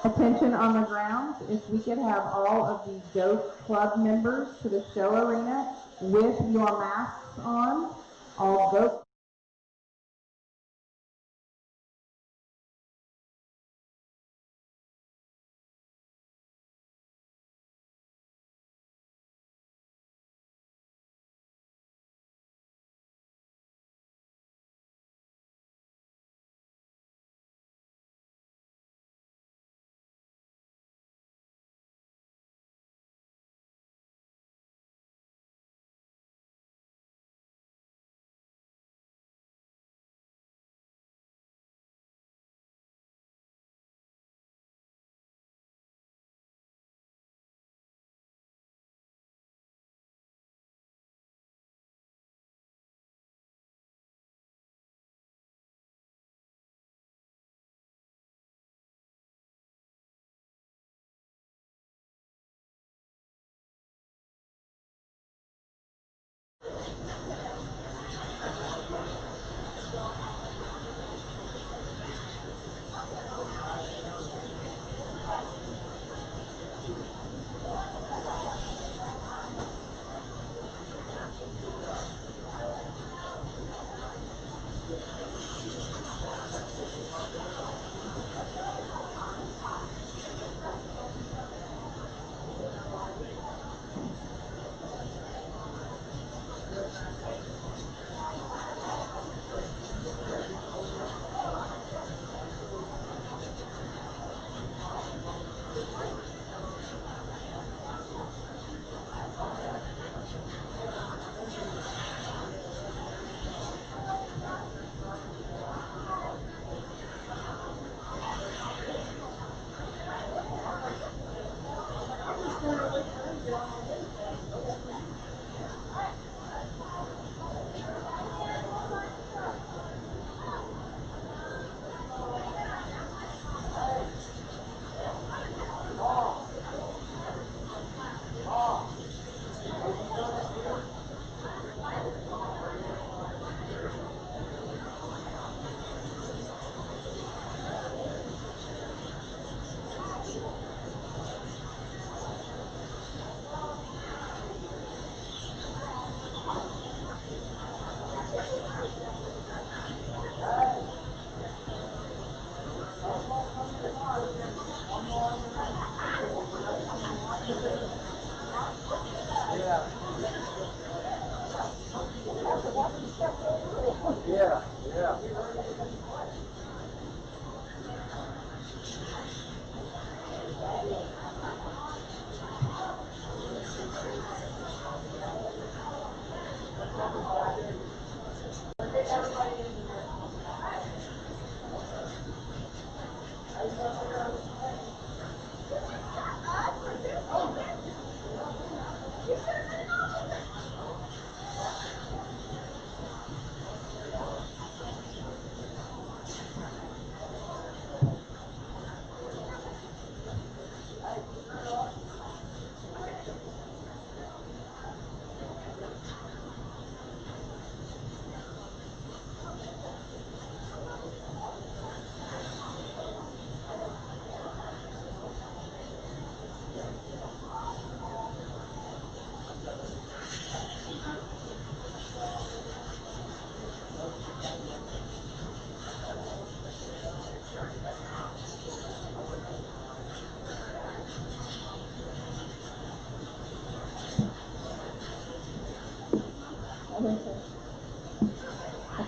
Attention on the grounds, if we could have all of the Ghost Club members to the show arena with your masks on. All Ghost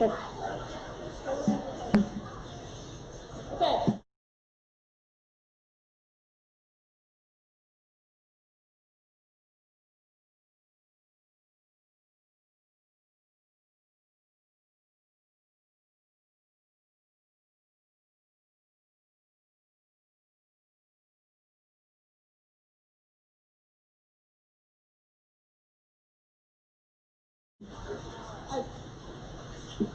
Okay.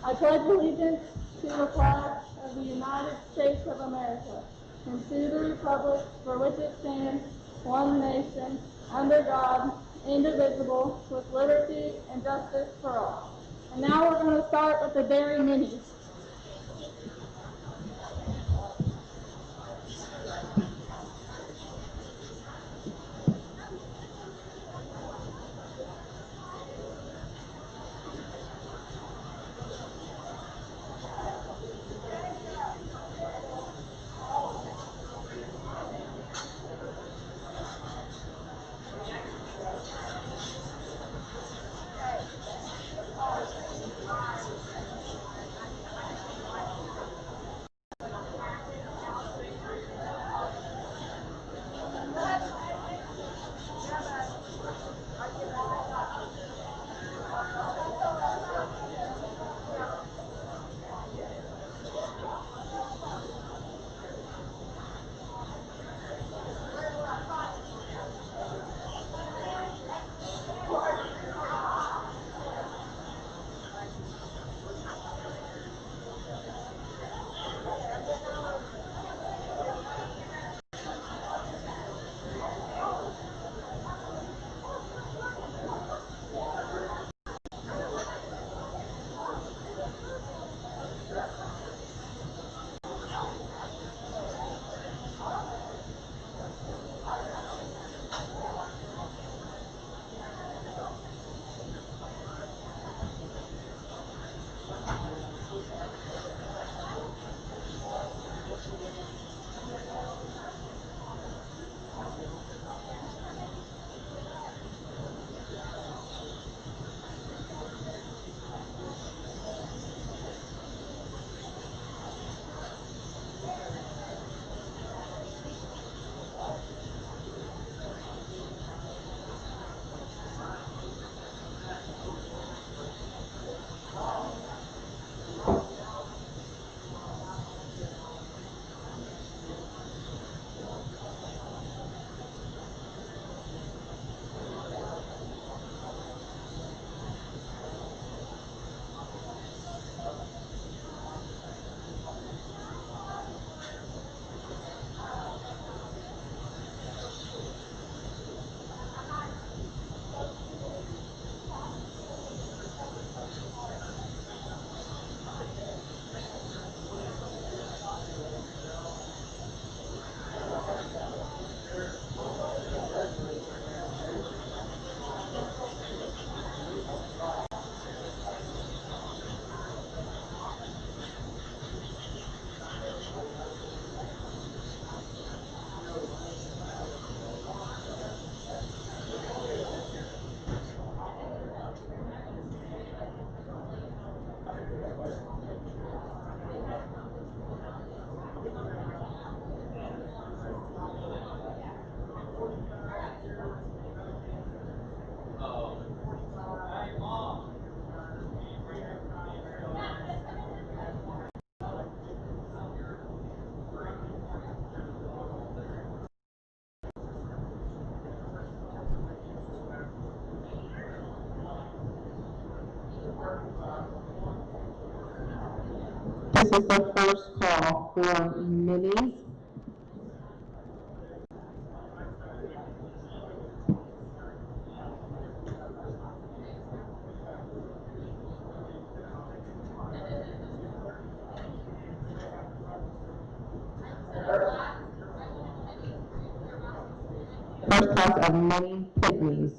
I pledge allegiance to the flag of the United States of America and to the republic for which it stands, one nation, under God, indivisible, with liberty and justice for all. And now we're going to start with the Dairy Minis. This is the first call for minis. First toss of mini pygmies.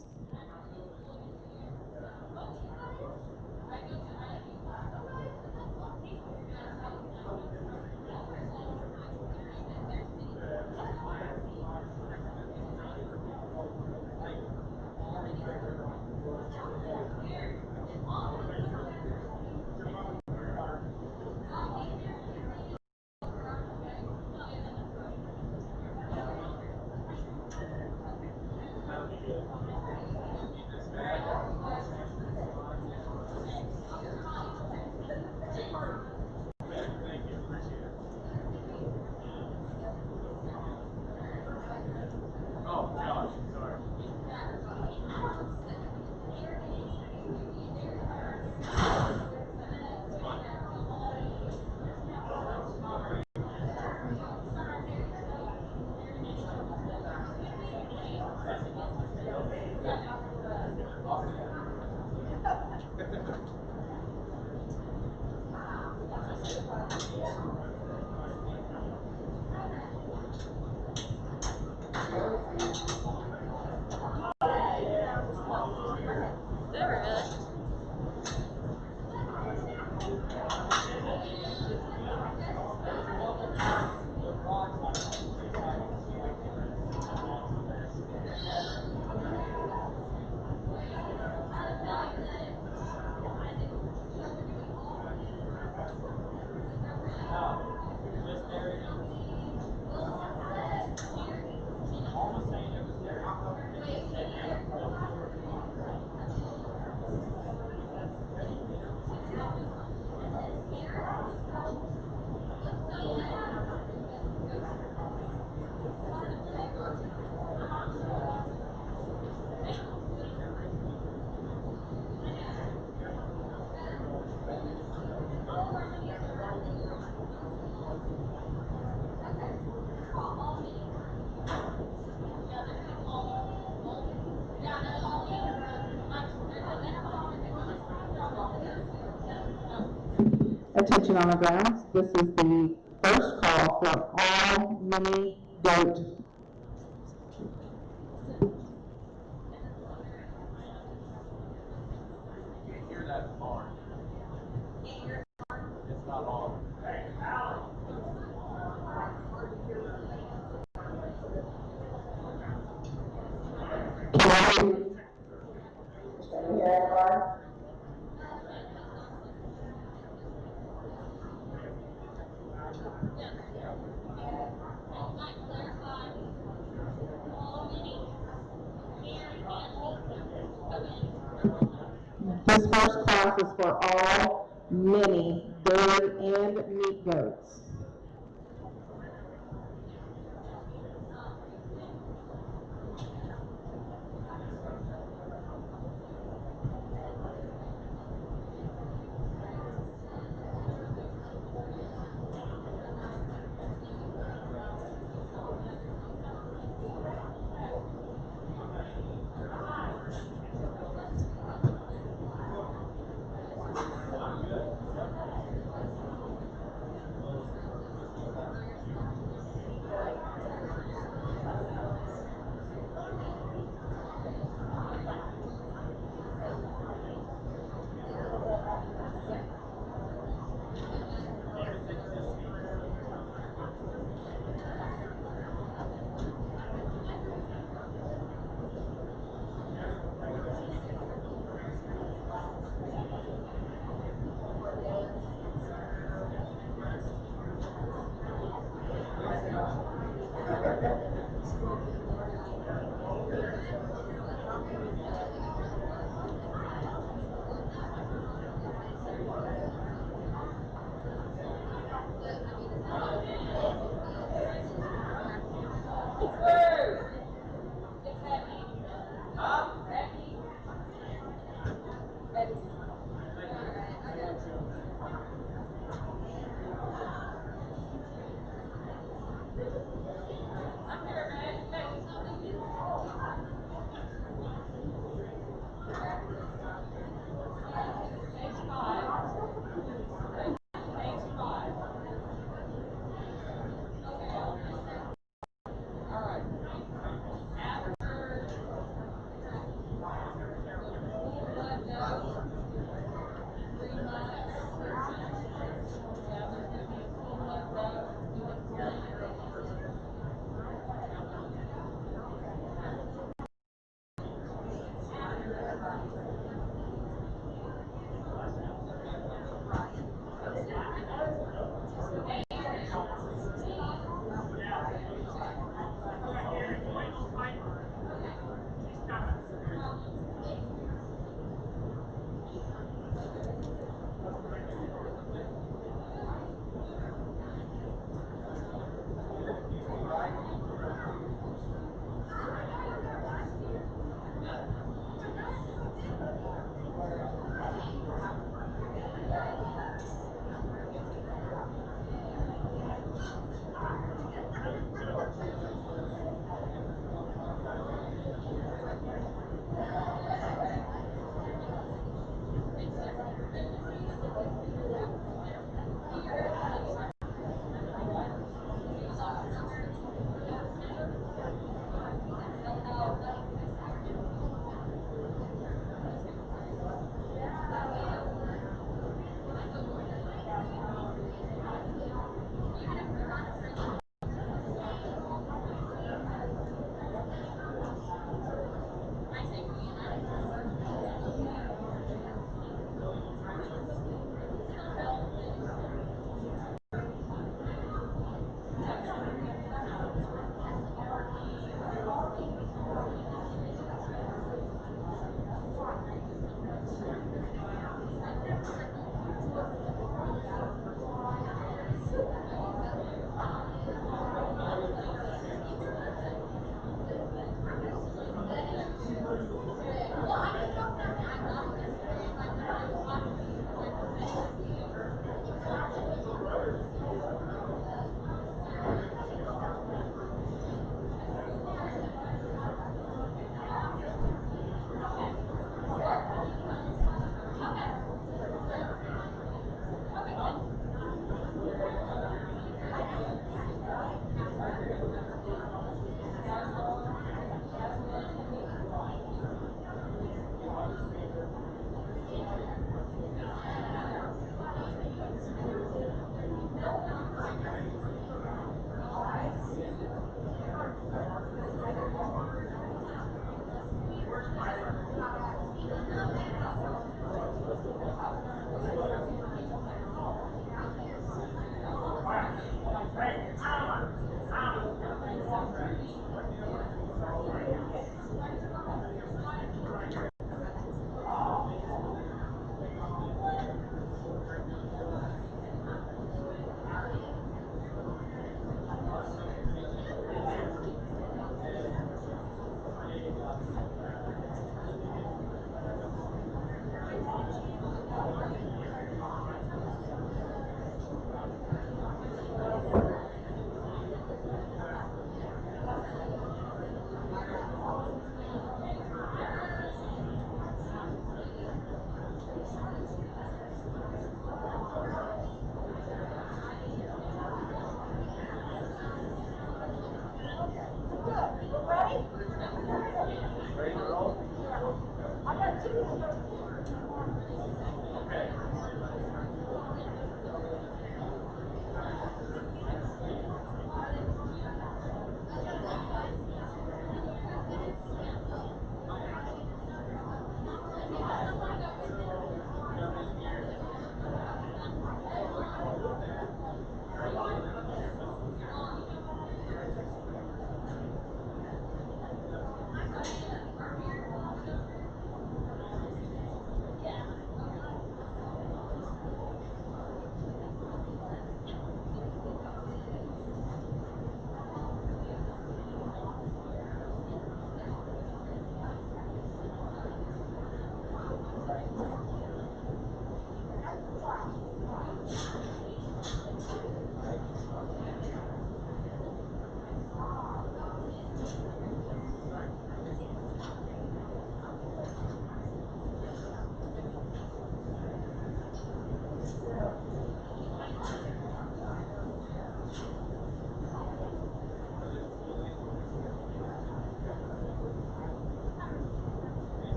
Attention on the grounds, this is the first call for all mini goat. Can't hear that barn. It's not on. Can you hear that barn? This first class is for all mini dairy and meat goats.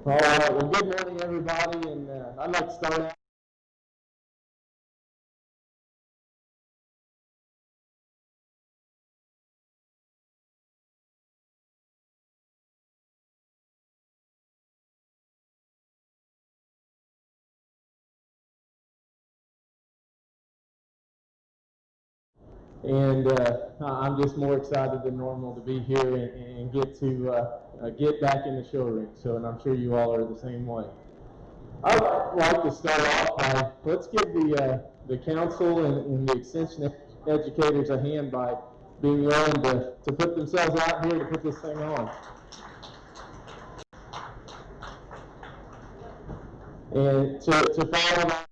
All right, well, good morning, everybody, and I'd like to start out. And I'm just more excited than normal to be here and get to get back in the show ring. So, and I'm sure you all are the same way. I'd like to start off by, let's give the council and the extension educators a hand by being willing to put themselves out here to put this thing on. And to follow that,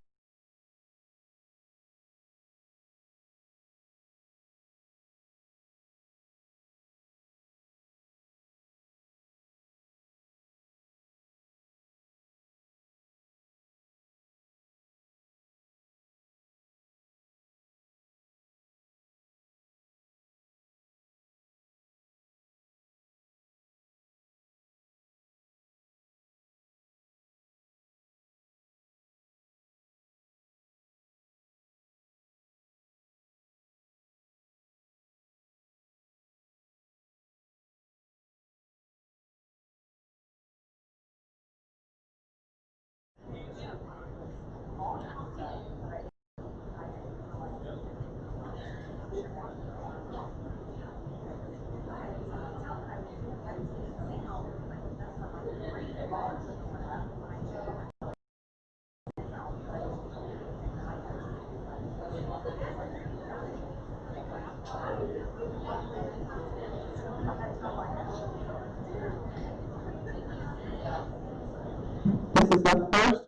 this is the first.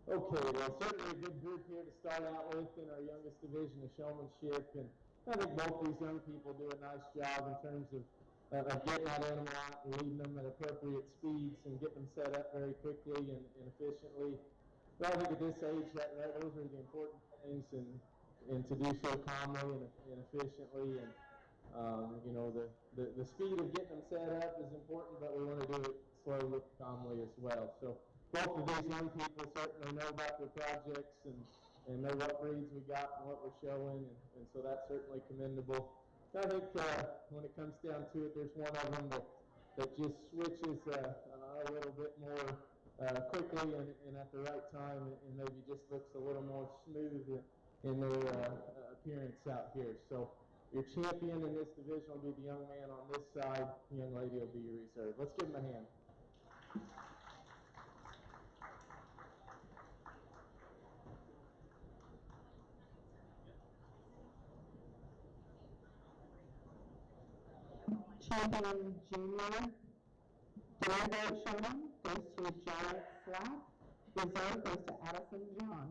Okay, well, certainly a good group here to start out with in our youngest division of showmanship, and I think both these young people do a nice job in terms of getting that animal out and leading them at appropriate speeds and getting them set up very quickly and efficiently. But I think at this age, those are the important things, and to do so calmly and efficiently, and you know, the speed of getting them set up is important, but we want to do it slowly, calmly as well. So both of these young people certainly know about their projects and know what breeds we got and what we're showing, and so that's certainly commendable. I think when it comes down to it, there's one of them that just switches a little bit more quickly and at the right time, and maybe just looks a little more smooth in their appearance out here. So your champion in this division will be the young man on this side. The young lady will be your reserve. Let's give him a hand. Champion junior Dairygoat Showman goes to Jared Slack. Reserve goes to Addison John.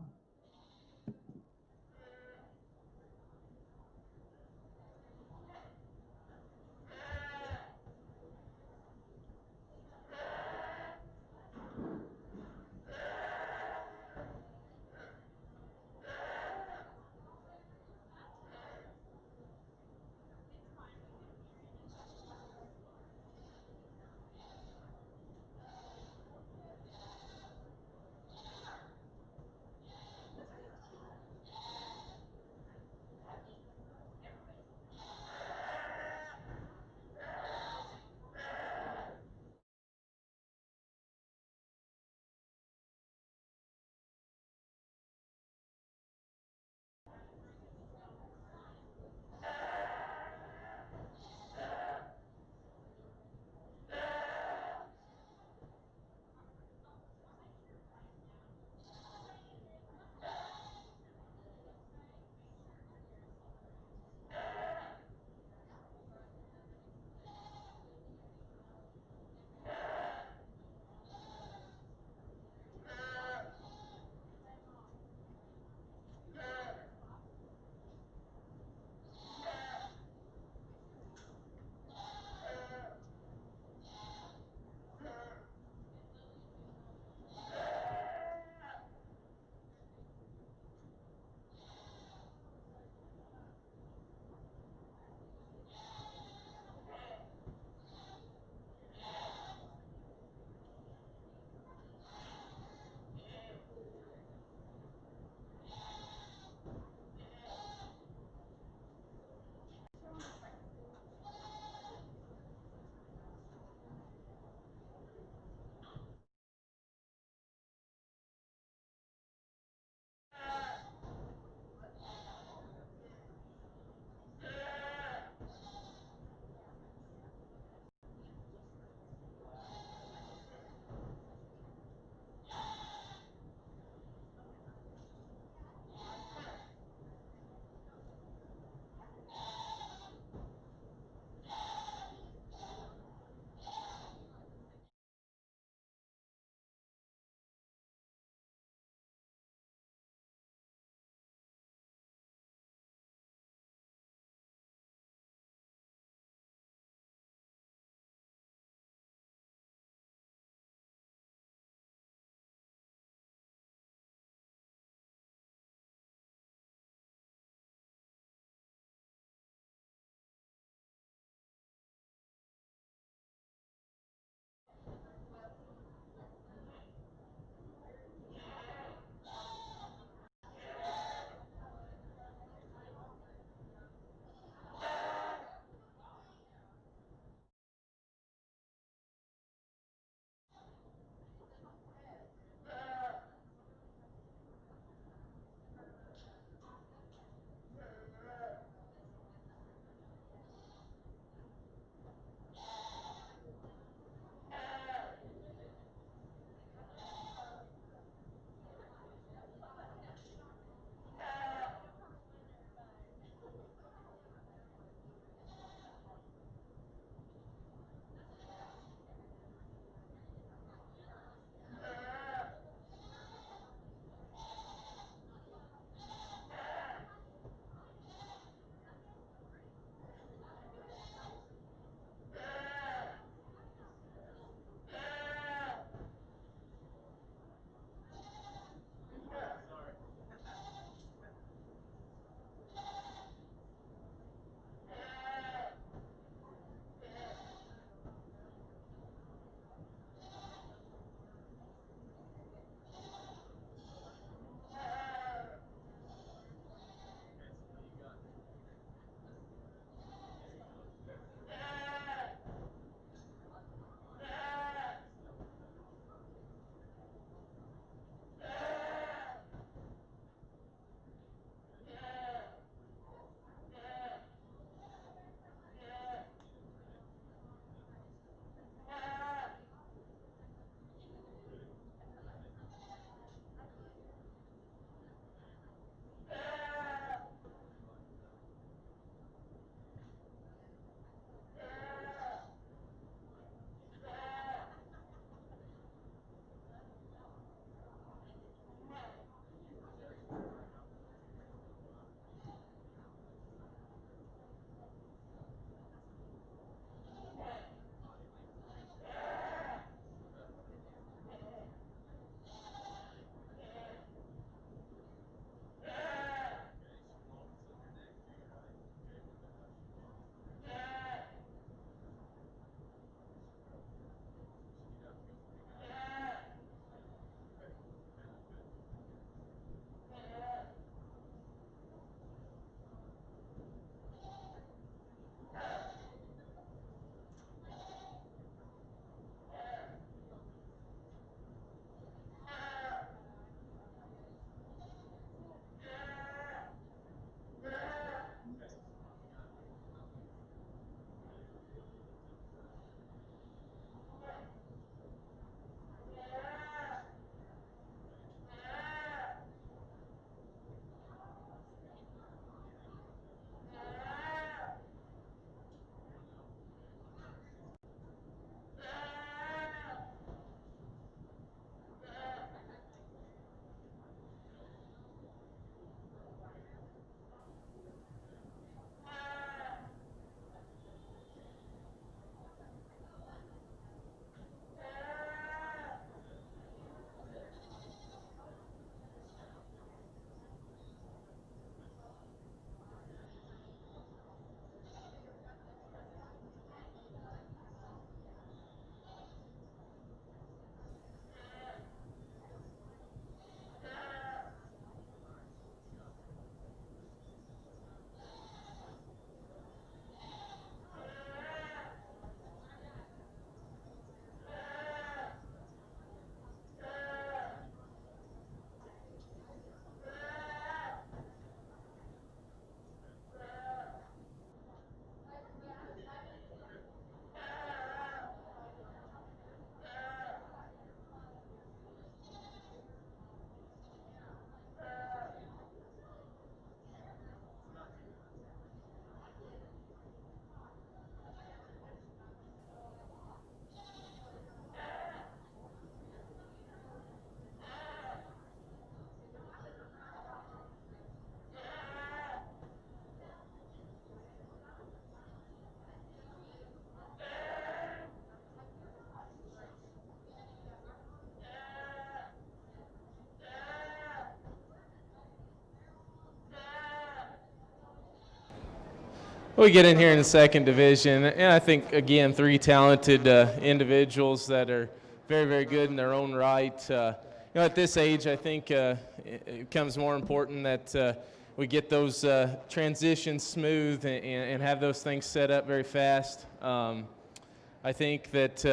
We get in here in the second division, and I think, again, three talented individuals that are very, very good in their own right. At this age, I think it becomes more important that we get those transitions smooth and have those things set up very fast. I think that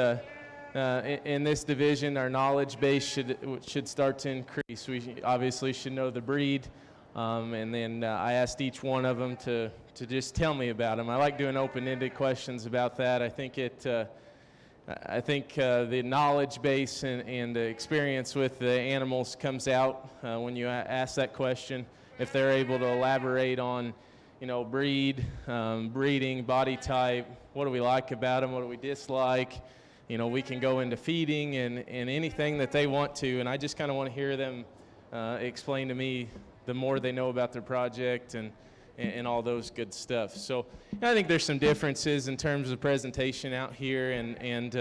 in this division, our knowledge base should start to increase. We obviously should know the breed, and then I asked each one of them to just tell me about them. I like doing open-ended questions about that. I think the knowledge base and the experience with the animals comes out when you ask that question. If they're able to elaborate on, breed, breeding, body type, what do we like about them, what do we dislike, we can go into feeding and anything that they want to, and I just kind of want to hear them explain to me the more they know about their project and all those good stuff. So I think there's some differences in terms of presentation out here, and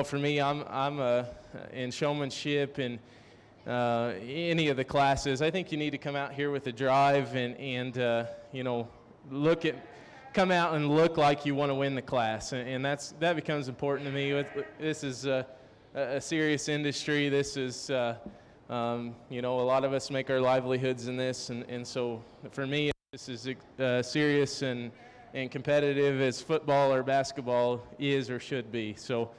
for me, I'm in showmanship and any of the classes. I think you need to come out here with a drive and come out and look like you want to win the class, and that becomes important to me. This is a serious industry. This is a lot of us make our livelihoods in this, and so for me, this is serious and competitive as football or basketball is or should be. So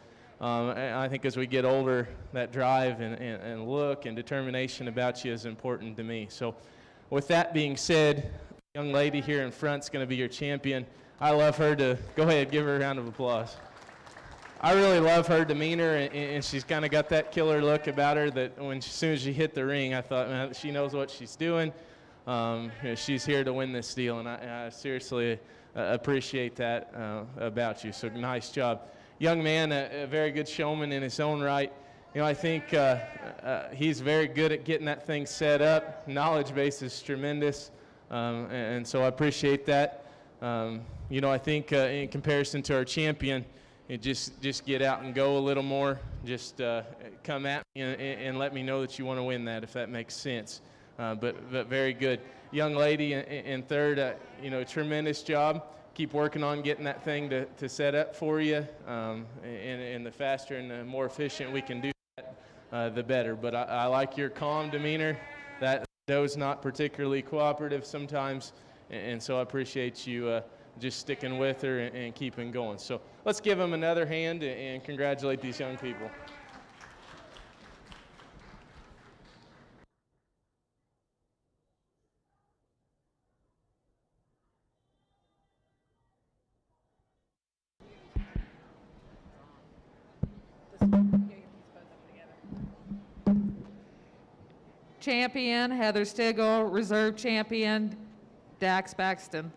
I think as we get older, that drive and look and determination about you is important to me. So with that being said, the young lady here in front is going to be your champion. I love her to go ahead, give her a round of applause. I really love her demeanor, and she's kind of got that killer look about her that as soon as she hit the ring, I thought, man, she knows what she's doing. She's here to win this deal, and I seriously appreciate that about you. So nice job. Young man, a very good showman in his own right. I think he's very good at getting that thing set up. Knowledge base is tremendous, and so I appreciate that. I think in comparison to our champion, just get out and go a little more. Just come at me and let me know that you want to win that, if that makes sense. But very good. Young lady in third, tremendous job. Keep working on getting that thing to set up for you. And the faster and the more efficient we can do that, the better. But I like your calm demeanor. That doe's not particularly cooperative sometimes. And so I appreciate you just sticking with her and keeping going. So let's give them another hand and congratulate these young people. Champion, Heather Stigl. Reserve champion, Dax Baxton.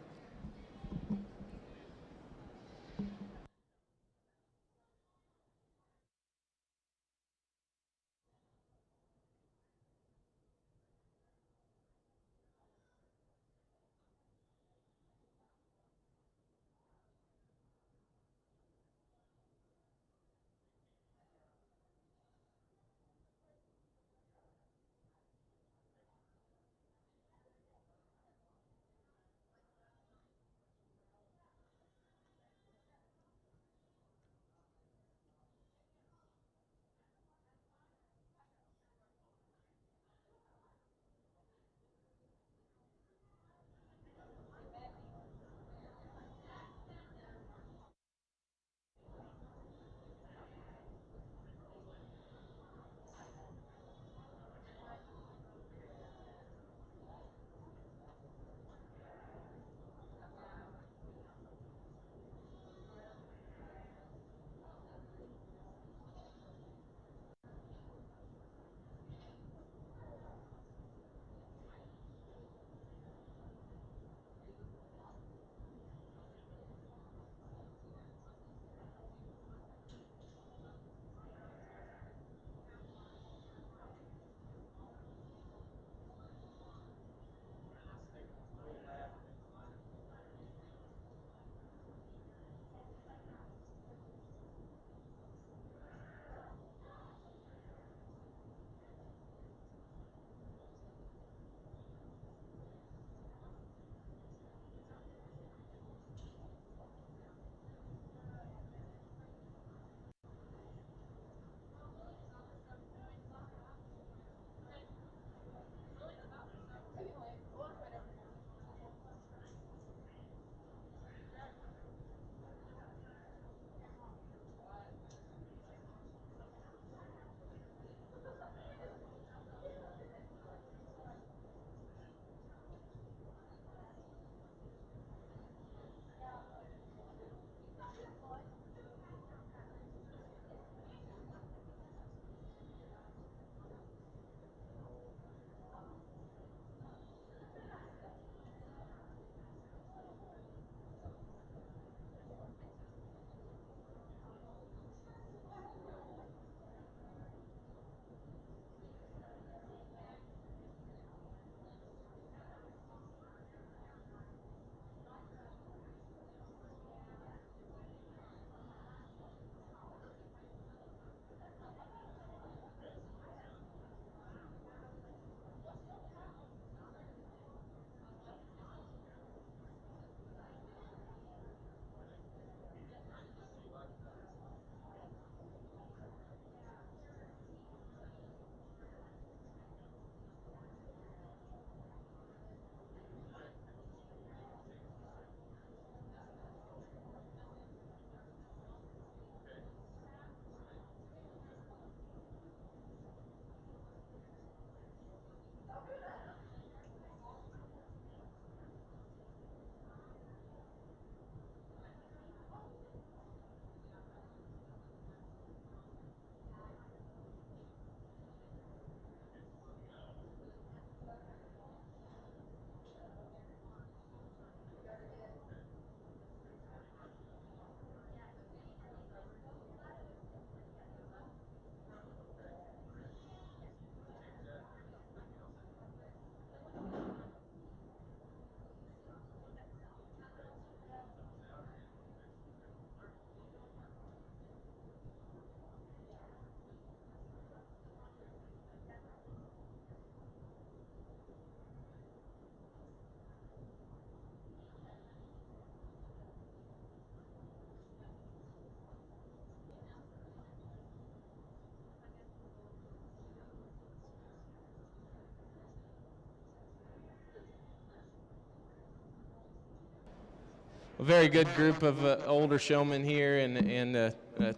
a very good group of older showmen here, and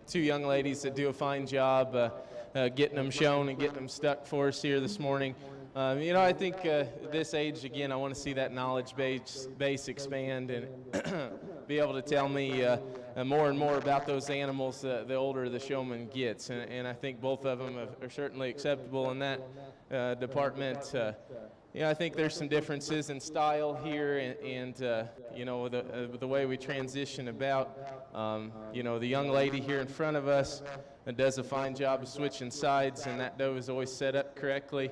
two young ladies that do a fine job getting them shown and getting them stuck for us here this morning. You know, I think at this age, again, I want to see that knowledge base expand and be able to tell me more and more about those animals the older the showman gets. And I think both of them are certainly acceptable in that department. Yeah, I think there's some differences in style here, and you know, the way we transition about. You know, the young lady here in front of us does a fine job of switching sides, and that doe is always set up correctly.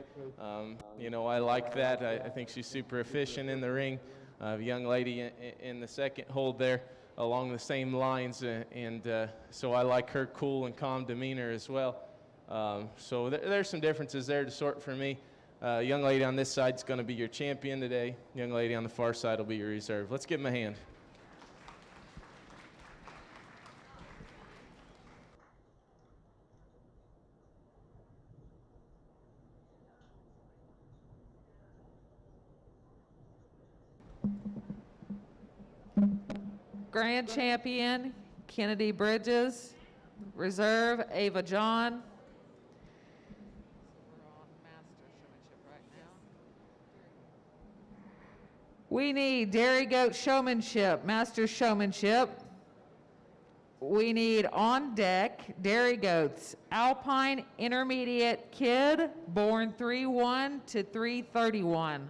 You know, I like that. I think she's super efficient in the ring. The young lady in the second hold there along the same lines, and so I like her cool and calm demeanor as well. So there's some differences there to sort for me. Young lady on this side is going to be your champion today. Young lady on the far side will be your reserve. Let's give them a hand. Grand champion, Kennedy Bridges. Reserve, Ava John. We need Dairy Goat Showmanship, Master Showmanship. We need On Deck Dairy Goats, Alpine Intermediate Kid, born 3/1 to 3/31.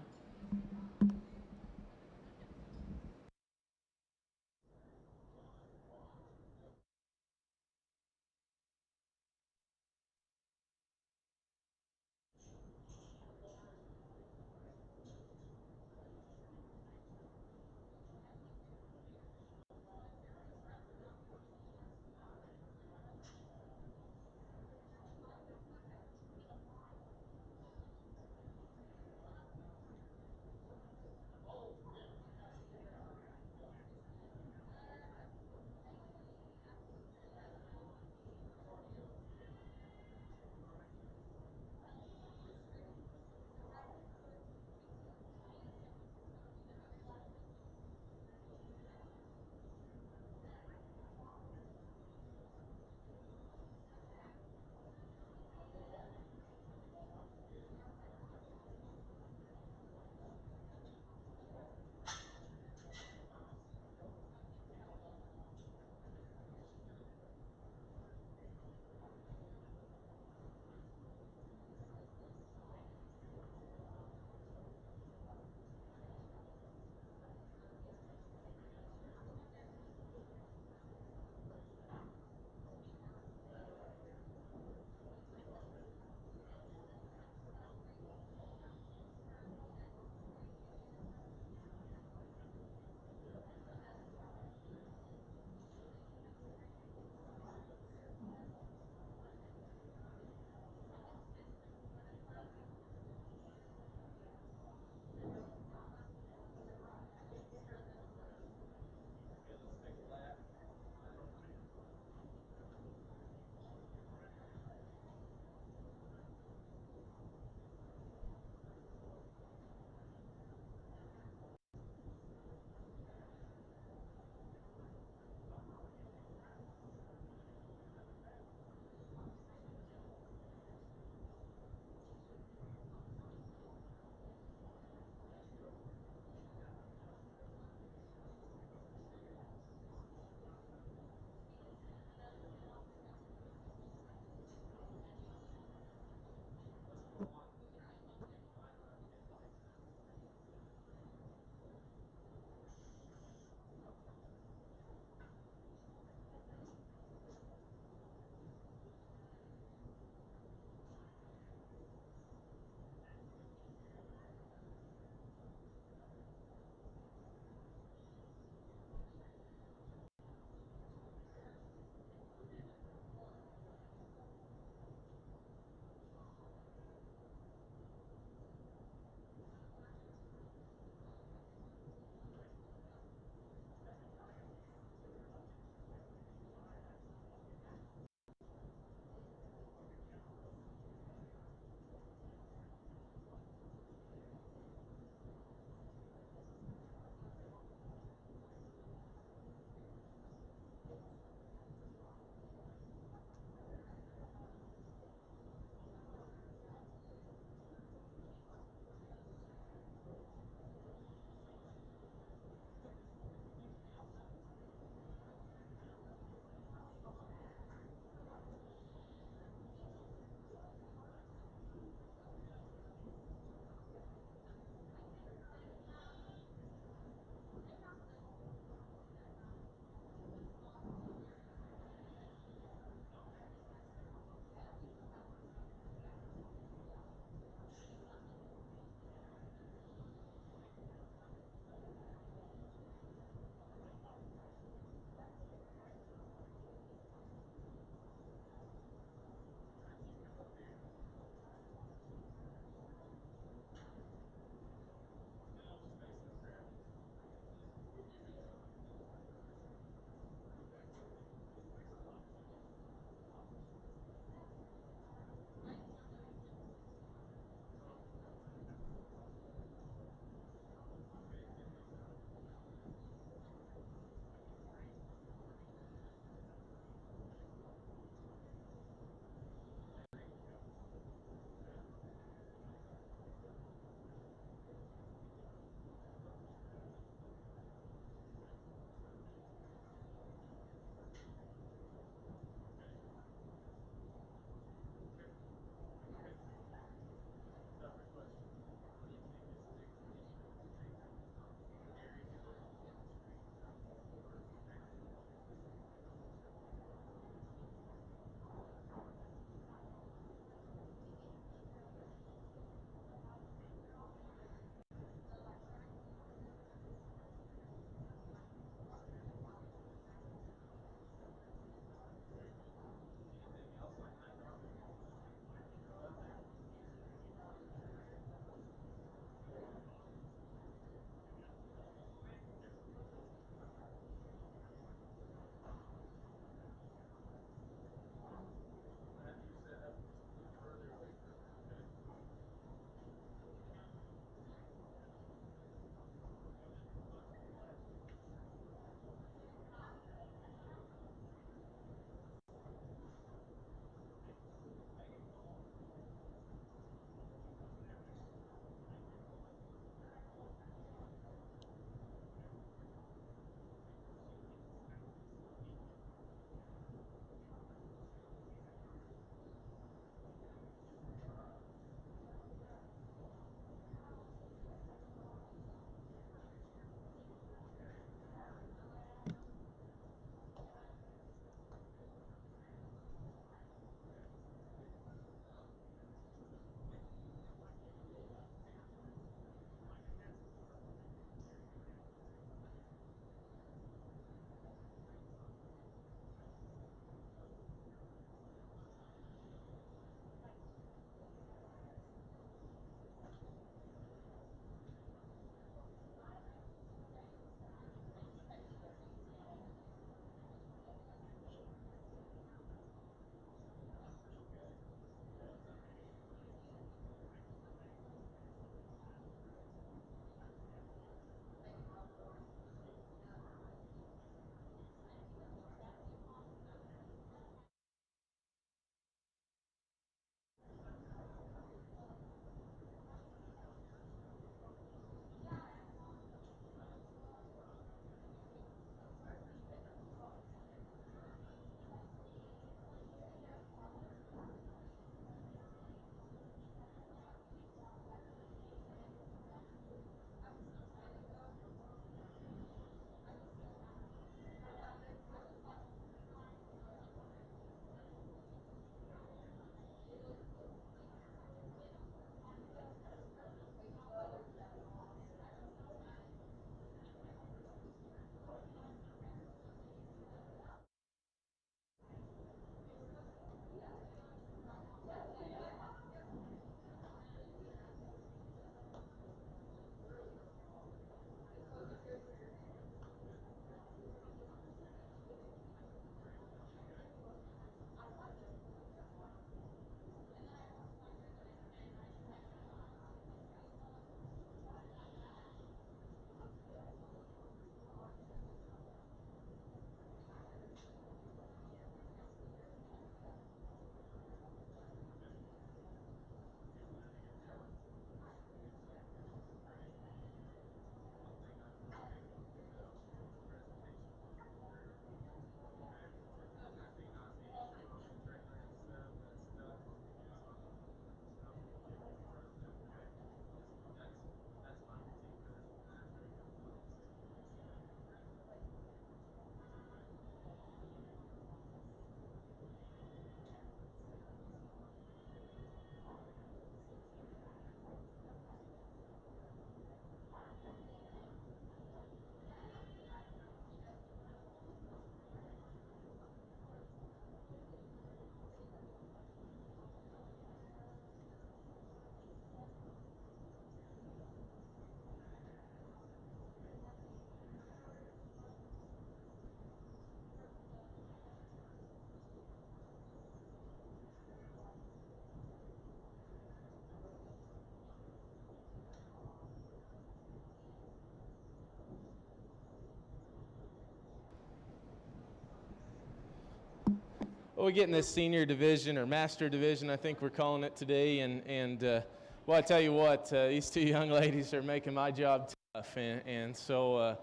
we get in this senior division or master division, I think we're calling it today, and well, I tell you what, these two young ladies are making my job tough, and so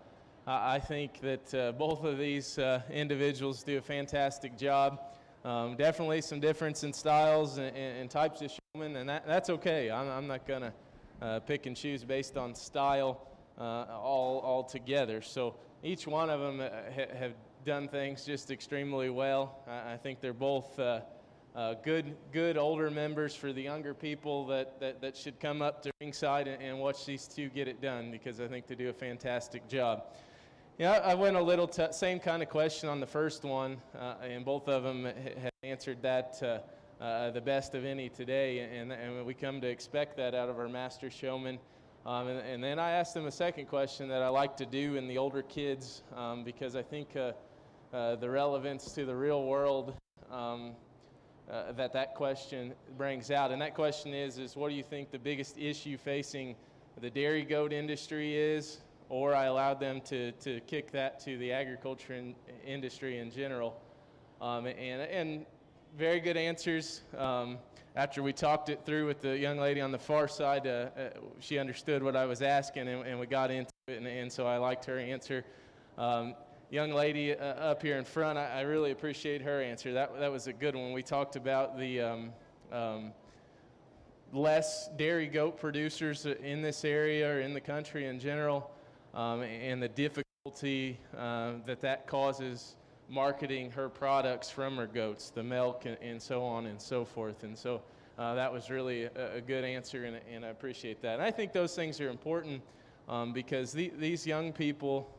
I think that both of these individuals do a fantastic job. Definitely some difference in styles and types of showmen, and that's okay. I'm not going to pick and choose based on style all together. So each one of them have done things just extremely well. I think they're both good older members for the younger people that should come up to ringside and watch these two get it done, because I think they do a fantastic job. Yeah, I went a little same kind of question on the first one, and both of them have answered that the best of any today, and we come to expect that out of our master showmen. And then I asked them a second question that I like to do in the older kids, because I think the relevance to the real world that question brings out. And that question is what do you think the biggest issue facing the dairy goat industry is? Or I allowed them to kick that to the agriculture industry in general. And very good answers. After we talked it through with the young lady on the far side, she understood what I was asking, and we got into it, and so I liked her answer. Young lady up here in front, I really appreciate her answer. That was a good one. We talked about the less dairy goat producers in this area or in the country in general. And the difficulty that causes marketing her products from her goats, the milk and so on and so forth. And so that was really a good answer, and I appreciate that. And I think those things are important because these young people,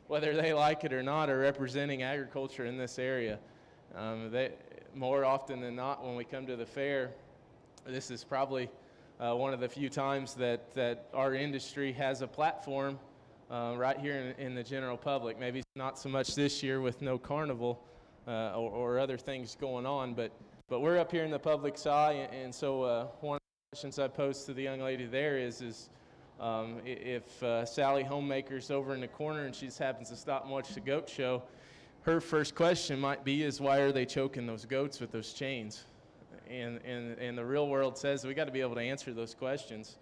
whether they like it or not, are representing agriculture in this area. They, more often than not, when we come to the fair, this is probably one of the few times that our industry has a platform right here in the general public. Maybe not so much this year with no carnival or other things going on, but we're up here in the public's eye, and so one of the questions I posed to the young lady there is if Sally Homemaker's over in the corner and she just happens to stop and watch the goat show, her first question might be is why are they choking those goats with those chains? And the real world says we got to be able to answer those questions.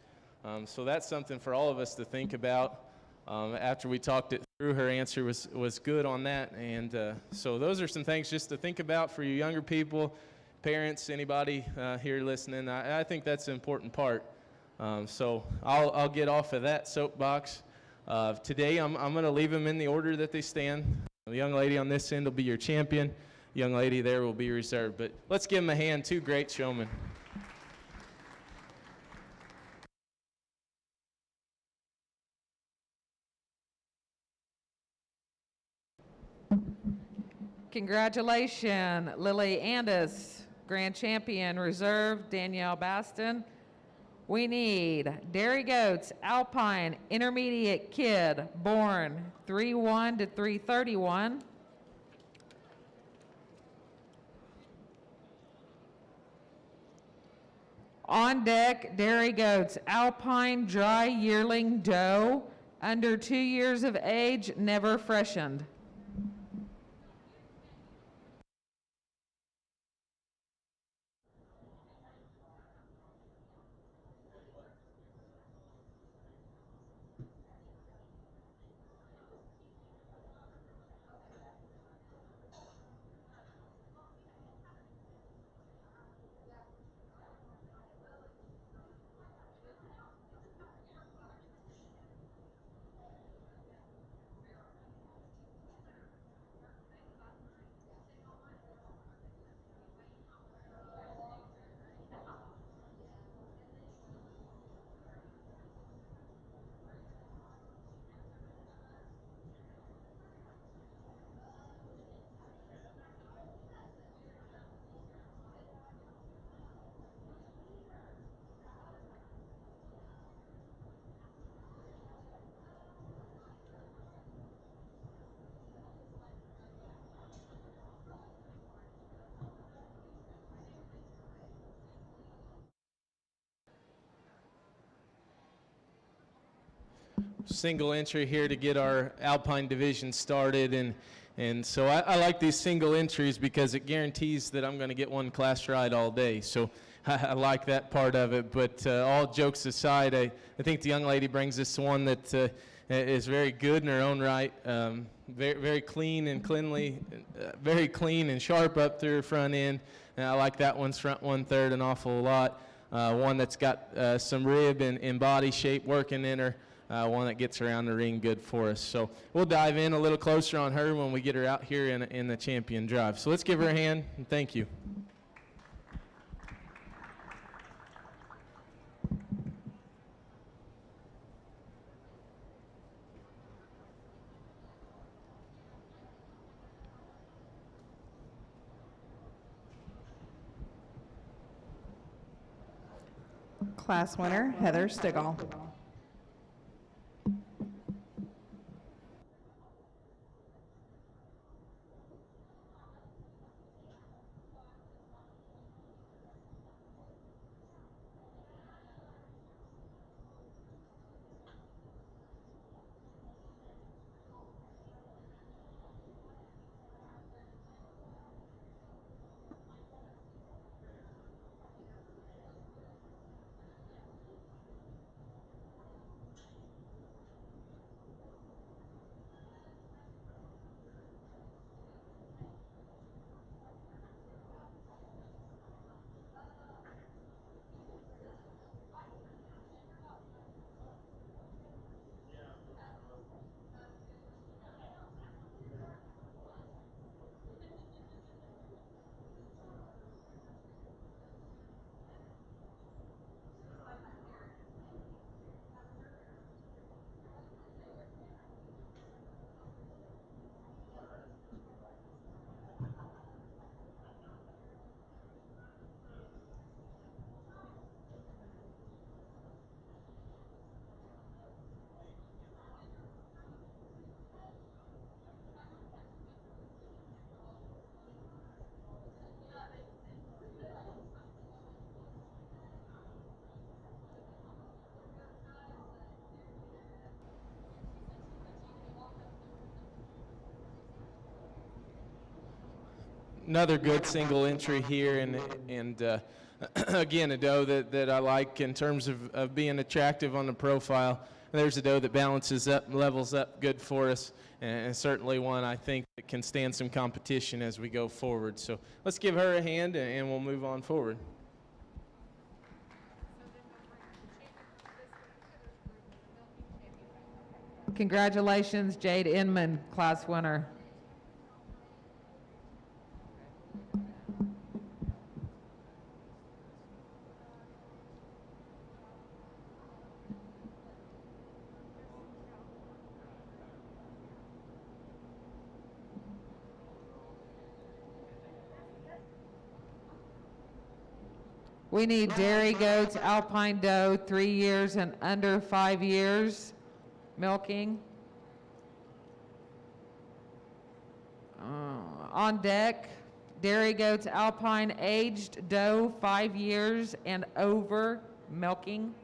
So that's something for all of us to think about. After we talked it through, her answer was good on that. And so those are some things just to think about for you younger people, parents, anybody here listening. I think that's an important part. So I'll get off of that soapbox. Today I'm going to leave them in the order that they stand. The young lady on this end will be your champion. Young lady there will be reserved. But let's give them a hand. Two great showmen. Congratulations, Lily Andis, grand champion reserve, Danielle Baston. We need dairy goats, Alpine, intermediate kid, born 3/1 to 3/31. On deck, dairy goats, Alpine dry yearling doe, under 2 years of age, never freshened. Single entry here to get our Alpine division started, and And so I like these single entries because it guarantees that I'm going to get one class ride all day. So I like that part of it. But all jokes aside, I think the young lady brings us one that is very good in her own right, very clean and cleanly, very clean and sharp up through her front end. And I like that one's front 1/3 an awful lot. One that's got some rib and body shape working in her. One that gets around the ring good for us. So we'll dive in a little closer on her when we get her out here in the champion drive. So let's give her a hand and thank you. Class winner, Heather Stigall. Another good single entry here, and again, a doe that I like in terms of being attractive on the profile. There's a doe that balances up, levels up good for us, and certainly one I think that can stand some competition as we go forward. So let's give her a hand, and we'll move on forward. Congratulations, Jade Inman, class winner. We need dairy goats, alpine doe, 3 years and under 5 years, milking. On deck, dairy goats, alpine aged doe, 5 years and over, milking.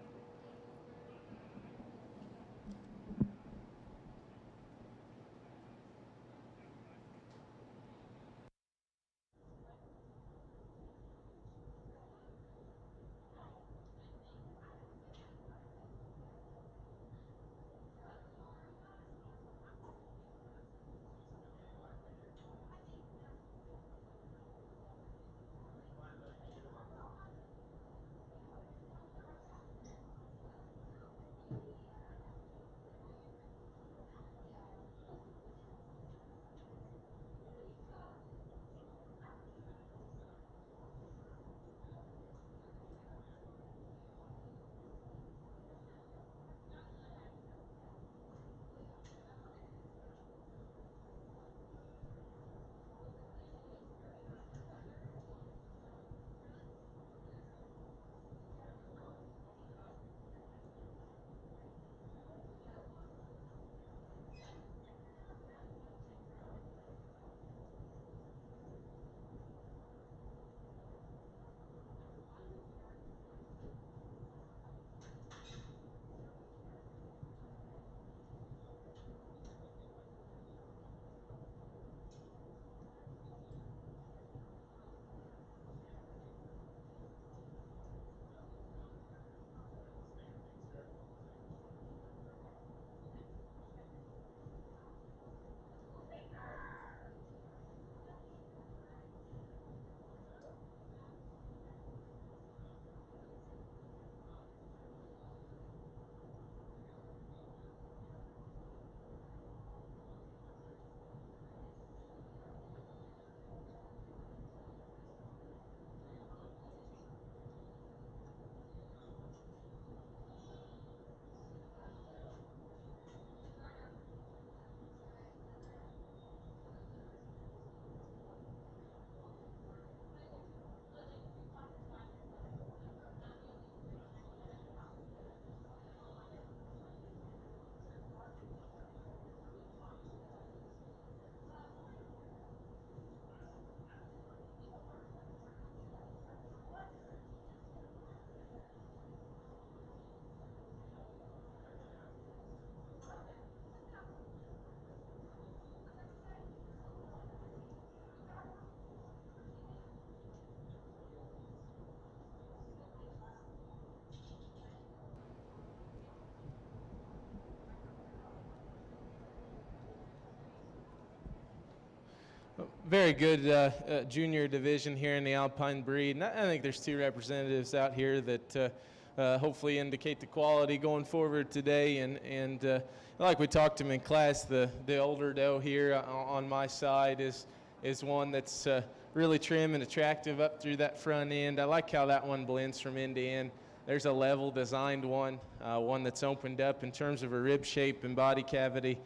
very good junior division here in the Alpine breed. And I think there's two representatives out here that hopefully indicate the quality going forward today. And like we talked to him in class, the older doe here on my side is one that's really trim and attractive up through that front end. I like how that one blends from end to end. There's a level designed one, one that's opened up in terms of a rib shape and body cavity.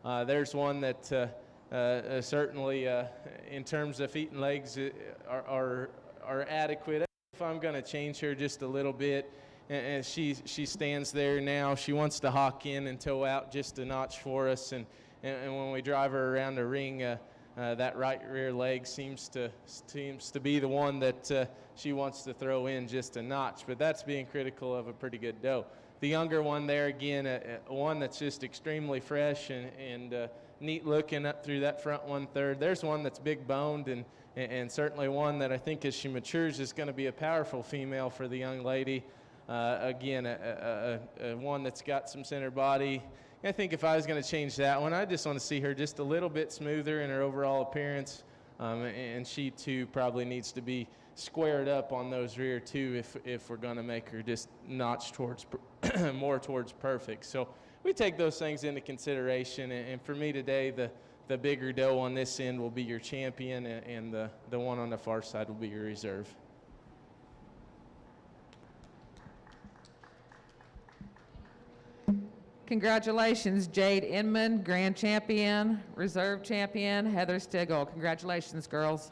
There's one that certainly in terms of feet and legs are adequate. If I'm going to change her just a little bit, and she stands there now, she wants to hawk in and toe out just a notch for us, and when we drive her around the ring, that right rear leg seems to be the one that she wants to throw in just a notch, but that's being critical of a pretty good doe. The younger one there, again, one that's just extremely fresh and neat looking up through that front 1/3. There's one that's big boned and certainly one that I think as she matures is going to be a powerful female for the young lady. Again, one that's got some center body. I think if I was going to change that one, I just want to see her just a little bit smoother in her overall appearance, and she too probably needs to be squared up on those rear two if we're going to make her just notch towards more towards perfect. So we take those things into consideration, and for me today, the bigger doe on this end will be your champion, and the one on the far side will be your reserve. Congratulations, Jade Inman, grand champion, reserve champion, Heather Stigall. Congratulations, girls.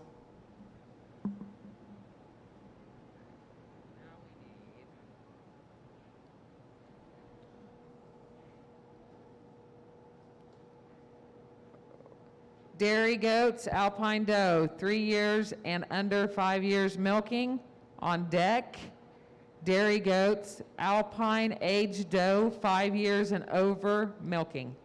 Dairy goats, Alpine doe, 3 years and under 5 years milking on deck. Dairy goats, Alpine aged doe, 5 years and over milking.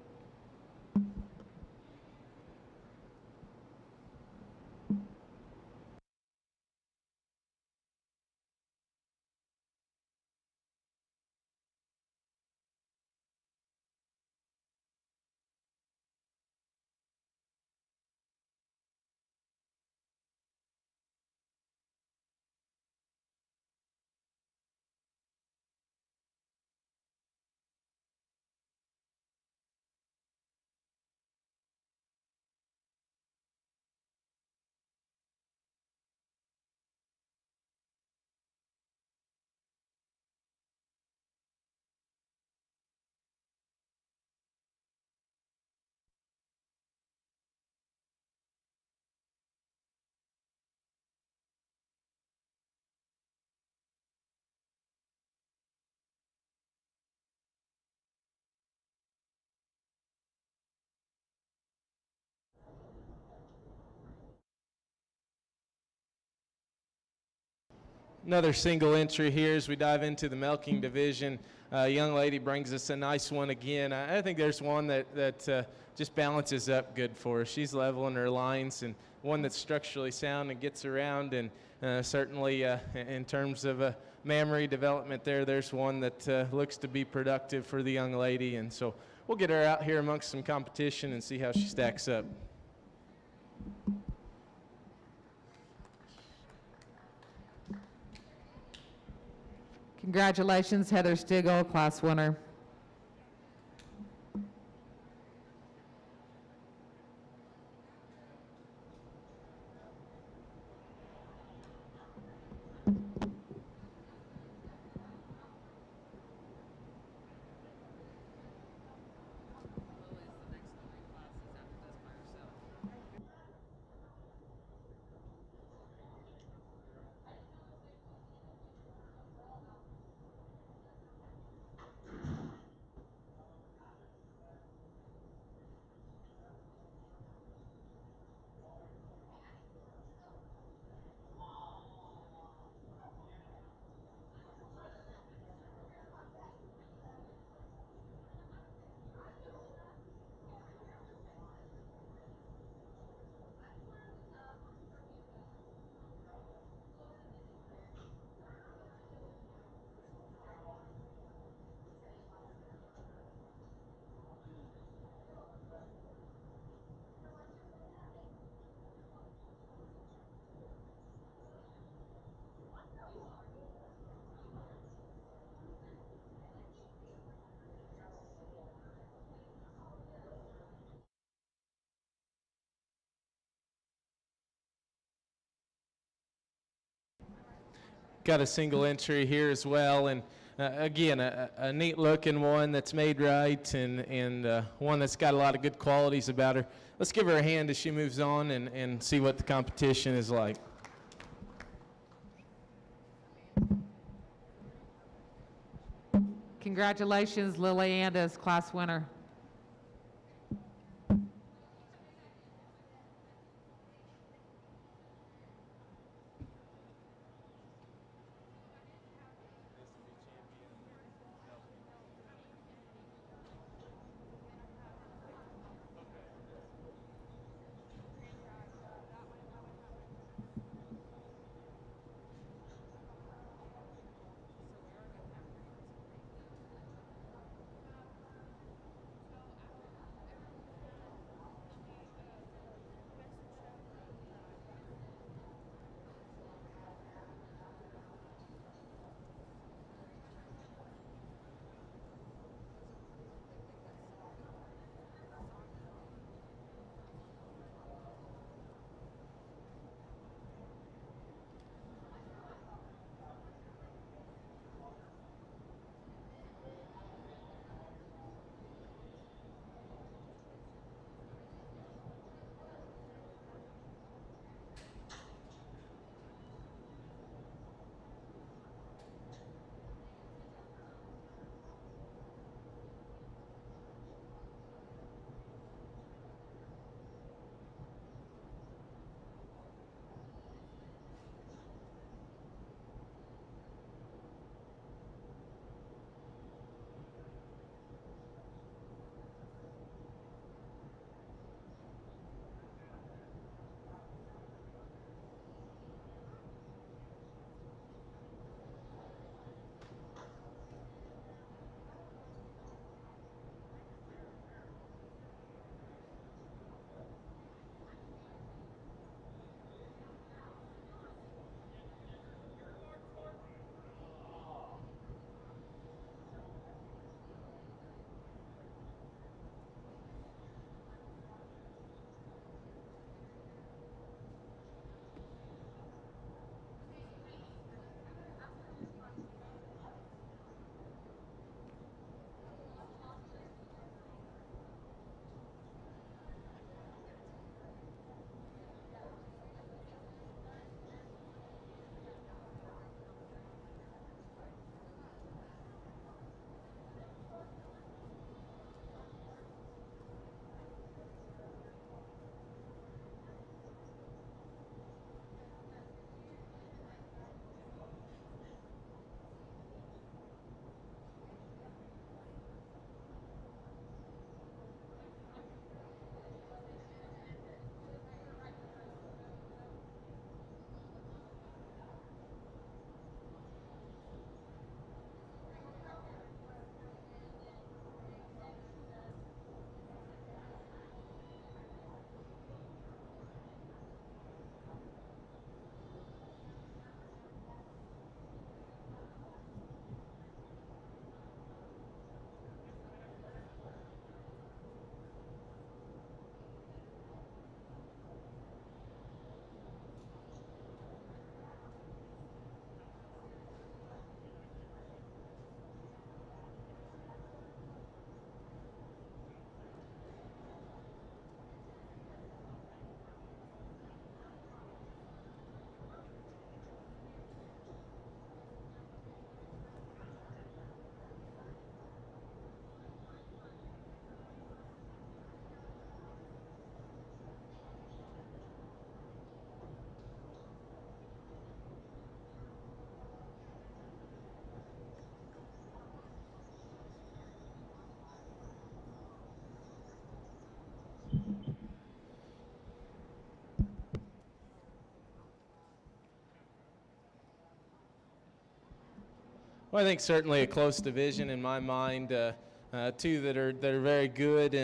Another single entry here as we dive into the milking division. Young lady brings us a nice one again. I think there's one that just balances up good for her. She's level in her lines, and one that's structurally sound and gets around, and certainly in terms of mammary development there's one that looks to be productive for the young lady, and so we'll get her out here amongst some competition and see how she stacks up. Congratulations, Heather Stigall, class winner. got a single entry here as well, and again, a neat looking one that's made right, and one that's got a lot of good qualities about her. Let's give her a hand as she moves on and see what the competition is like. Congratulations, Lily Andes, class winner. Well, I think certainly a close division in my mind. Two that are very good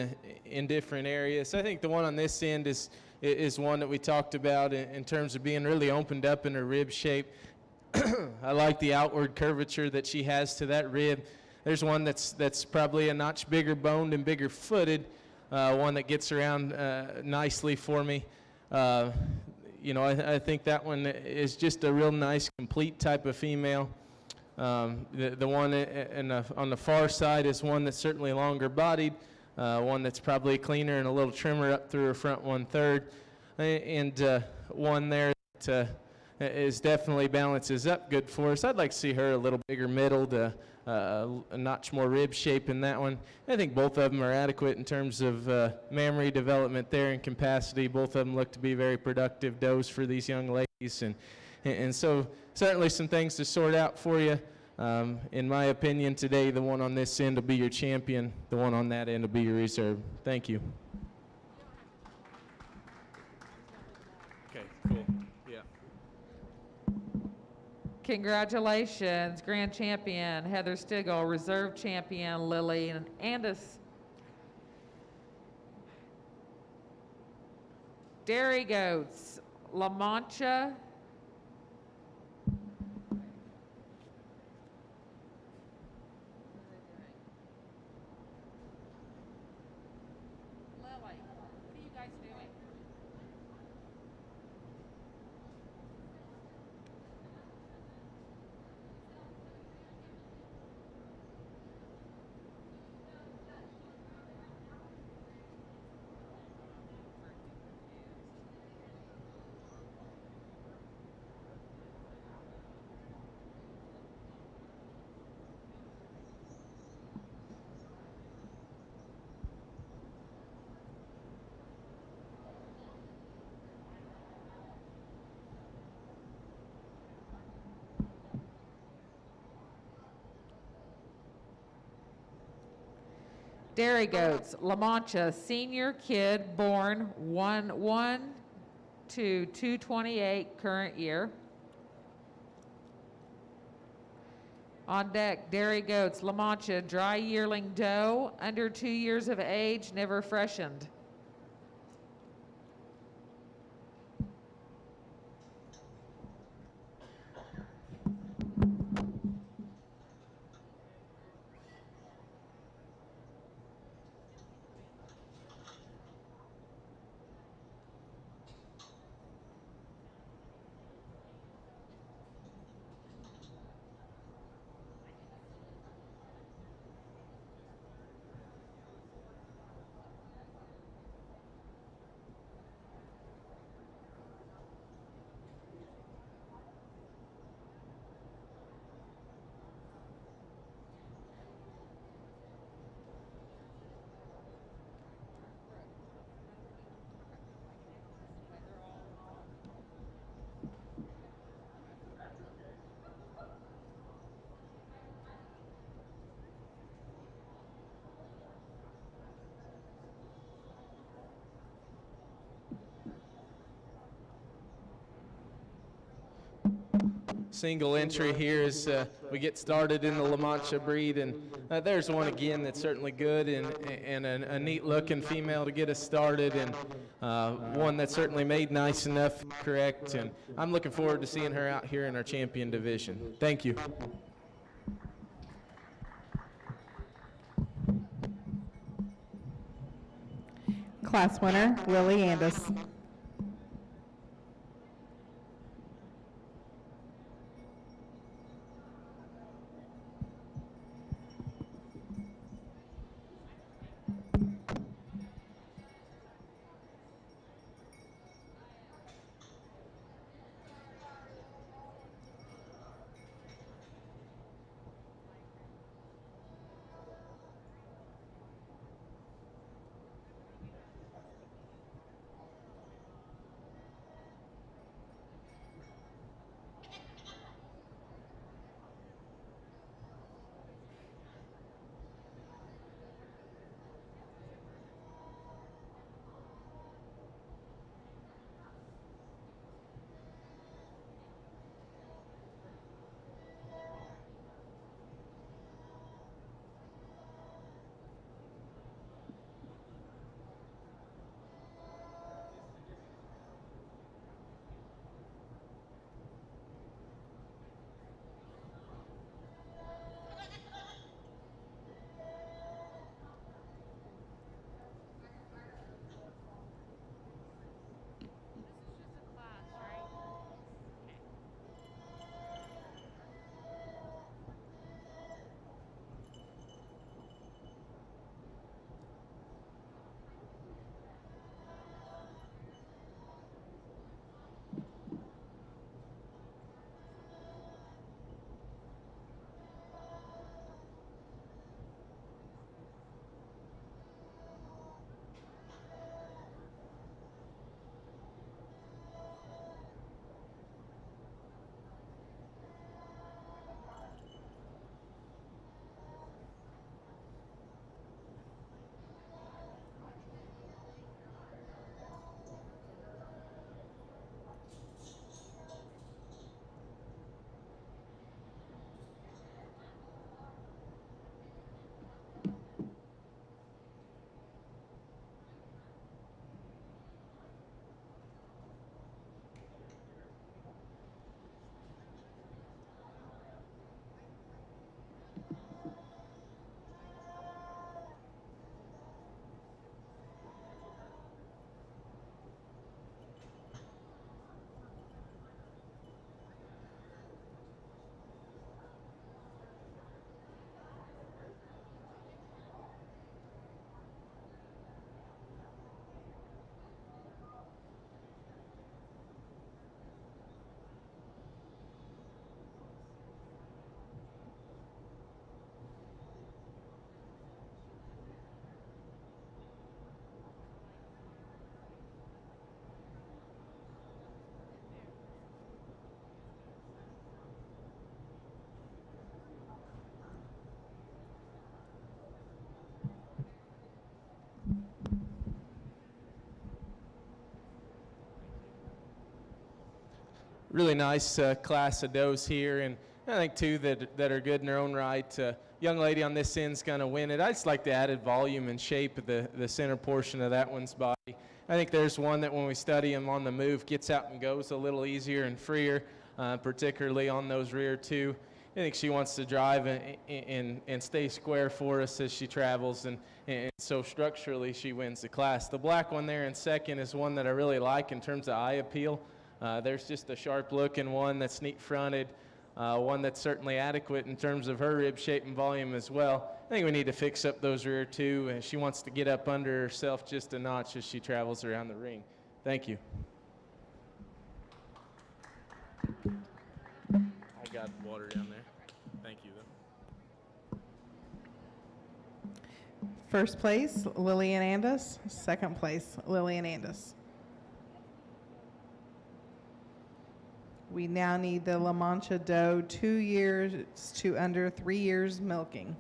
in different areas. I think the one on this end is one that we talked about in terms of being really opened up in her rib shape. I like the outward curvature that she has to that rib. There's one that's probably a notch bigger boned and bigger footed, one that gets around nicely for me. I think that one is just a real nice, complete type of female. The one on the far side is one that's certainly longer bodied, one that's probably cleaner and a little trimmer up through her front 1/3, and one there that is definitely balances up good for us. I'd like to see her a little bigger middled, a notch more rib shape in that one. I think both of them are adequate in terms of mammary development there and capacity. Both of them look to be very productive does for these young ladies, and so certainly some things to sort out for you. In my opinion today, the one on this end will be your champion. The one on that end will be your reserve. Thank you. Okay, cool. Yeah. Congratulations, grand champion Heather Stigall, reserve champion Lily Andis. Dairy Goats, La Mancha. Lily, what are you guys doing? Dairy Goats, La Mancha, senior kid born 1/1 to 2/28 current year. On deck, Dairy Goats, La Mancha, dry yearling doe, under 2 years of age, never freshened. Single entry here as we get started in the La Mancha breed, and there's one again that's certainly good and a neat looking female to get us started, and one that's certainly made nice enough, correct, and I'm looking forward to seeing her out here in our champion division. Thank you. Class winner, Lily Andis. really nice class of does here, and I think two that are good in their own right. Young lady on this end's going to win it. I just like the added volume and shape of the center portion of that one's body. I think there's one that when we study him on the move gets out and goes a little easier and freer, particularly on those rear two. I think she wants to drive and stay square for us as she travels, and so structurally she wins the class. The black one there in second is one that I really like in terms of eye appeal. There's just a sharp-looking one that's neat-fronted, one that's certainly adequate in terms of her rib shape and volume as well. I think we need to fix up those rear two, and she wants to get up under herself just a notch as she travels around the ring. Thank you. I got water down there. Thank you, though. First place, Lillian Andis. Second place, Lillian Andis. We now need the La Mancha doe 2 years to under 3 years milking.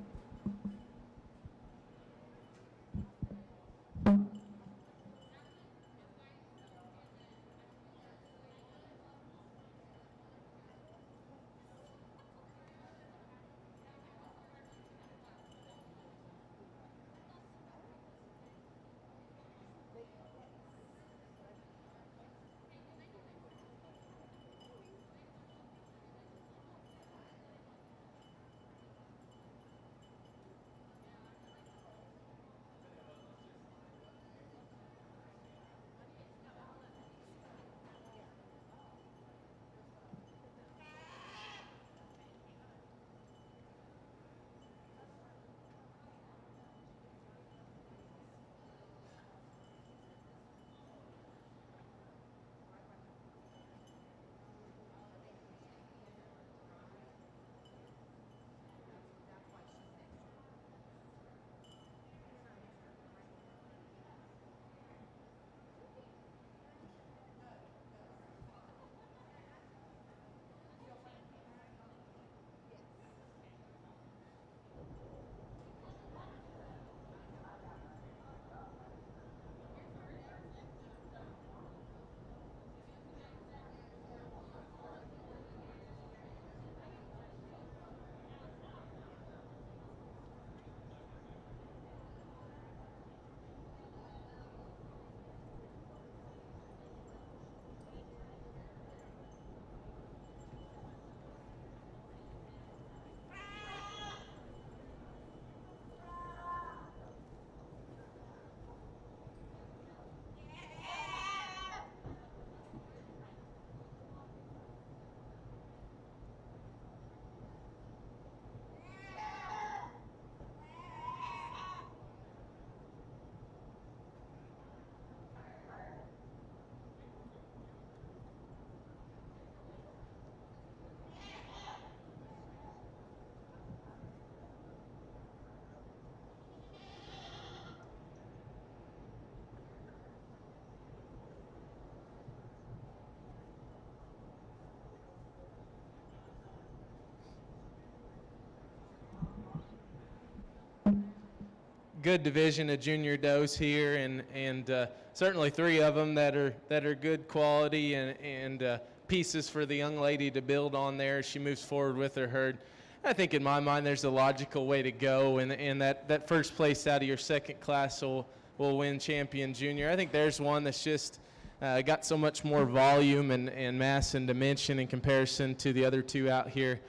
Good division of junior does here, and certainly three of them that are good quality and pieces for the young lady to build on there as she moves forward with her herd. I think in my mind there's a logical way to go, and that first place out of your second class will win champion junior. I think there's one that's just got so much more volume and mass and dimension in comparison to the other two out here.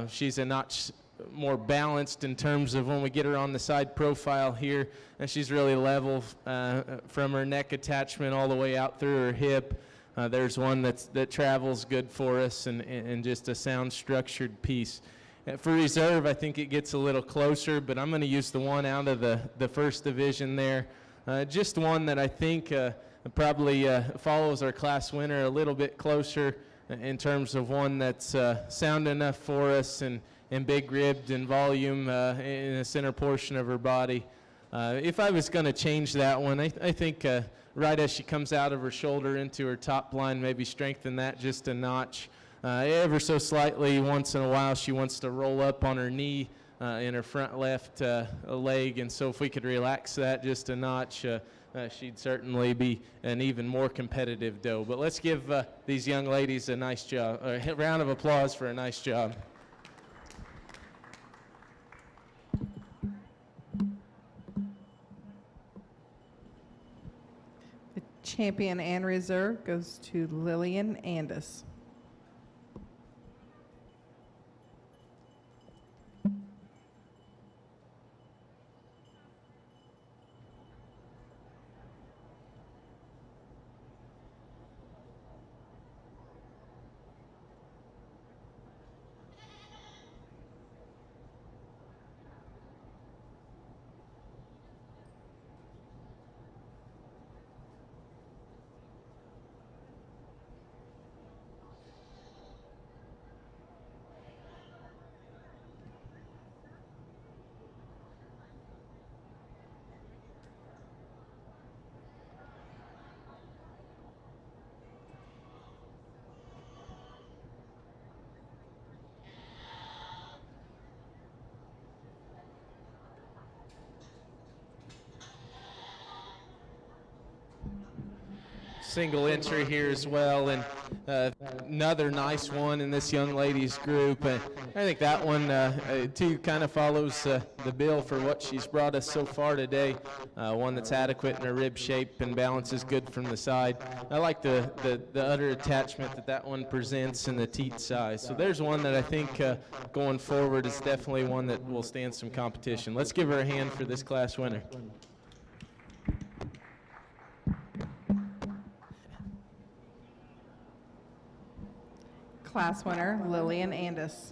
She's a notch more balanced in terms of when we get her on the side profile here, and she's really level from her neck attachment all the way out through her hip. There's one that travels good for us and just a sound structured piece. For reserve, I think it gets a little closer, but I'm going to use the one out of the first division there. Just one that I think probably follows our class winner a little bit closer in terms of one that's sound enough for us and big ribbed and volume in the center portion of her body. If I was going to change that one, I think right as she comes out of her shoulder into her top line, maybe strengthen that just a notch. Ever so slightly, once in a while, she wants to roll up on her knee in her front left leg, and so if we could relax that just a notch, she'd certainly be an even more competitive doe. But let's give these young ladies a nice job, a round of applause for a nice job. The champion and reserve goes to Lillian Andis. Single entry here as well, and another nice one in this young ladies group. I think that one too kind of follows the bill for what she's brought us so far today. One that's adequate in her rib shape and balance is good from the side. I like the udder attachment that one presents and the teat size. So there's one that I think going forward is definitely one that will stand some competition. Let's give her a hand for this class winner. Class winner, Lillian Andis.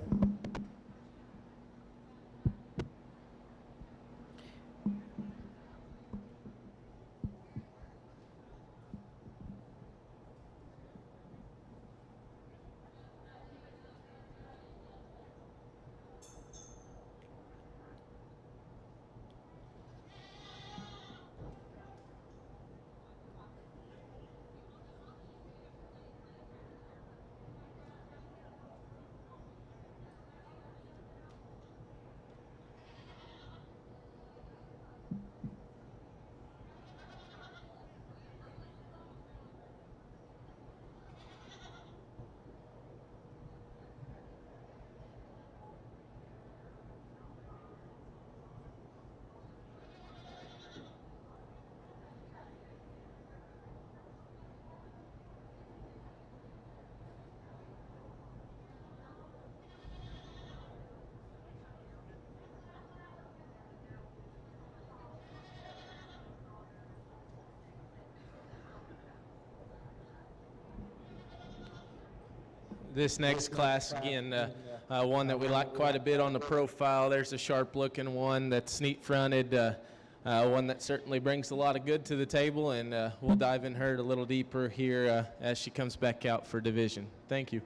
This next class, again, one that we like quite a bit on the profile. There's a sharp-looking one that's neat-fronted, one that certainly brings a lot of good to the table, and we'll dive in her a little deeper here as she comes back out for division. Thank you.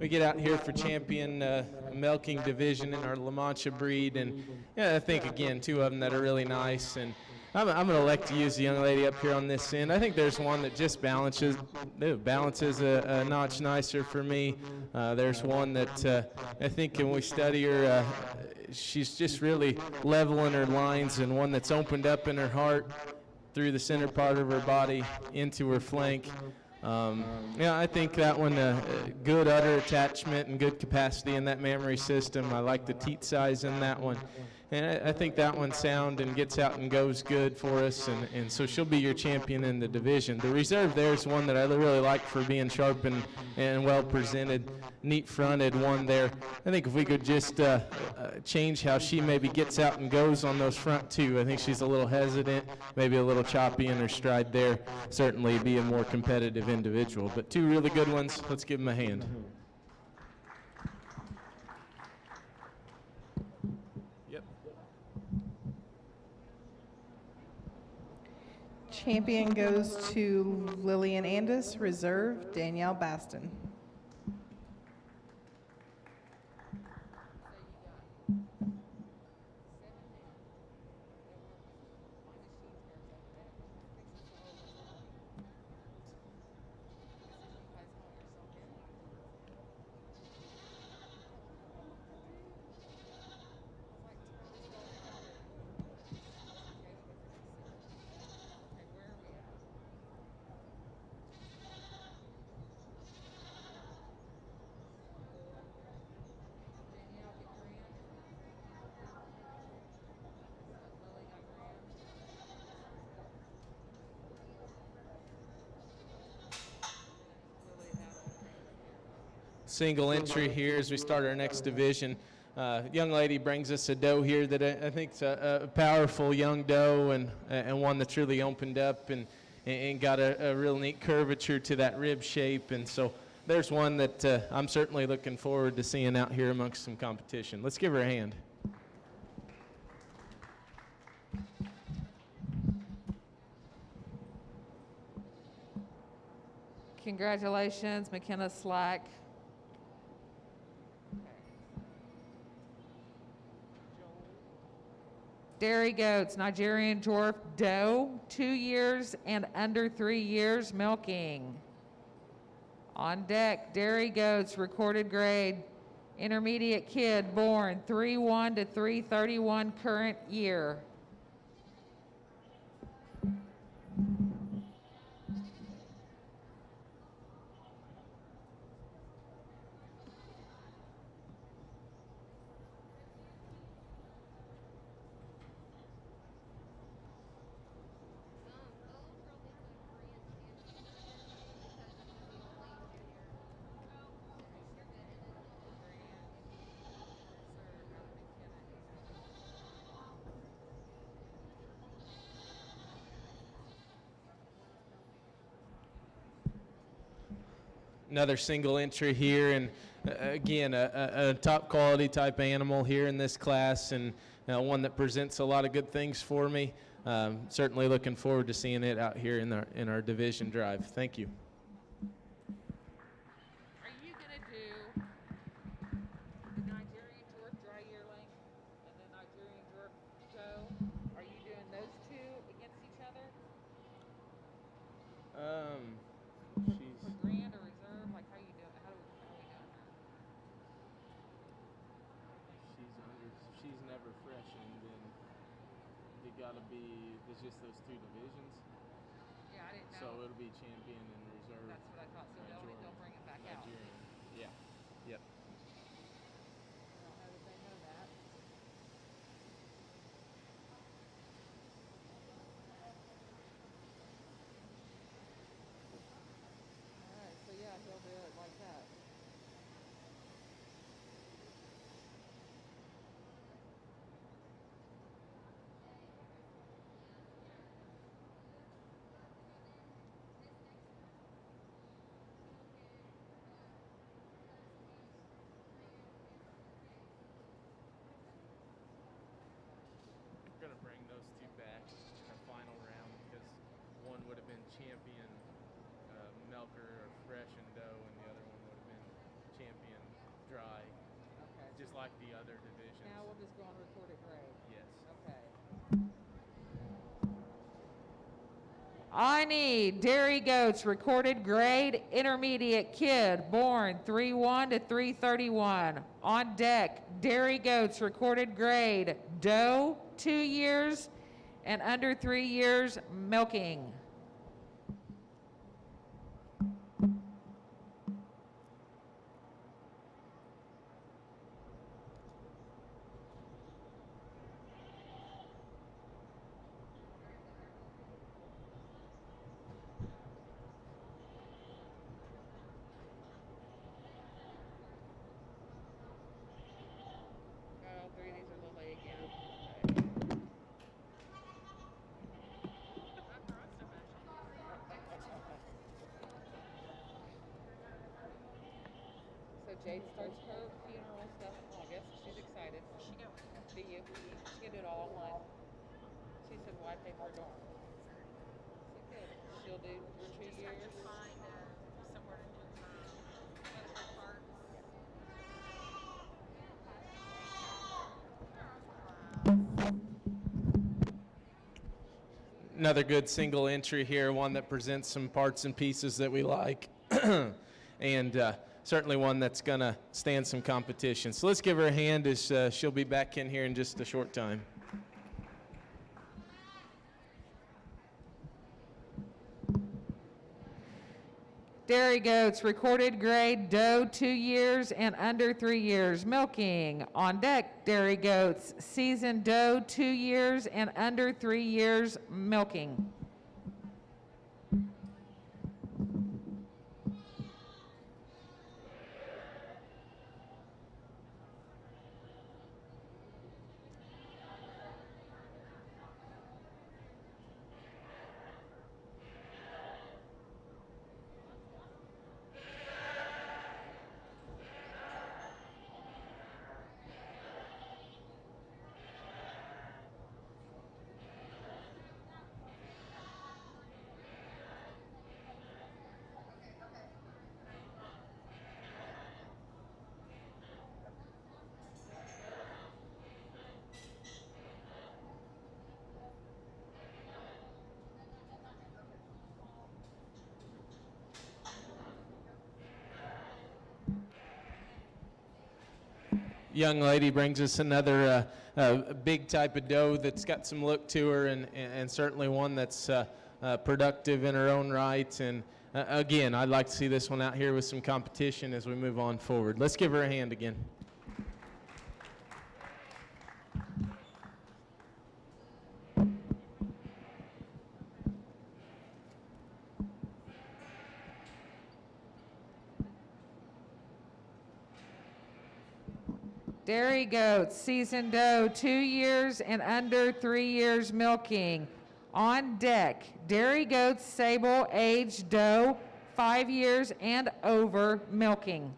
we get out here for champion milking division in our La Mancha breed, and yeah, I think again 2 of them that are really nice. And I'm going to elect to use the young lady up here on this end. I think there's one that just balances a notch nicer for me. There's one that I think when we study her, she's just really leveling her lines, and one that's opened up in her heart through the center part of her body into her flank. Yeah, I think that one, good udder attachment and good capacity in that mammary system. I like the teat size in that one. And I think that one's sound and gets out and goes good for us, and so she'll be your champion in the division. The reserve there is one that I really like for being sharp and well presented, neat fronted one there. I think if we could just change how she maybe gets out and goes on those front 2. I think she's a little hesitant, maybe a little choppy in her stride there. Certainly be a more competitive individual. But 2 really good ones. Let's give them a hand. Champion goes to Lillian Andis, reserve Danielle Baston. Single entry here as we start our next division. Young lady brings us a doe here that I think is a powerful young doe, and one that's really opened up and got a real neat curvature to that rib shape. And so there's one that I'm certainly looking forward to seeing out here amongst some competition. Let's give her a hand. Congratulations, McKenna Slack. Dairy goats, Nigerian dwarf doe, 2 years and under 3 years milking. On deck, dairy goats, recorded grade, intermediate kid, born 3/1 to 3/31 current year. Another single entry here, and again, a top quality type animal here in this class, and one that presents a lot of good things for me. Certainly looking forward to seeing it out here in our division drive. Thank you. Are you gonna do the Nigerian dwarf dry yearling and the Nigerian dwarf doe? Are you doing those 2 against each other? She's For grand or reserve? Like how you doing? How are we doing that? she's never fresh, and then it gotta be. There's just those 2 divisions, Yeah, I didn't know. so it'll be champion and reserve. That's what I thought. So they'll bring it back out. Nigerian. Yeah. Yep. I don't know that they know that. All right, so yeah, he'll do it like that. dry, Okay. just like the other divisions. Now we'll just go on recorded grade. Yes. Okay. I need dairy goats recorded grade intermediate kid born 3/1 to 3/31. On deck, dairy goats recorded grade doe 2 years and under 3 years milking. All three of these are Lily again. So Jade starts her funeral stuff in August. She's excited. Where's she going? Do you? She's gonna do it all online. She said, "Why pay for a dorm?" So good. She'll do her 2 years. Somewhere to do medical parts. Another good single entry here, one that presents some parts and pieces that we like, and certainly one that's going to stand some competition. So let's give her a hand as she'll be back in here in just a short time. Dairy goats recorded grade doe 2 years and under 3 years milking. On deck, dairy goats seasoned doe 2 years and under 3 years milking. Young lady brings us another big type of doe that's got some look to her, and certainly one that's productive in her own right. And again, I'd like to see this one out here with some competition as we move on forward. Let's give her a hand again. Dairy goats, seasoned doe, 2 years and under 3 years milking. On deck, dairy goats, sable, aged doe, 5 years and over milking.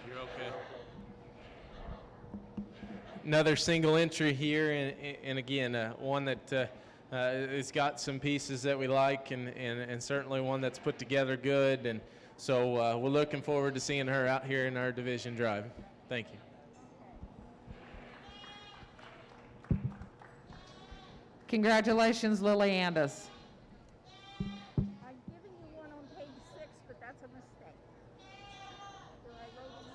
You're okay. Another single entry here, and again, one that has got some pieces that we like, and certainly one that's put together good. And so we're looking forward to seeing her out here in our division drive. Thank you. Congratulations, Lily Andis. I'm giving you one on page 6, but that's a mistake. So I wrote it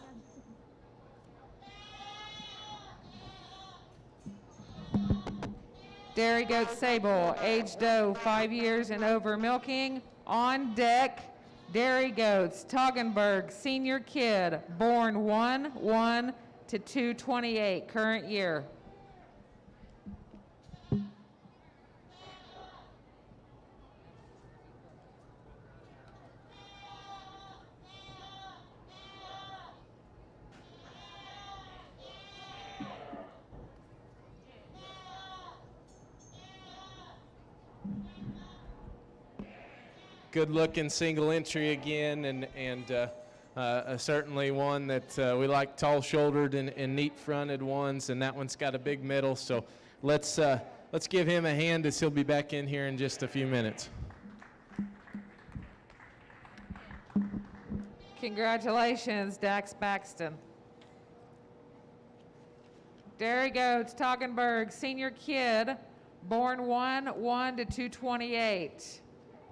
in. Dairy goat sable, aged doe, 5 years and over milking. On deck, dairy goats, Toggenburg, senior kid, born 1/1 to 228, current year. Good looking single entry again, and certainly one that we like tall shouldered and neat fronted ones, and that one's got a big middle. So let's give him a hand as he'll be back in here in just a few minutes. Congratulations, Dax Baxton. Dairy Goats, Toggenburg, senior kid, born 1/1 to 228.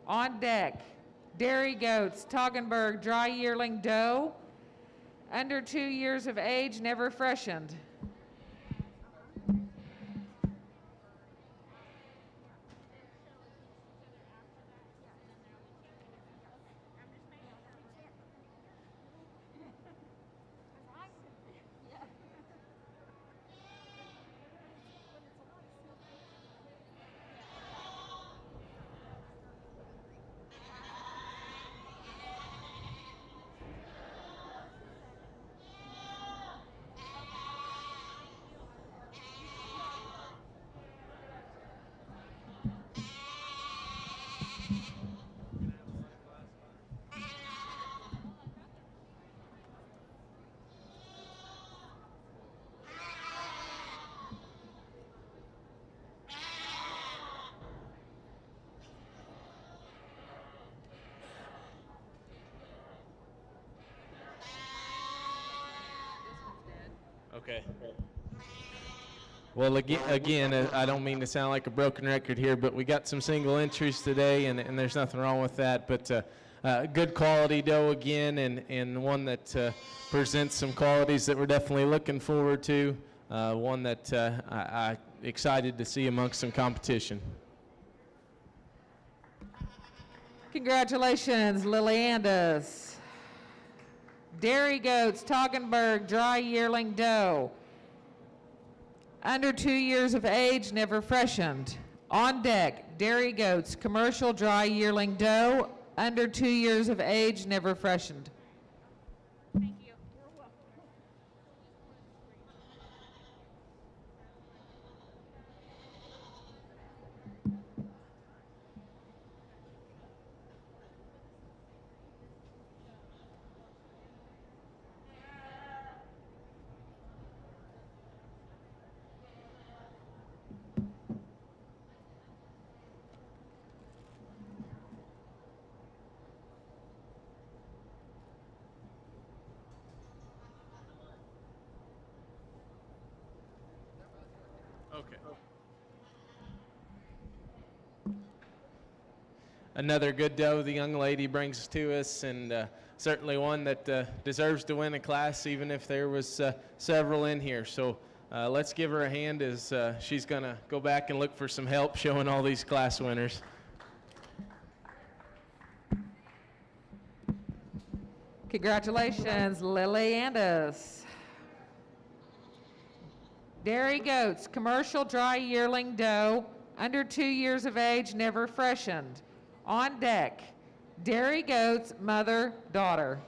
On deck, Dairy Goats, Toggenburg, dry yearling doe, under 2 years of age, never freshened. Okay. Well, again, I don't mean to sound like a broken record here, but we got some single entries today, and there's nothing wrong with that. But good quality doe again, and one that presents some qualities that we're definitely looking forward to. One that I'm excited to see amongst some competition. Congratulations, Lily Andis. Dairy Goats, Toggenburg, dry yearling doe. Under 2 years of age, never freshened. On deck, Dairy Goats, commercial dry yearling doe, under 2 years of age, never freshened. Thank you. You're welcome. Okay. Another good doe the young lady brings to us, and certainly one that deserves to win a class, even if there was several in here. So let's give her a hand as she's going to go back and look for some help showing all these class winners. Congratulations, Lily Andis. Dairy Goats, commercial dry yearling doe, under 2 years of age, never freshened. On deck, Dairy Goats, mother, daughter.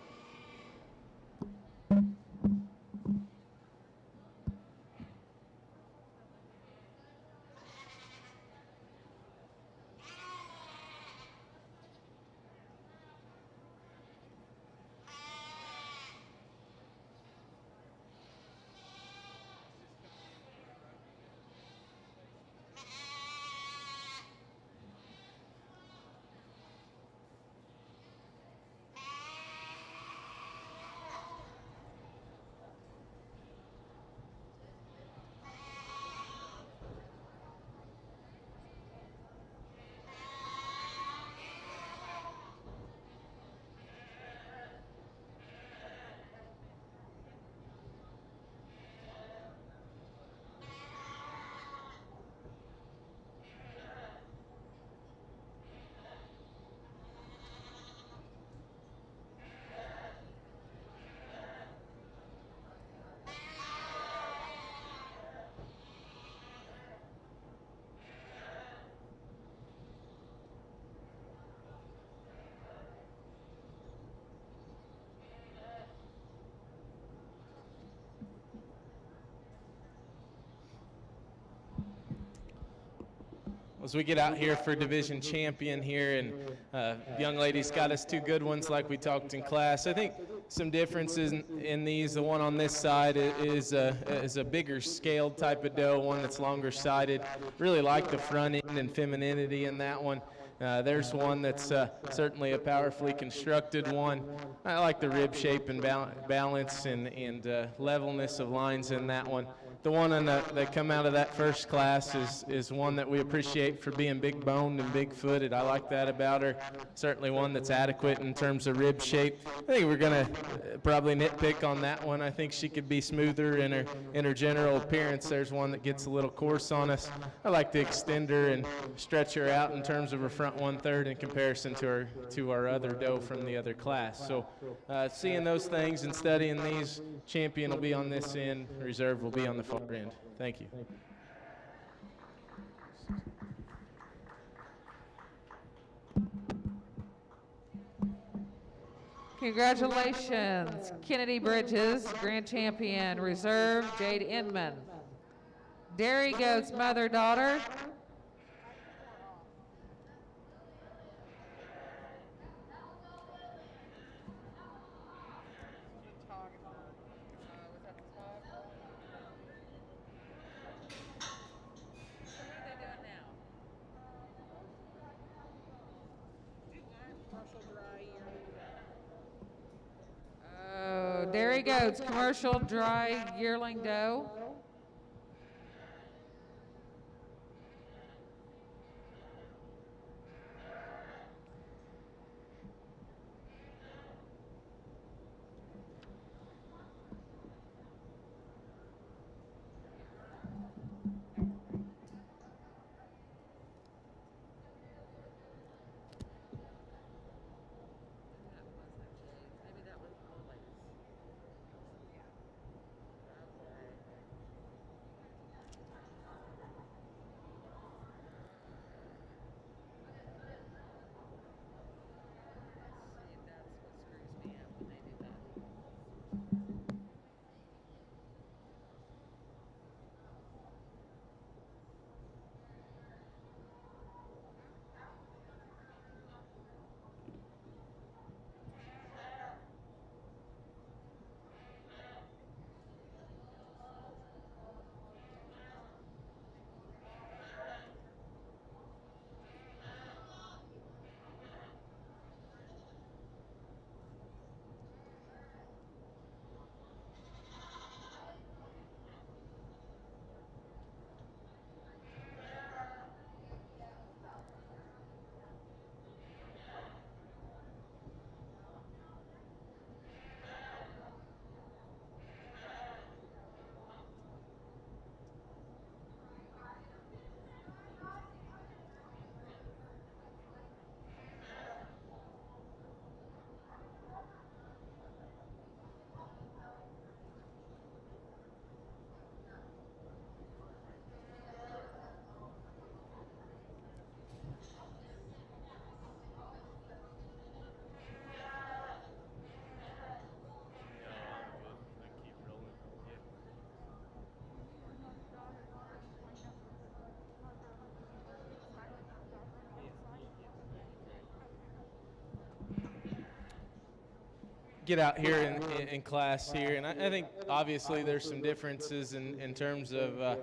as we get out here for division champion here, and young ladies got us 2 good ones like we talked in class. I think some differences in these. The one on this side is a bigger scaled type of doe, one that's longer sided. Really like the front end and femininity in that one. There's one that's certainly a powerfully constructed one. I like the rib shape and balance and levelness of lines in that one. The one that come out of that first class is one that we appreciate for being big boned and big footed. I like that about her. Certainly one that's adequate in terms of rib shape. I think we're gonna probably nitpick on that one. I think she could be smoother in her general appearance. There's one that gets a little coarse on us. I like to extend her and stretch her out in terms of her front 1/3 in comparison to our other doe from the other class. So seeing those things and studying these, champion will be on this end, reserve will be on the far end. Thank you. Congratulations, Kennedy Bridges, grand champion, reserve, Jade Inman. Dairy Goats mother-daughter, Dairy Goats commercial dry yearling doe. Get out here in class here, and I think obviously there's some differences in terms of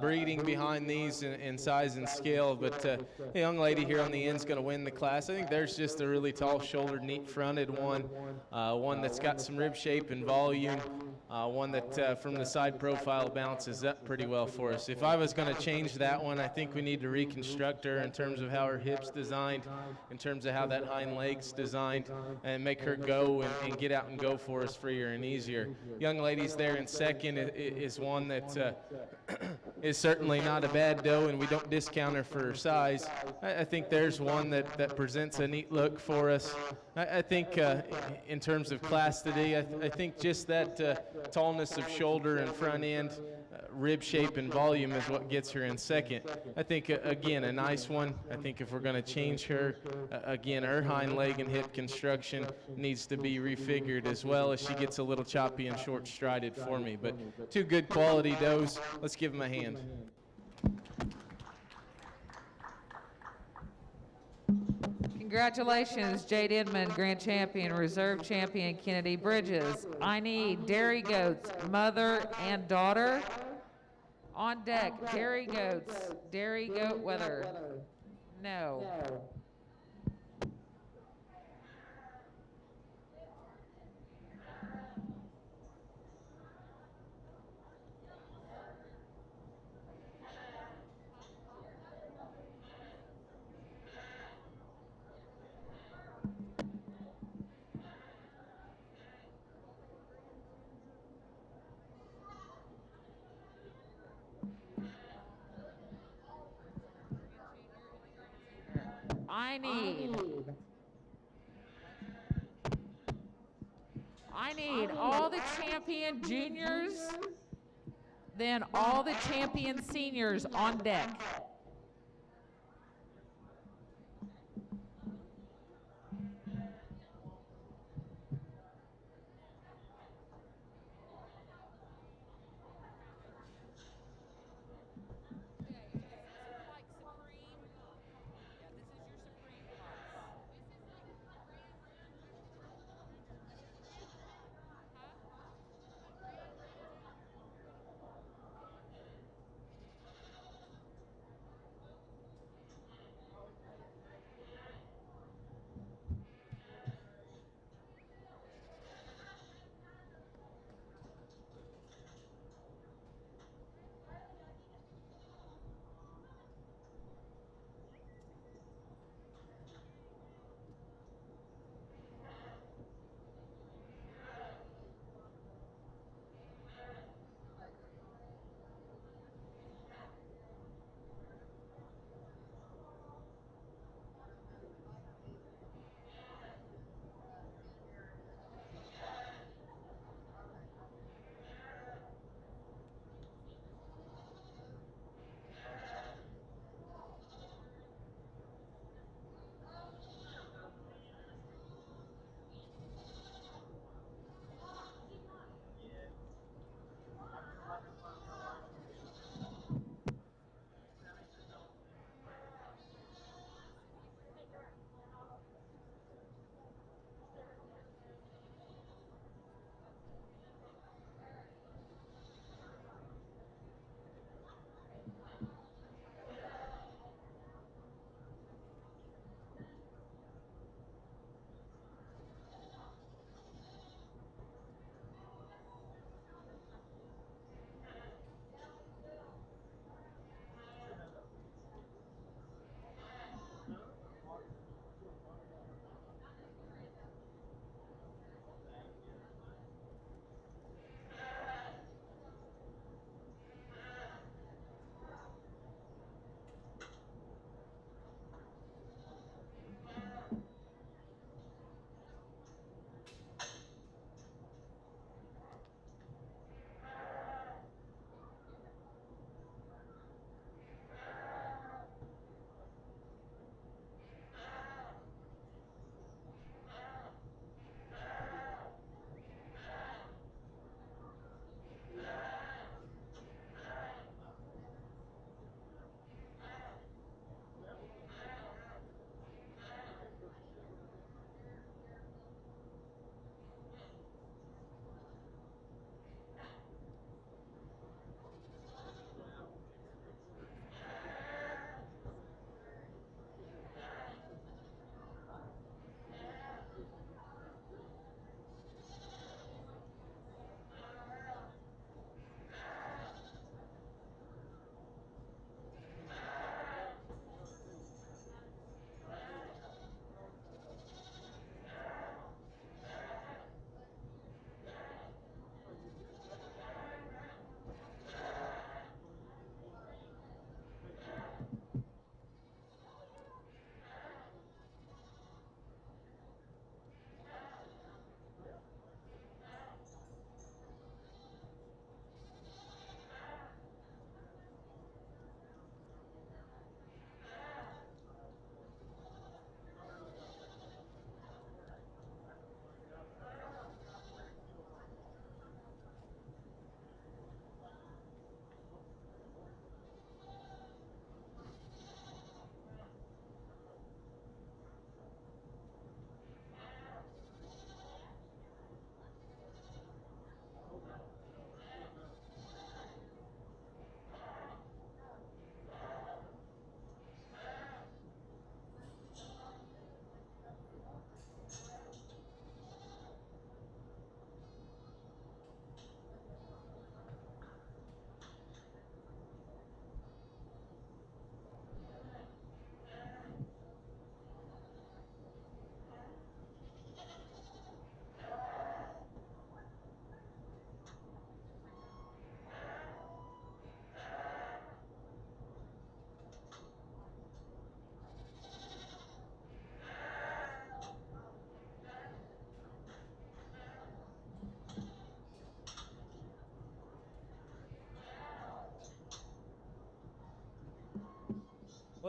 breeding behind these in size and scale, but the young lady here on the end is going to win the class. I think there's just a really tall-shouldered, neat-fronted one, one that's got some rib shape and volume, one that from the side profile bounces up pretty well for us. If I was going to change that one, I think we need to reconstruct her in terms of how her hips designed, in terms of how that hind leg's designed, and make her go and get out and go for us freer and easier. Young ladies there in second is one that is certainly not a bad doe, and we don't discount her for her size. I think there's one that presents a neat look for us. I think in terms of class today, I think just that tallness of shoulder and front end, rib shape and volume is what gets her in second. I think, again, a nice one. I think if we're going to change her, again, her hind leg and hip construction needs to be refigured as well, as she gets a little choppy and short-strided for me. But 2 good quality does. Let's give them a hand. Congratulations, Jade Inman, Grand Champion, Reserve Champion, Kennedy Bridges. I need dairy goats, mother and daughter. On deck, dairy goats, dairy goat weather. No. I need all the champion juniors, then all the champion seniors on deck.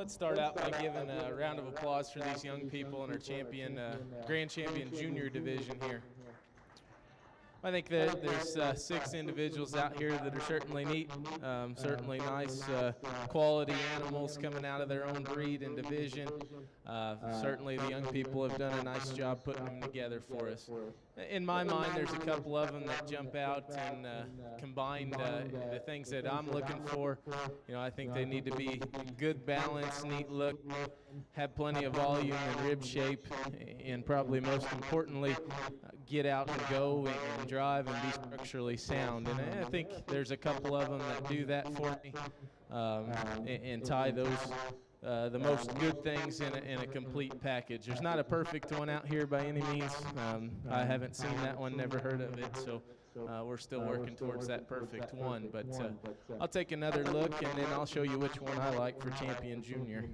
let's start out by giving a round of applause for these young people in our champion, Grand Champion Junior division here. I think that there's 6 individuals out here that are certainly neat, certainly nice quality animals coming out of their own breed and division. Certainly the young people have done a nice job putting them together for us. In my mind, there's a couple of them that jump out and combine the things that I'm looking for. You know, I think they need to be good balance, neat look, have plenty of volume and rib shape, and probably most importantly, get out and go and drive and be structurally sound. And I think there's a couple of them that do that for me, and tie those the most good things in a complete package. There's not a perfect one out here by any means. I haven't seen that one, never heard of it, so we're still working towards that perfect one. But I'll take another look, and then I'll show you which one I like for Champion Junior.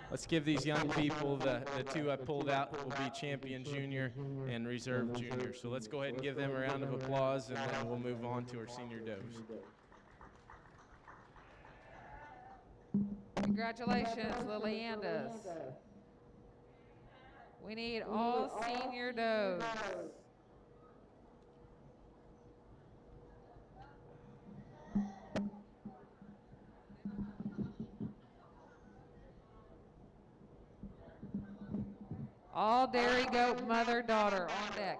Let's give these young people, the 2 I pulled out will be Champion Junior and Reserve Junior. So let's go ahead and give them a round of applause, and then we'll move on to our senior does. Congratulations, Liliandas. We need all senior does. All dairy goat mother daughter on deck.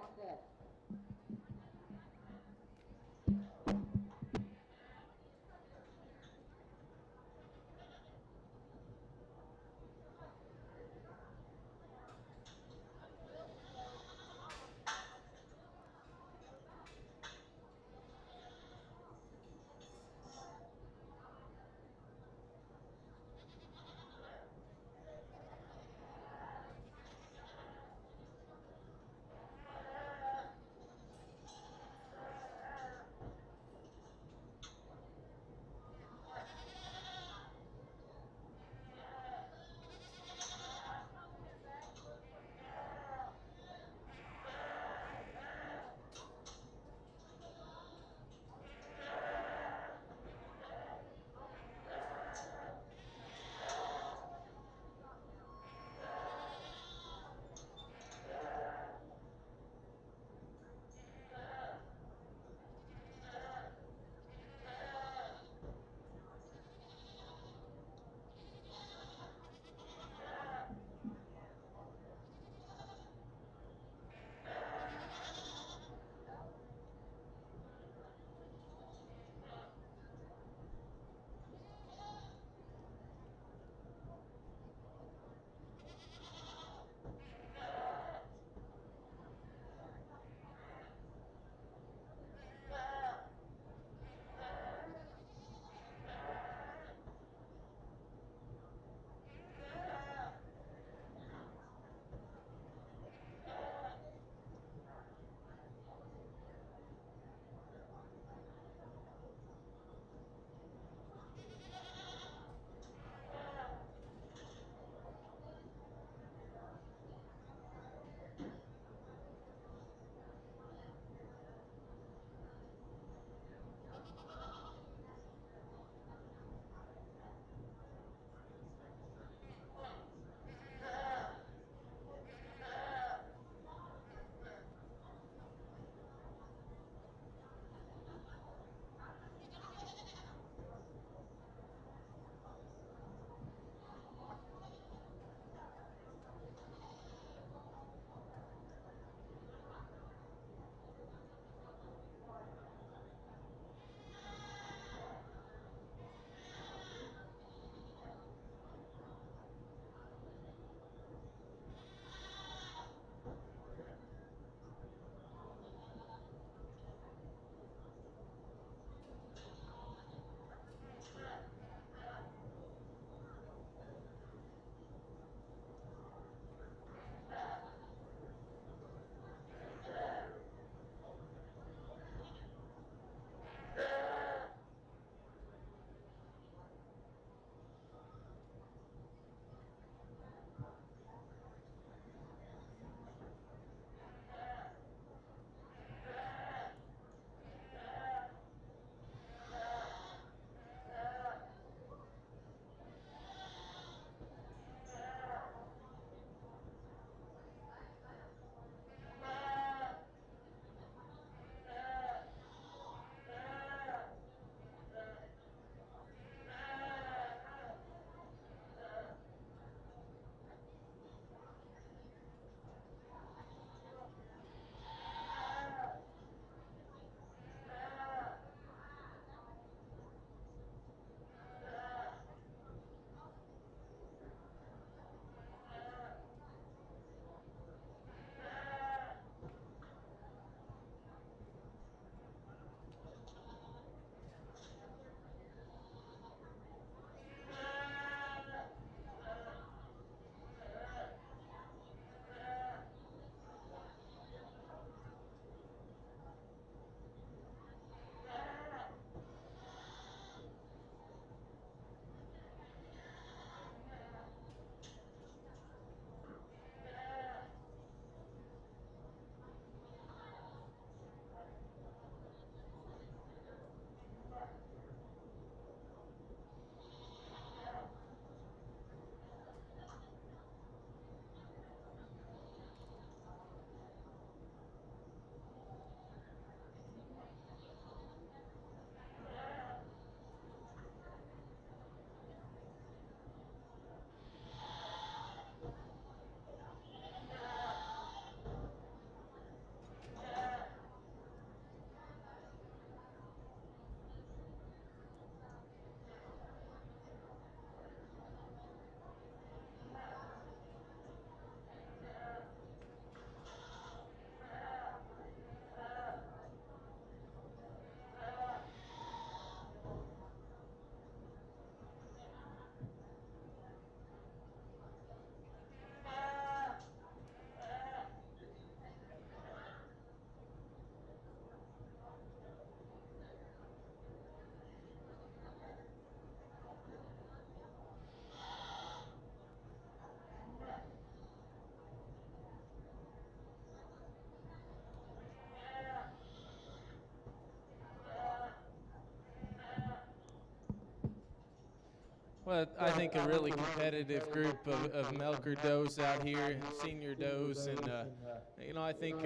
Well, I think a really competitive group of milker does out here, senior does, and I think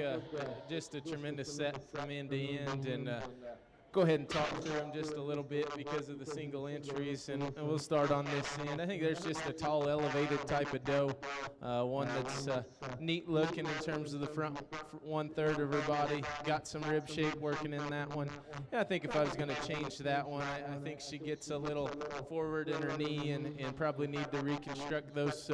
just a tremendous set from end to end, and go ahead and talk through them just a little bit because of the single entries, and we'll start on this end. I think there's just a tall, elevated type of doe, one that's neat looking in terms of the front 1/3 of her body, got some rib shape working in that one. And I think if I was going to change that one, I think she gets a little forward in her knee and probably need to reconstruct those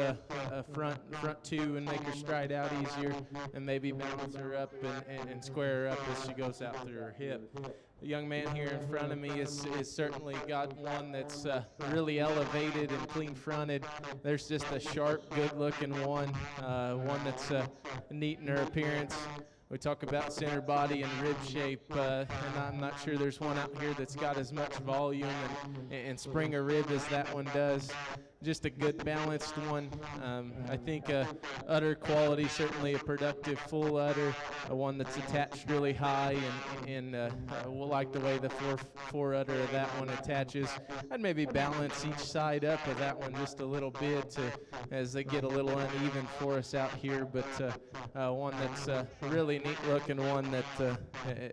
front two and make her stride out easier, and maybe balance her up and square her up as she goes out through her hip. The young man here in front of me is certainly got one that's really elevated and clean fronted. There's just a sharp, good looking one that's neat in her appearance. We talk about center body and rib shape, and I'm not sure there's one out here that's got as much volume and spring of rib as that one does. Just a good balanced one. I think udder quality, certainly a productive full udder, one that's attached really high, and we'll like the way the fore udder of that one attaches. I'd maybe balance each side up of that one just a little bit as they get a little uneven for us out here, but one that's a really neat looking one that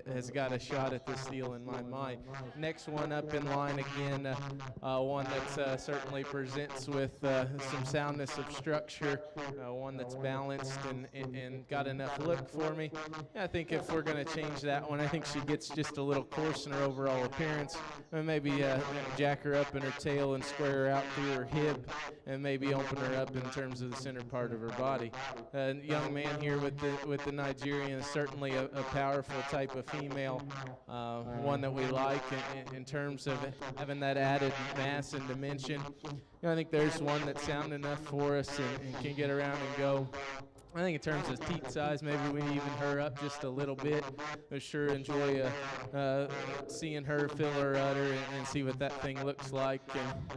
has got a shot at this deal in my mind. Next one up in line again, one that certainly presents with some soundness of structure, one that's balanced and got enough look for me. I think if we're going to change that one, I think she gets just a little coarse in her overall appearance, and maybe jack her up in her tail and square her out through her hip, and maybe open her up in terms of the center part of her body. Young man here with the Nigerian is certainly a powerful type of female, one that we like in terms of having that added mass and dimension. I think there's one that's sound enough for us and can get around and go. I think in terms of teat size, maybe we even her up just a little bit. I sure enjoy seeing her fill her udder and see what that thing looks like,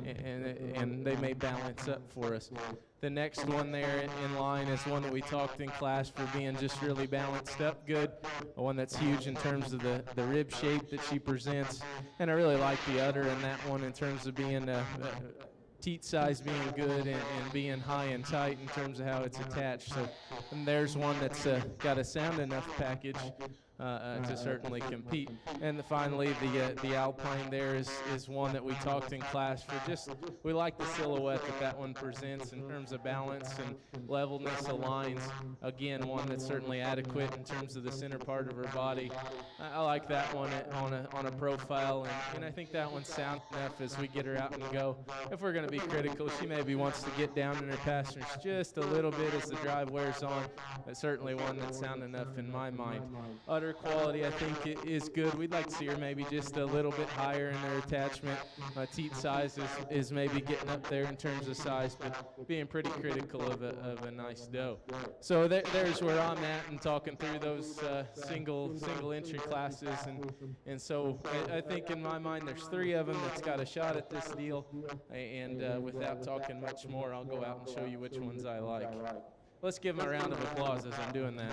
and they may balance up for us. The next one there in line is one that we talked in class for being just really balanced up good, one that's huge in terms of the rib shape that she presents, and I really like the udder in that one in terms of being teat size being good and being high and tight in terms of how it's attached. So and there's one that's got a sound enough package to certainly compete. And finally, the Alpine there is one that we talked in class for. Just we like the silhouette that one presents in terms of balance and levelness aligns. Again, one that's certainly adequate in terms of the center part of her body. I like that one on a profile, and I think that one's sound enough as we get her out and go. If we're going to be critical, she maybe wants to get down in her pastures just a little bit as the drive wears on, but certainly one that's sound enough in my mind. Udder quality, I think, is good. We'd like to see her maybe just a little bit higher in her attachment. Teat size is maybe getting up there in terms of size, but being pretty critical of a nice doe. So there's where I'm at and talking through those single entry classes, and so I think in my mind there's 3 of them that's got a shot at this deal, and without talking much more, I'll go out and show you which ones I like. Let's give them a round of applause as I'm doing that.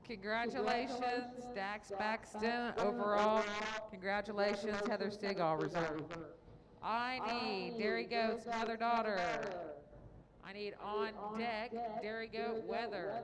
Congratulations, Dax Baxton, overall. Congratulations, Heather Stigall, reserve. I need Dairy Goats, mother-daughter. I need on deck, Dairy Goat Weather.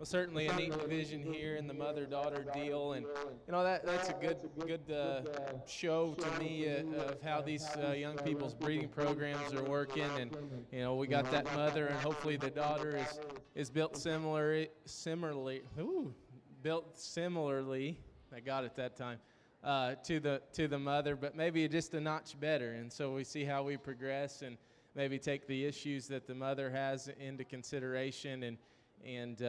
Well, certainly a neat division here in the mother-daughter deal, and that's a good show to me of how these young people's breeding programs are working. And we got that mother, and hopefully the daughter is built similarly. Built similarly. I got it that time. To the mother, but maybe just a notch better. And so we see how we progress, and maybe take the issues that the mother has into consideration, and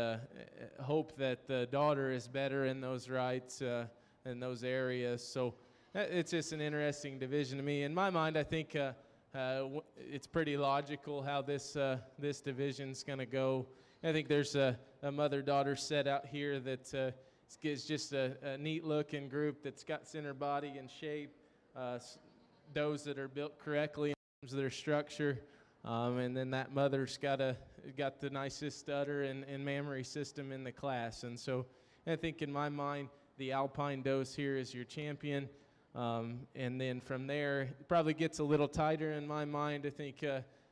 hope that the daughter is better in those rights, in those areas. So it's just an interesting division to me. In my mind, I think it's pretty logical how this division's going to go. I think there's a mother-daughter set out here that is just a neat-looking group that's got center body and shape, those that are built correctly in terms of their structure. And then that mother's got the nicest udder and mammary system in the class. And so I think in my mind, the Alpine Dose here is your champion. And then from there, it probably gets a little tighter in my mind. I think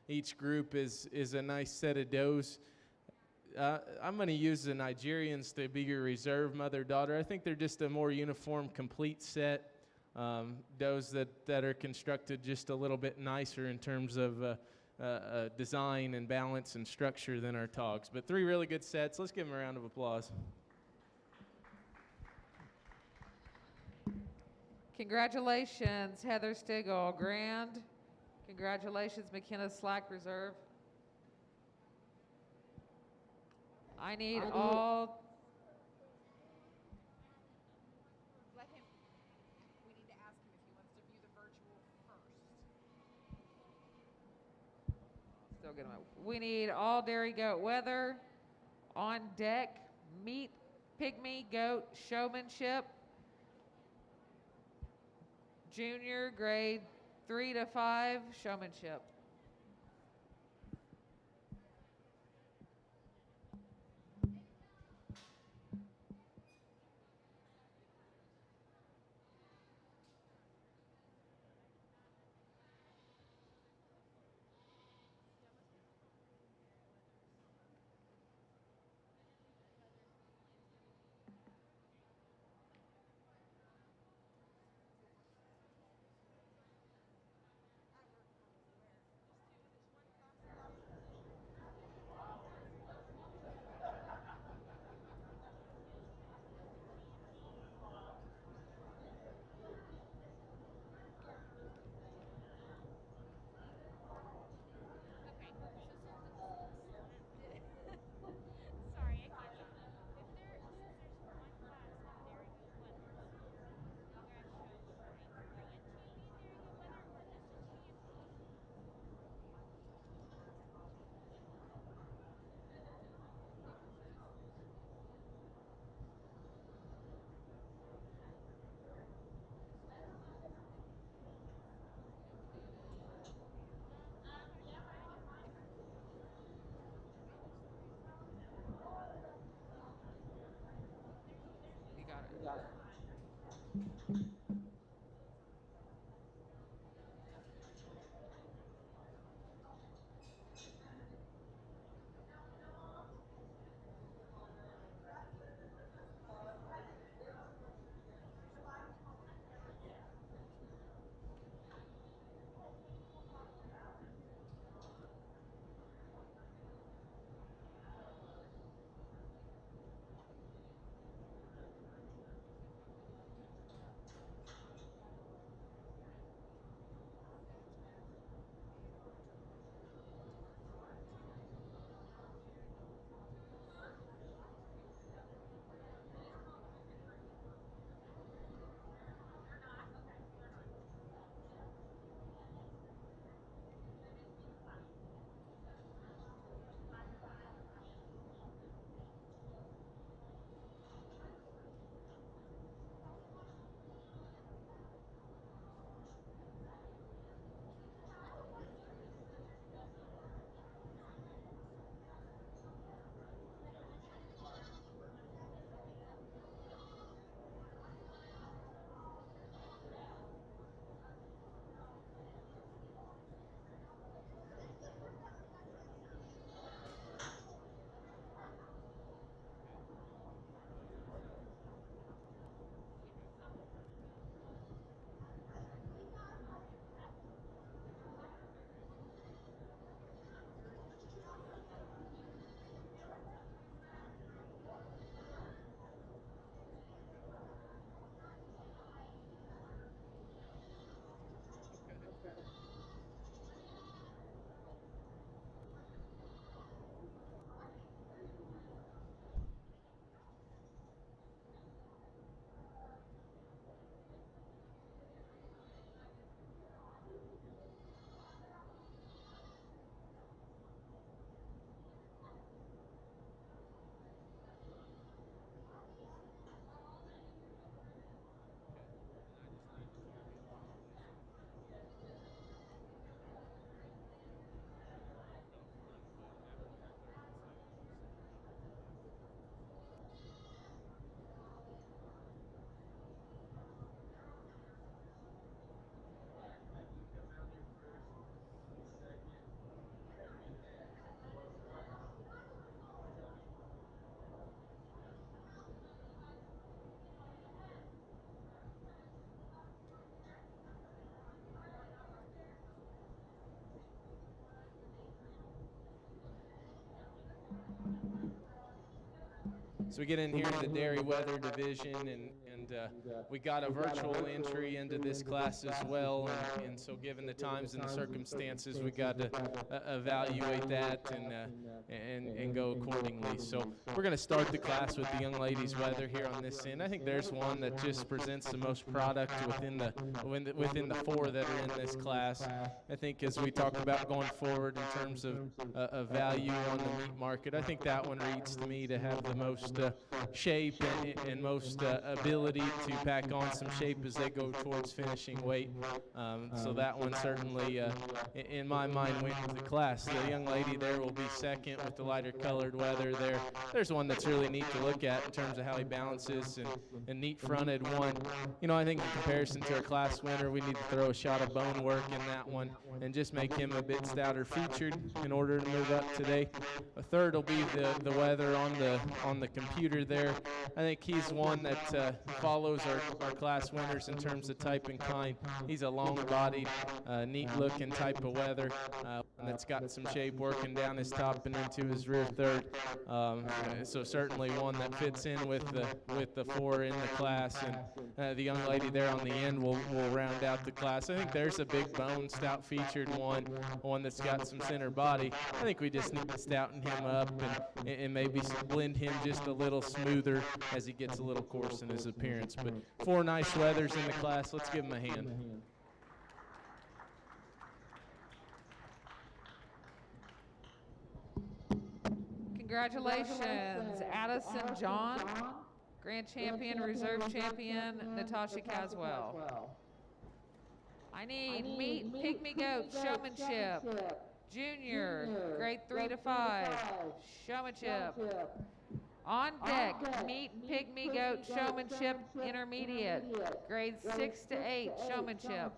each group is a nice set of does. I'm going to use the Nigerians to be your reserve mother-daughter. I think they're just a more uniform, complete set. Does that are constructed just a little bit nicer in terms of design and balance and structure than our togs. But 3 really good sets. Let's give them a round of applause. Congratulations, Heather Stigall, Grand. Congratulations, McKenna Slack, reserve. I need all. Let him, we need to ask him if he wants to view the virtual first. Still getting we need all dairy goat weather, on deck, meat, pygmy goat showmanship, junior grade 3 to 5 showmanship. So we get in here to the dairy weather division, and we got a virtual entry into this class as well. And so given the times and the circumstances, we got to evaluate that and go accordingly. So we're going to start the class with the young ladies' weather here on this end. I think there's one that just presents the most product within the four that are in this class. I think as we talk about going forward in terms of value on the meat market, I think that one reads to me to have the most shape and most ability to pack on some shape as they go towards finishing weight. So that one certainly, in my mind, went into the class. The young lady there will be second with the lighter colored weather there. There's one that's really neat to look at in terms of how he balances and neat fronted one. You know, I think in comparison to our class winner, we need to throw a shot of bone work in that one and just make him a bit stouter featured in order to move up today. A third will be the weather on the computer there. I think he's one that follows our class winners in terms of type and kind. He's a long-bodied, neat-looking type of weather that's got some shape working down his top and into his rear third. So certainly one that fits in with the four in the class, and the young lady there on the end will round out the class. I think there's a big bone, stout featured one that's got some center body. I think we just need to stouten him up and maybe blend him just a little smoother as he gets a little coarse in his appearance. But four nice weathers in the class. Let's give him a hand. Congratulations, Addison John, Grand Champion, Reserve Champion, Natasha Caswell. I need meat, pygmy goat, showmanship, junior, grade 3 to 5, showmanship. On deck, meat, pygmy goat, showmanship, intermediate, grades 6 to 8, showmanship.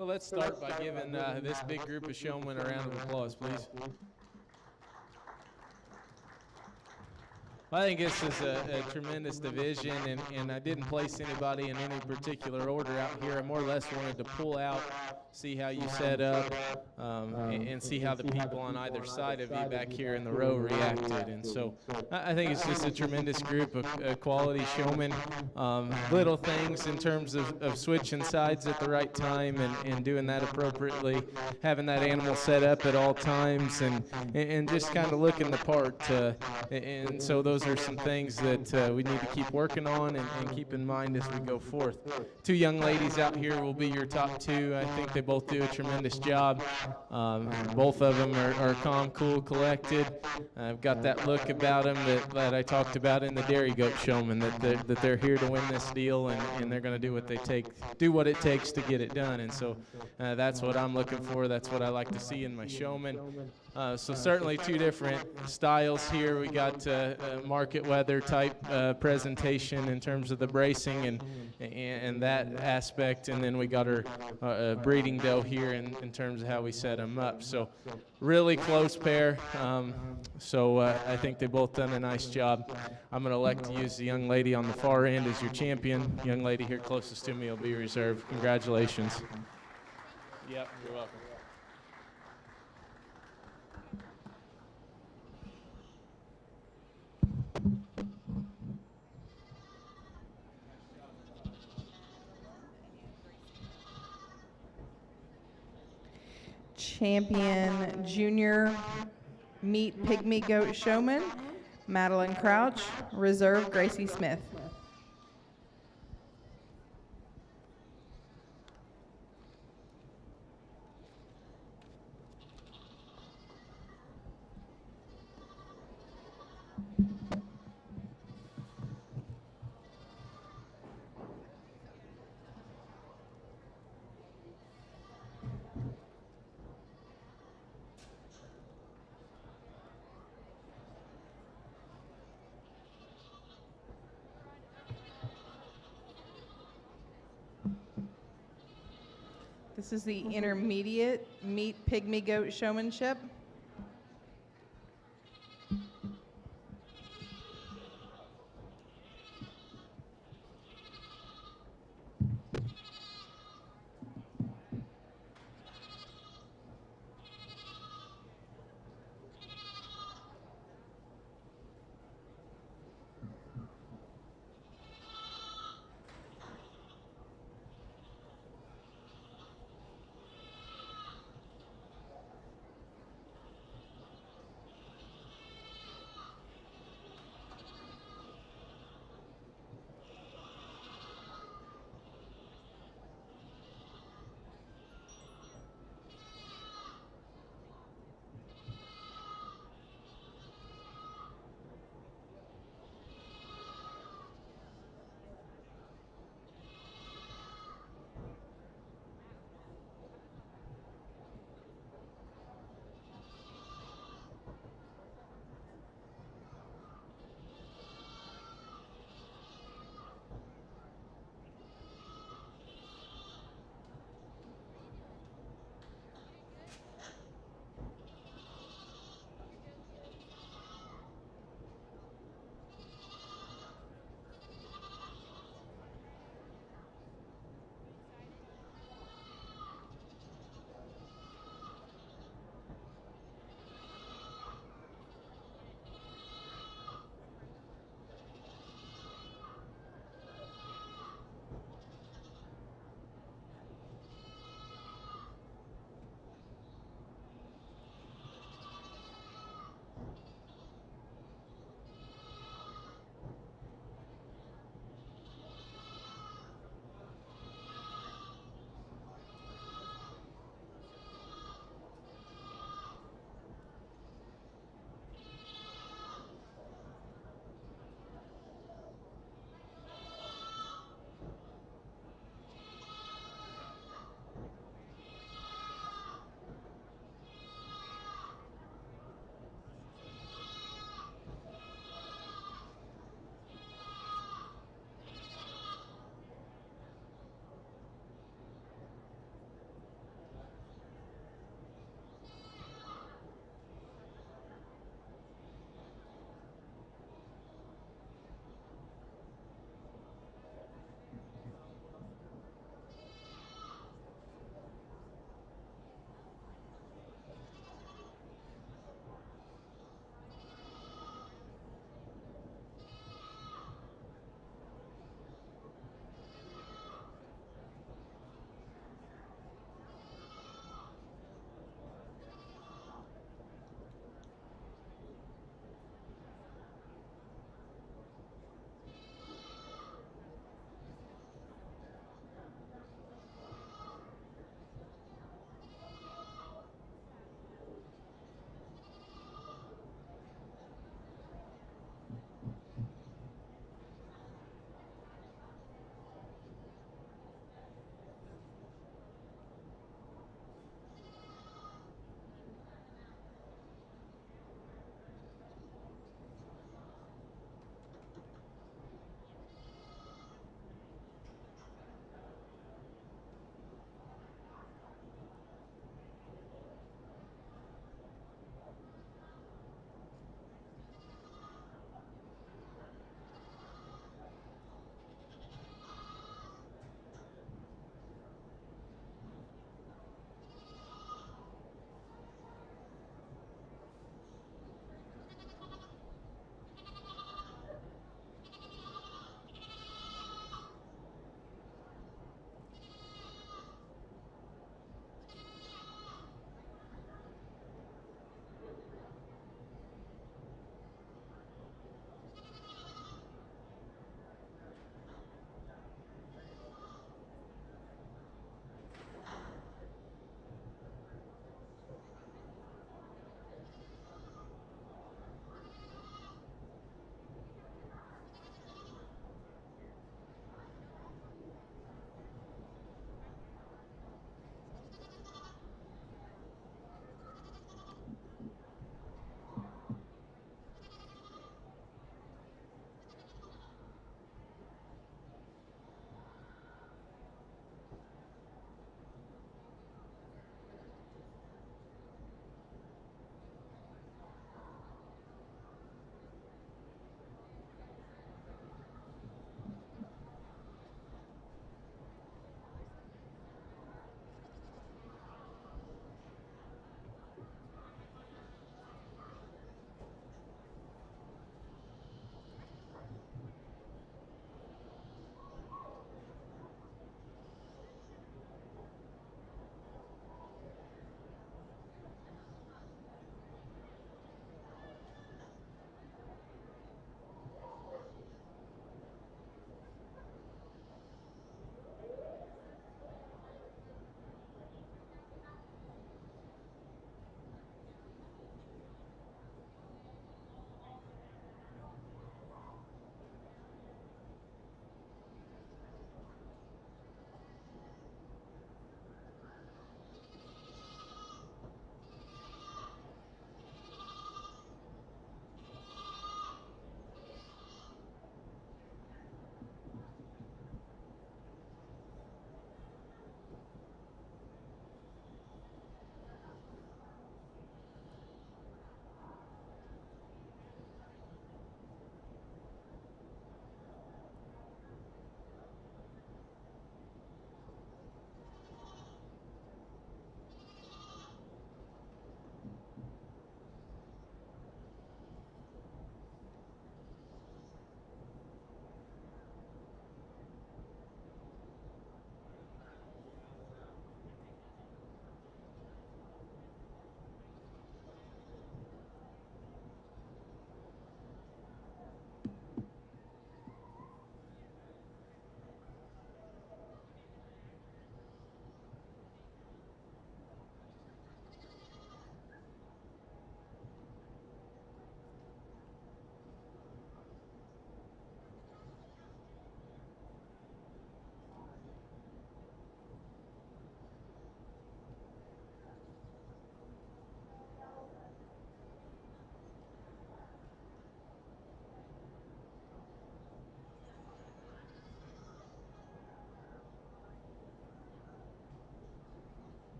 Well, let's start by giving this big group of showmen a round of applause, please. I think this is a tremendous division, and I didn't place anybody in any particular order out here. I more or less wanted to pull out, see how you set up, and see how the people on either side of you back here in the row reacted. And so I think it's just a tremendous group of quality showmen. Little things in terms of switching sides at the right time and doing that appropriately, having that animal set up at all times, and just kind of looking the part. And so those are some things that we need to keep working on and keep in mind as we go forth. Two young ladies out here will be your top two. I think they both do a tremendous job. Both of them are calm, cool, collected. I've got that look about them that I talked about in the Dairy Goat Showman, that they're here to win this deal, and they're going to do what it takes to get it done. And so that's what I'm looking for. That's what I like to see in my showman. So certainly two different styles here. We got market weather type presentation in terms of the bracing and that aspect, and then we got our breeding doe here in terms of how we set them up. So really close pair. So I think they both done a nice job. I'm going to elect to use the young lady on the far end as your champion. Young lady here closest to me will be reserved. Congratulations. Yep, you're welcome. Champion Junior Meat Pygmy Goat Showman, Madeline Crouch. Reserve, Gracie Smith. This is the intermediate Meat Pygmy Goat Showmanship.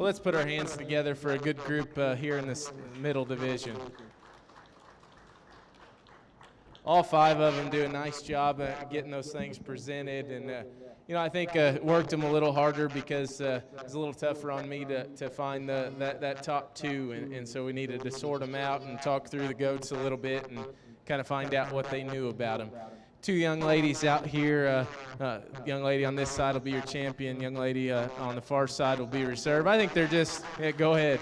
Well, let's put our hands together for a good group here in this middle division. All 5 of them do a nice job at getting those things presented, and I think worked them a little harder because it was a little tougher on me to find that top 2, and so we needed to sort them out and talk through the goats a little bit and kind of find out what they knew about them. 2 young ladies out here, young lady on this side will be your champion, young lady on the far side will be reserve. I think they're just, go ahead.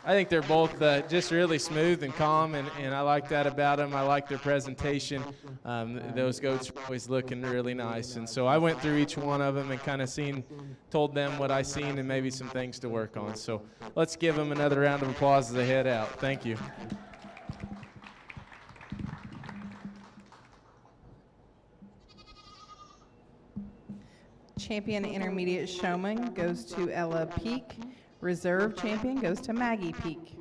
I think they're both just really smooth and calm, and I like that about them. I like their presentation. Those goats are always looking really nice. And so I went through each one of them and kind of told them what I seen and maybe some things to work on. So let's give them another round of applause as they head out. Thank you. Champion Intermediate Showman goes to Ella Peak. Reserve champion goes to Maggie Peak.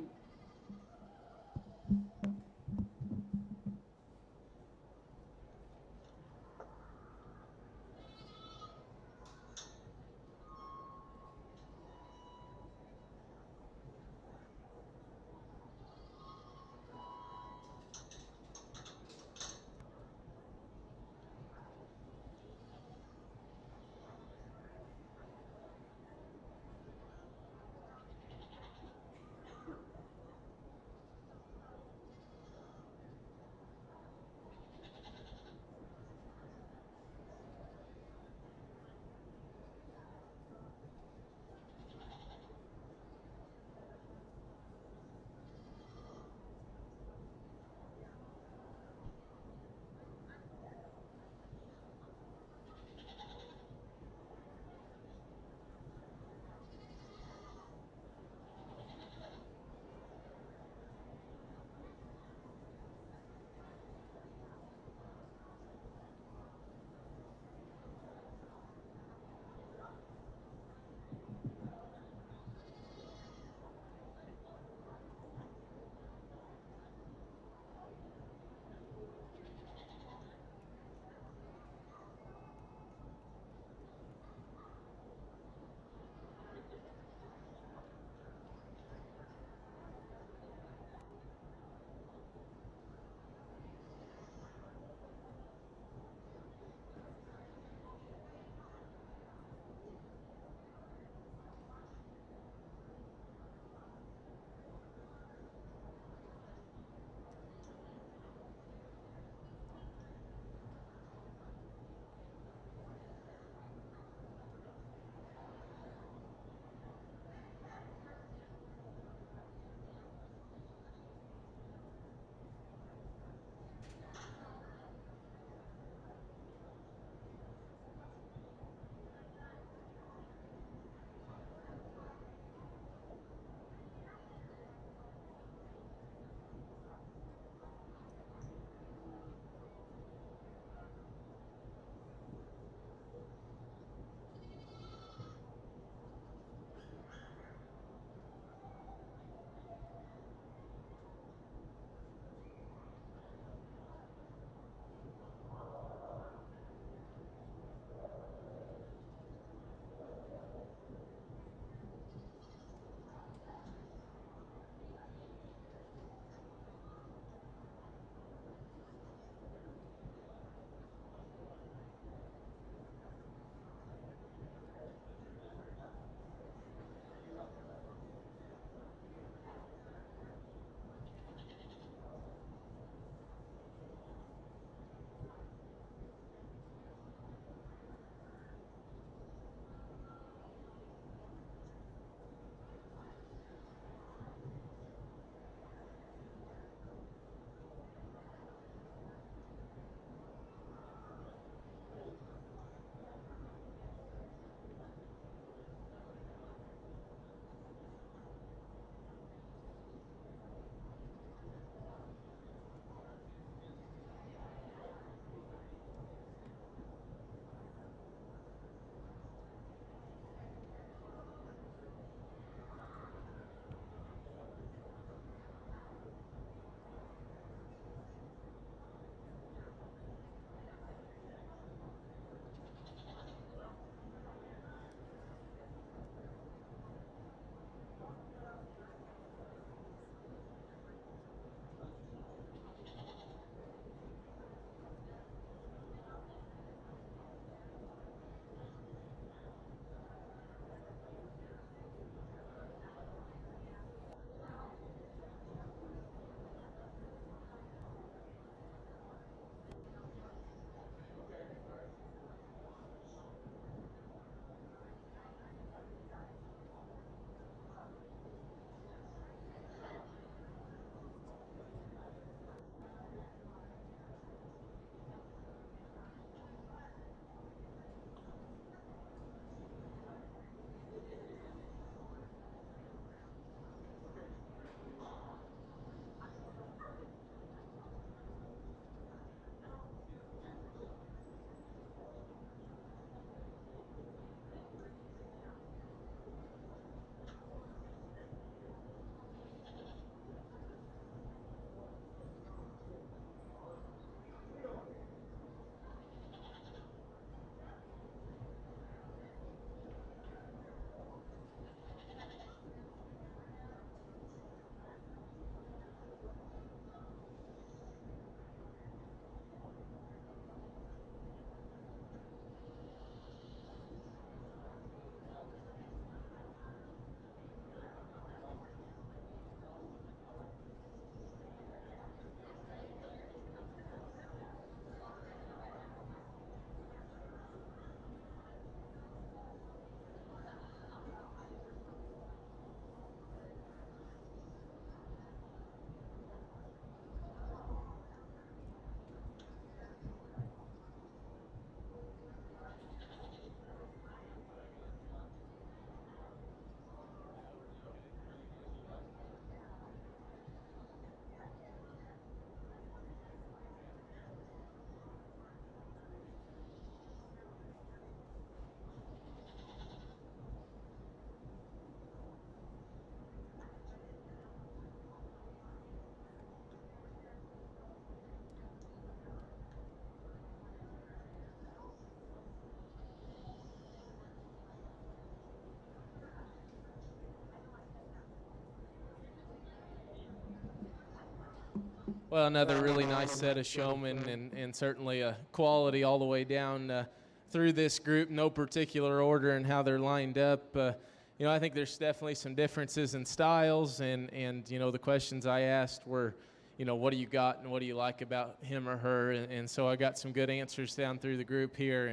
Well, another really nice set of showmen, and certainly a quality all the way down through this group. No particular order in how they're lined up. I think there's definitely some differences in styles, and the questions I asked were, what do you got and what do you like about him or her? And so I got some good answers down through the group here,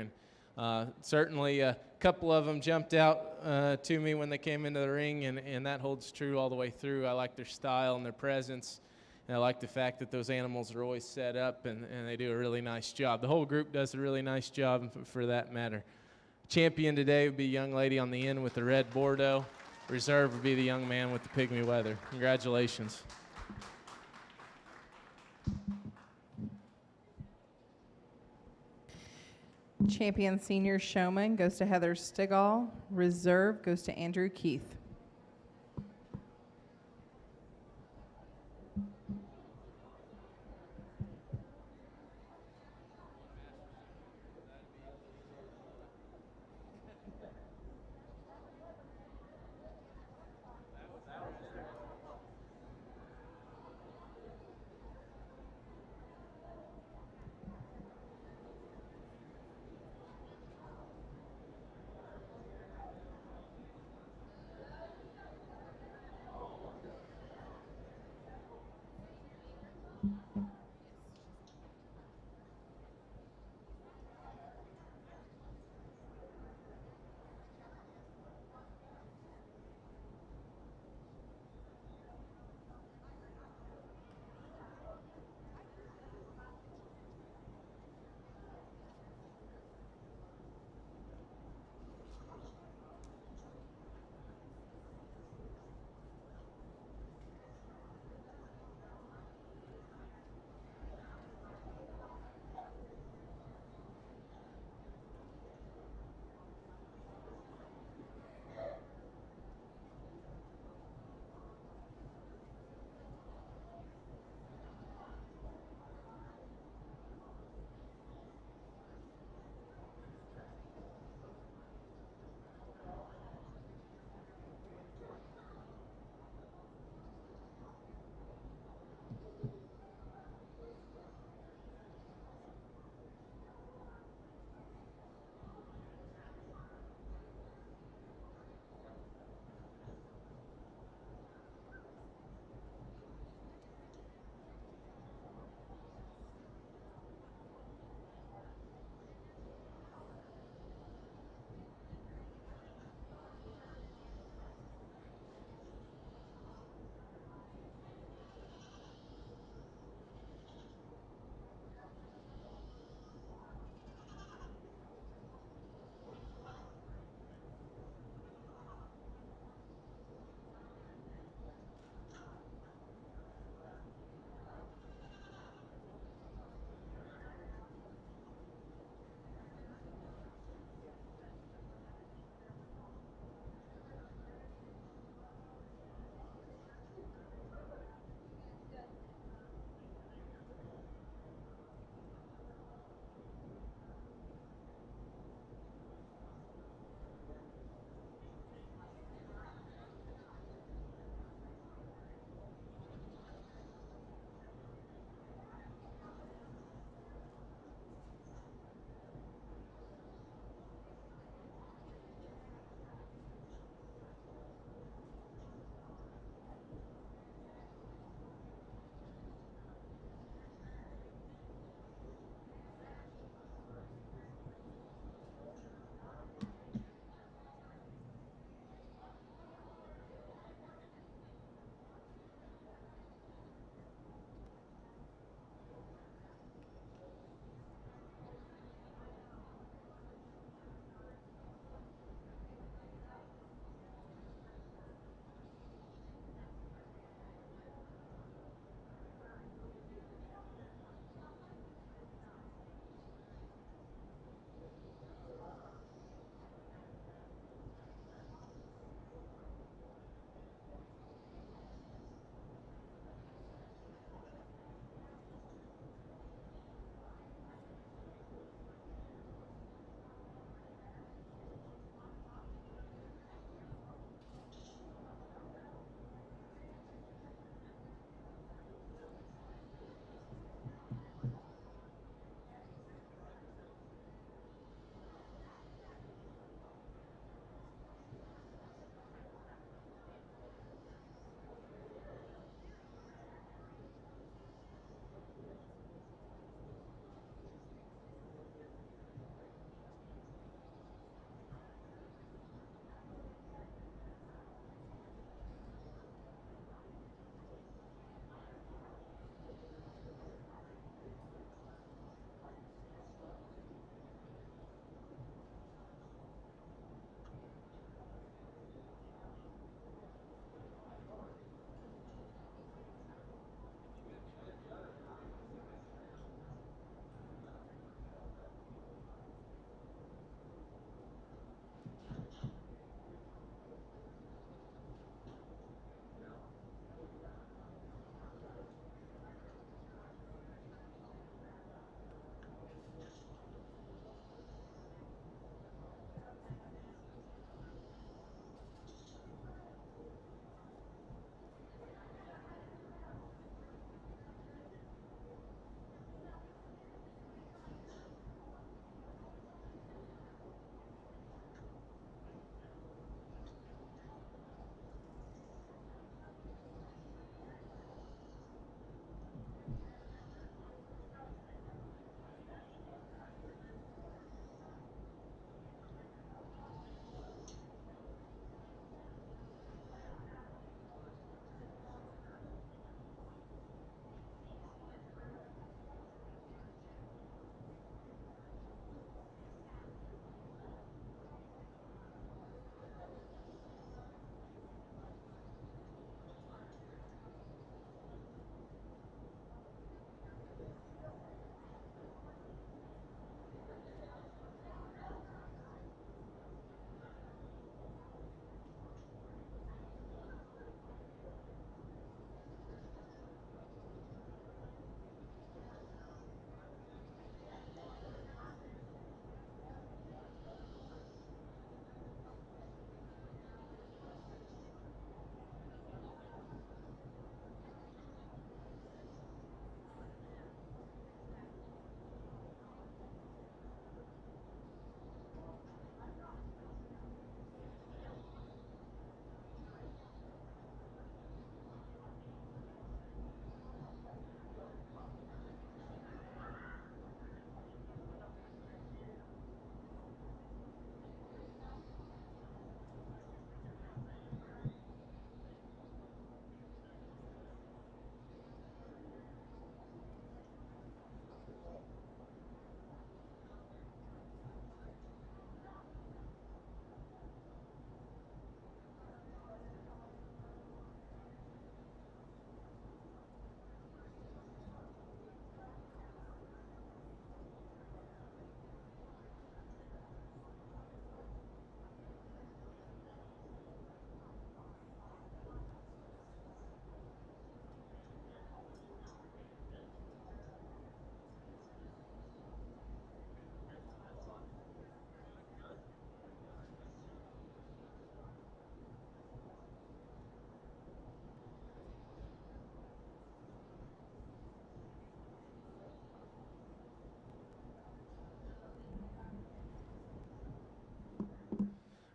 and certainly a couple of them jumped out to me when they came into the ring, and that holds true all the way through. I like their style and their presence, and I like the fact that those animals are always set up, and they do a really nice job. The whole group does a really nice job for that matter. Champion today would be a young lady on the end with the red Bordeaux. Reserve would be the young man with the pygmy weather. Congratulations. Champion senior showman goes to Heather Stigall. Reserve goes to Andrew Keith.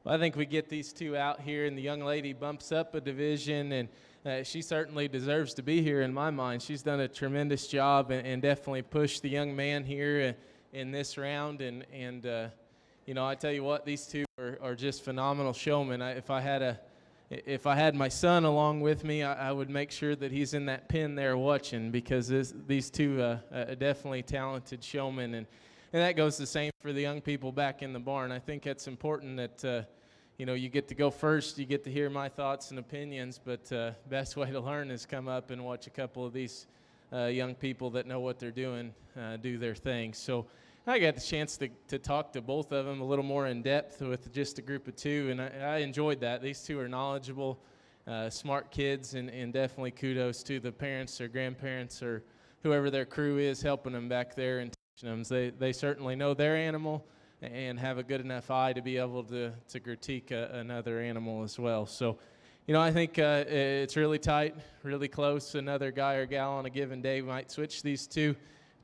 Well, I think we get these two out here, and the young lady bumps up a division, and she certainly deserves to be here in my mind. She's done a tremendous job and definitely pushed the young man here in this round. And you know, I tell you what, these two are just phenomenal showmen. If I had my son along with me, I would make sure that he's in that pen there watching, because these two are definitely talented showmen. And that goes the same for the young people back in the barn. I think it's important that, you know, you get to go first, you get to hear my thoughts and opinions, but best way to learn is come up and watch a couple of these young people that know what they're doing do their thing. So I got the chance to talk to both of them a little more in depth with just a group of two, and I enjoyed that. These two are knowledgeable, smart kids, and definitely kudos to the parents or grandparents or whoever their crew is helping them back there and teaching them. They certainly know their animal and have a good enough eye to be able to critique another animal as well. So, you know, I think it's really tight, really close. Another guy or gal on a given day might switch these two.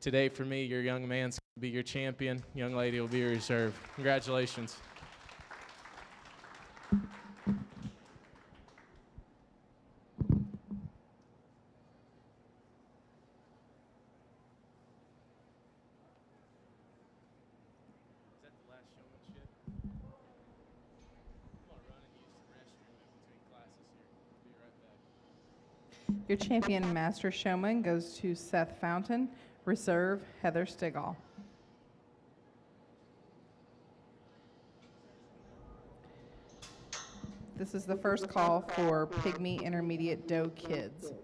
Today, for me, your young man's going to be your champion. Young lady will be your reserve. Congratulations. Is that the last showmanship? I'm going to run and use the restroom in between classes here. I'll be right back. Your champion master showman goes to Seth Fountain. Reserve, Heather Stigall. This is the first call for Pygmy Intermediate Doe Kids.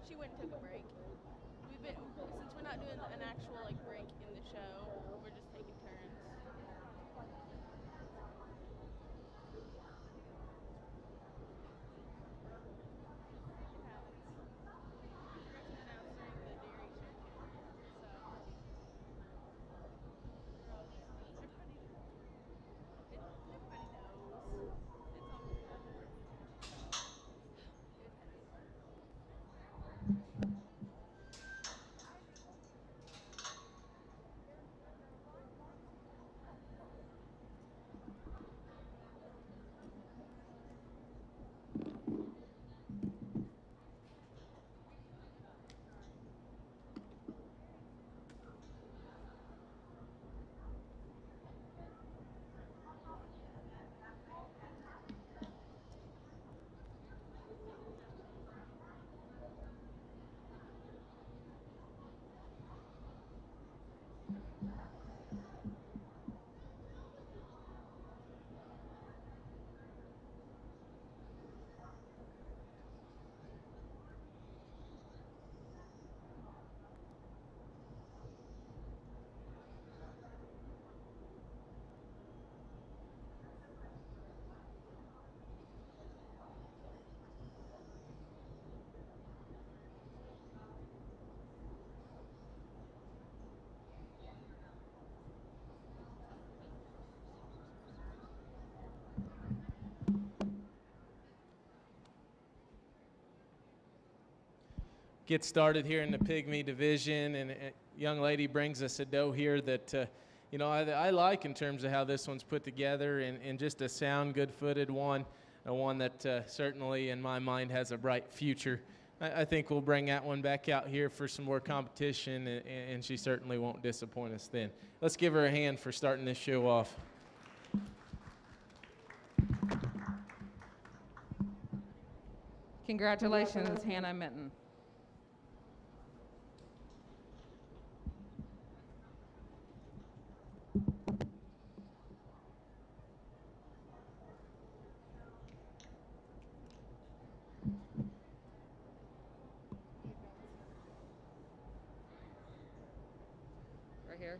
She went and took a break. Since we're not doing an actual break in the show, we're just taking turns. get started here in the pygmy division, and a young lady brings us a doe here that I like in terms of how this one's put together, and just a sound, good-footed one, one that certainly in my mind has a bright future. I think we'll bring that one back out here for some more competition, and she certainly won't disappoint us then. Let's give her a hand for starting this show off. Congratulations, Hannah Minton. Right here.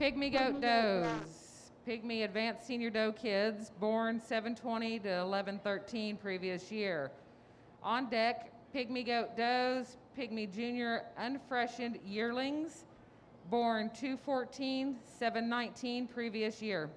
Pygmy goat does. Pygmy Advanced Senior Doe kids, born 7/20 to 11/13 previous year. On deck, Pygmy goat does, Pygmy Junior unfreshened yearlings, born 2/14, 7/19 previous year.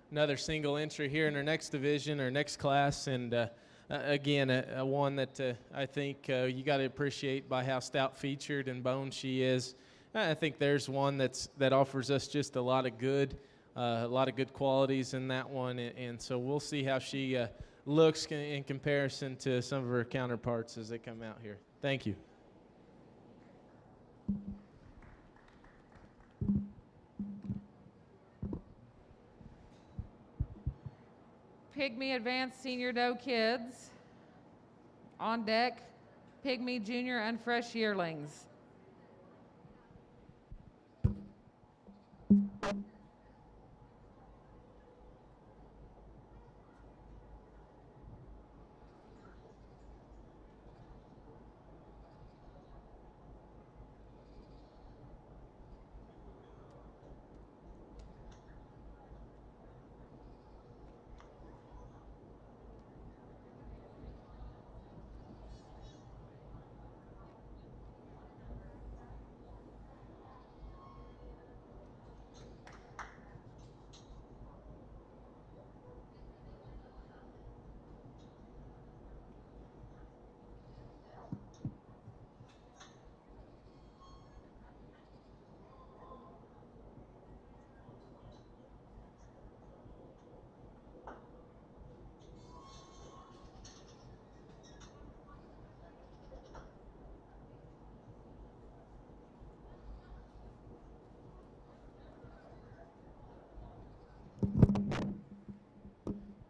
Another single entry here in our next division, our next class, and again, a one that I think you got to appreciate by how stout featured and boned she is. I think there's one that offers us just a lot of good qualities in that one, and so we'll see how she looks in comparison to some of her counterparts as they come out here. Thank you. Pygmy Advanced Senior Doe kids. On deck, Pygmy Junior unfresh yearlings.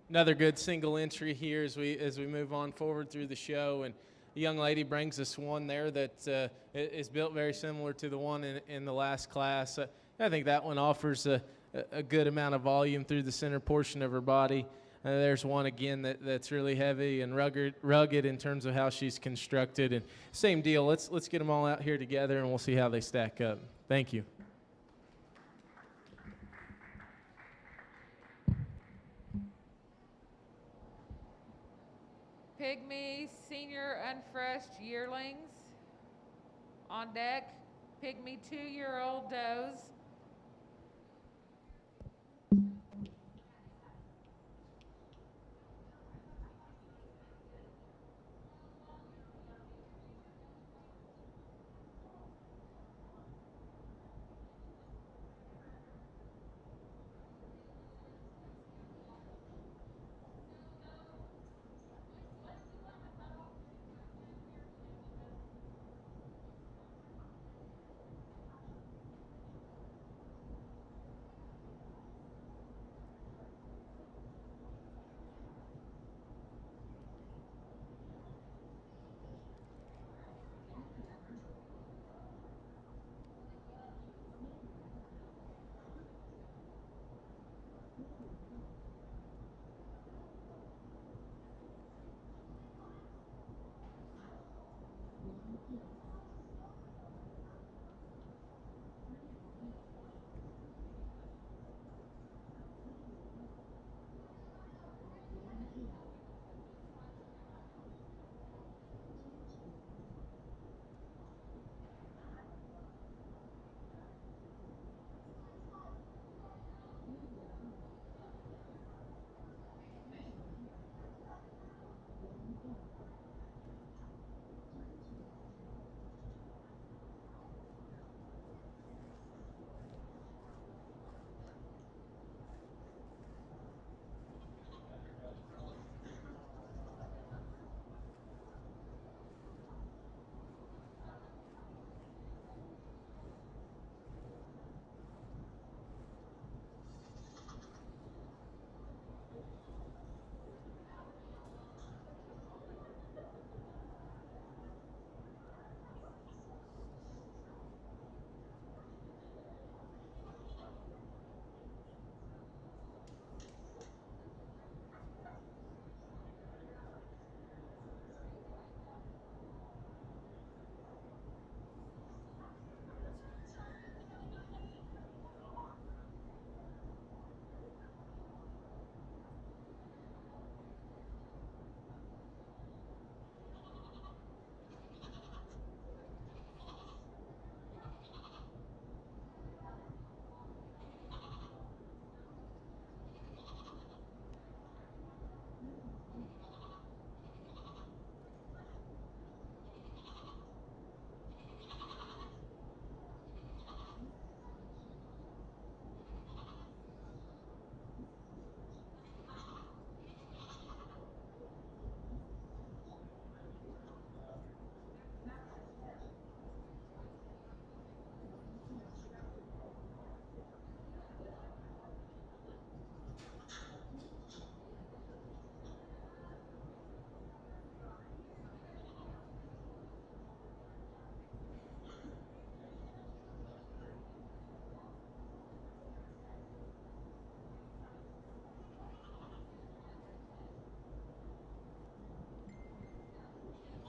Another good single entry here as we move on forward through the show, and a young lady brings us one there that is built very similar to the one in the last class. I think that one offers a good amount of volume through the center portion of her body. There's one again that's really heavy and rugged in terms of how she's constructed, and same deal. Let's get them all out here together and we'll see how they stack up. Thank you. Pygmy Senior unfreshed yearlings. On deck, Pygmy 2-year-old does.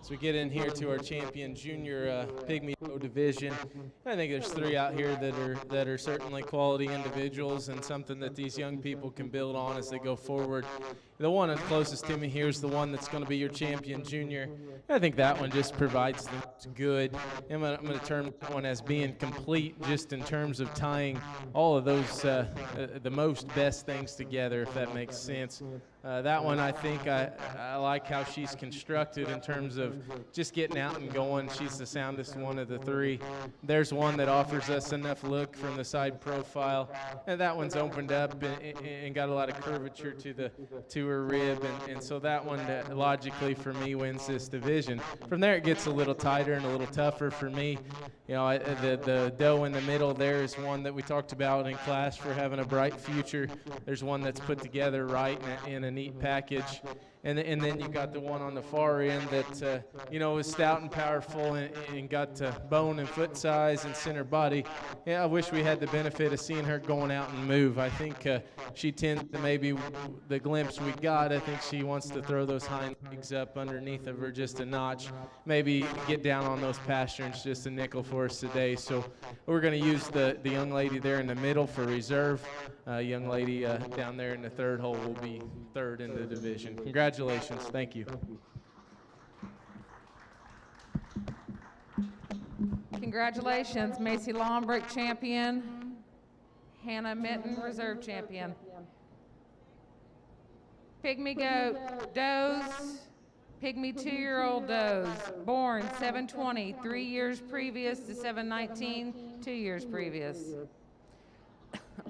As we get in here to our champion junior pygmy division, I think there's 3 out here that are certainly quality individuals and something that these young people can build on as they go forward. The one closest to me here is the one that's going to be your champion junior. I think that one just provides the most good. I'm going to term that one as being complete, just in terms of tying all of those the most best things together, if that makes sense. That one, I think I like how she's constructed in terms of just getting out and going. She's the soundest one of the 3. There's one that offers us enough look from the side profile, and that one's opened up and got a lot of curvature to her rib, and so that one logically for me wins this division. From there it gets a little tighter and a little tougher for me. You know, the doe in the middle there is one that we talked about in class for having a bright future. There's one that's put together right in a neat package. And then you got the one on the far end that, you know, is stout and powerful and got bone and foot size and center body. Yeah, I wish we had the benefit of seeing her going out and move. I think she tends to, maybe the glimpse we got, I think she wants to throw those hind legs up underneath of her just a notch. Maybe get down on those pasterns just a nickel for us today. So we're going to use the young lady there in the middle for reserve. Young lady down there in the 3rd hole will be 3rd in the division. Congratulations. Thank you. Congratulations, Macy Lombrick, champion. Hannah Mitten, reserve champion. Pygmy goat does. Pygmy 2-year-old does. Born 7/20, 3 years previous to 7/19, 2 years previous.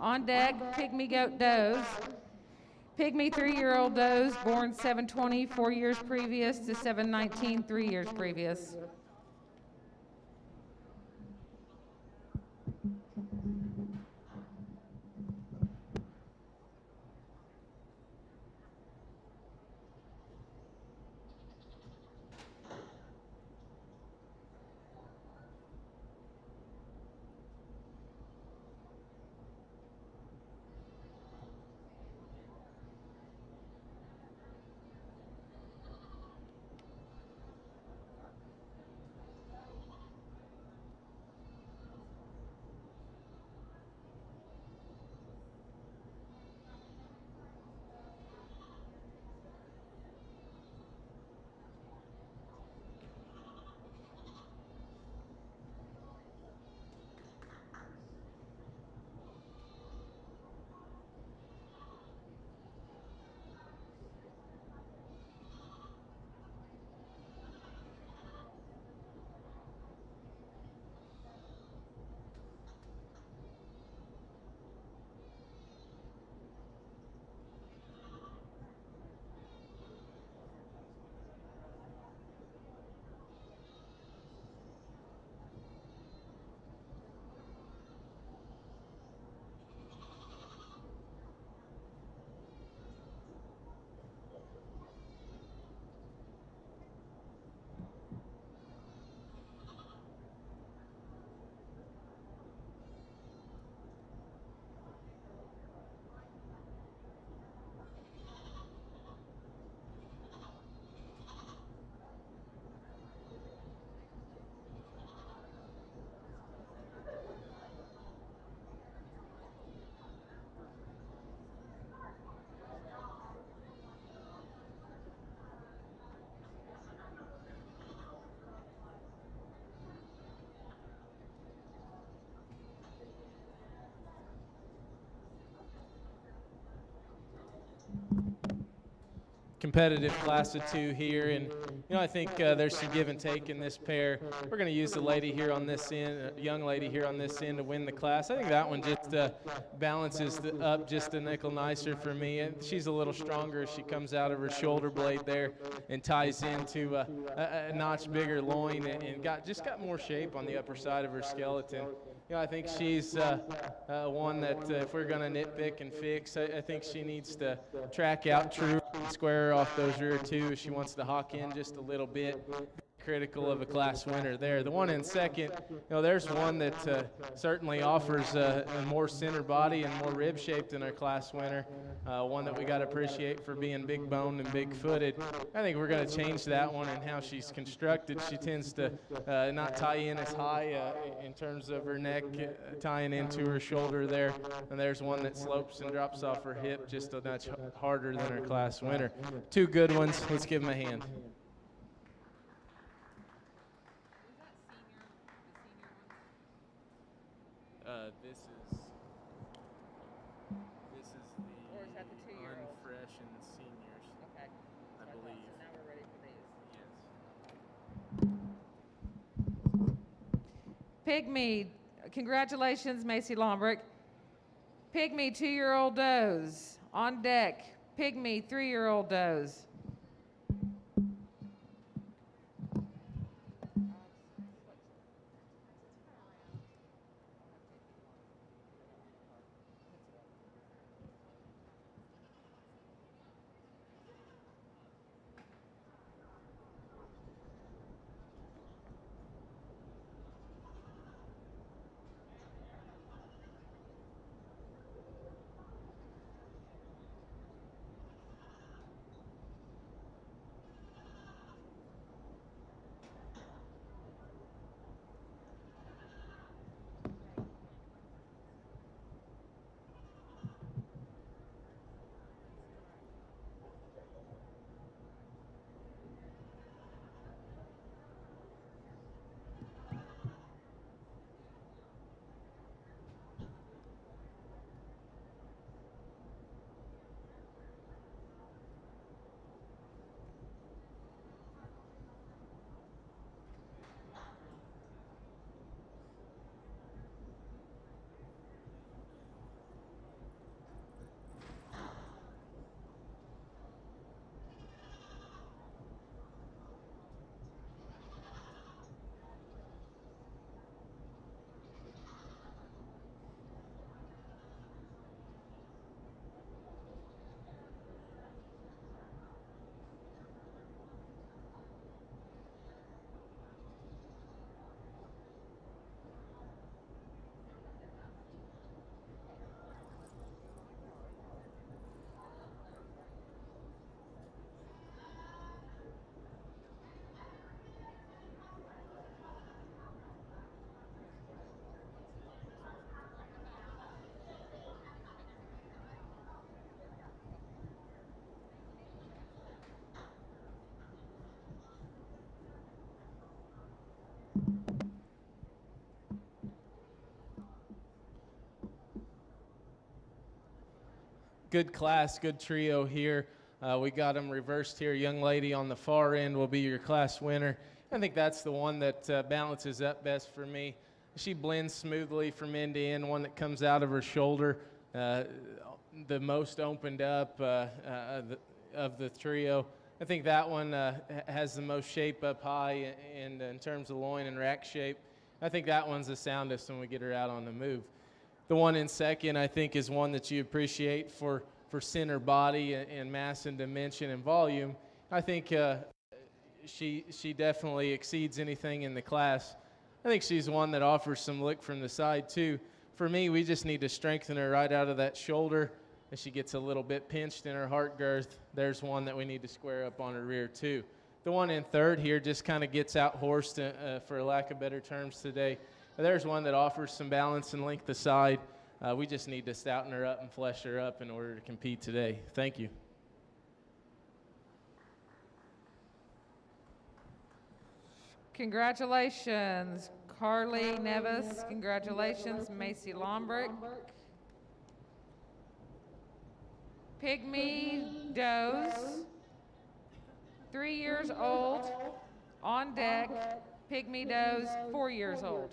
On deck, pygmy goat does. Pygmy 3-year-old does, born 7/20, 4 years previous to 7/19, 3 years previous. Competitive class of 2 here, and you know, I think there's some give and take in this pair. We're going to use the lady here on this end, young lady here on this end, to win the class. I think that one just balances up just a nickel nicer for me. And she's a little stronger. She comes out of her shoulder blade there and ties into a notch bigger loin and got more shape on the upper side of her skeleton. You know, I think she's one that if we're going to nitpick and fix, I think she needs to track out true and square her off those rear 2 if she wants to hawk in just a little bit. critical of a class winner there. The one in second, there's one that certainly offers a more center body and more rib shape than our class winner. One that we got to appreciate for being big boned and big footed. I think we're going to change that one and how she's constructed. She tends to not tie in as high in terms of her neck, tying into her shoulder there. And there's one that slopes and drops off her hip just a notch harder than her class winner. Two good ones. Let's give them a hand. This is the Or is that the 2-year-old? unfresh and seniors. Okay. I believe. So now we're ready for these. Yes. Pygmy, congratulations, Macy Lombrick. Pygmy 2-year-old does. On deck, Pygmy 3-year-old does. Good class, good trio here. We got them reversed here. Young lady on the far end will be your class winner. I think that's the one that balances up best for me. She blends smoothly from end to end, one that comes out of her shoulder, the most opened up of the trio. I think that one has the most shape up high and in terms of loin and rack shape. I think that one's the soundest when we get her out on the move. The one in second, I think, is one that you appreciate for center body and mass and dimension and volume. I think she definitely exceeds anything in the class. I think she's one that offers some look from the side, too. For me, we just need to strengthen her right out of that shoulder. As she gets a little bit pinched in her heart girth, there's one that we need to square up on her rear, too. The one in third here just kind of gets out-horsed, for lack of better terms today. There's one that offers some balance and length aside. We just need to stouten her up and flesh her up in order to compete today. Thank you. Congratulations, Carly Nevis. Congratulations, Macy Lombrick. Pygmy does, 3 years old, on deck. Pygmy does, 4 years old.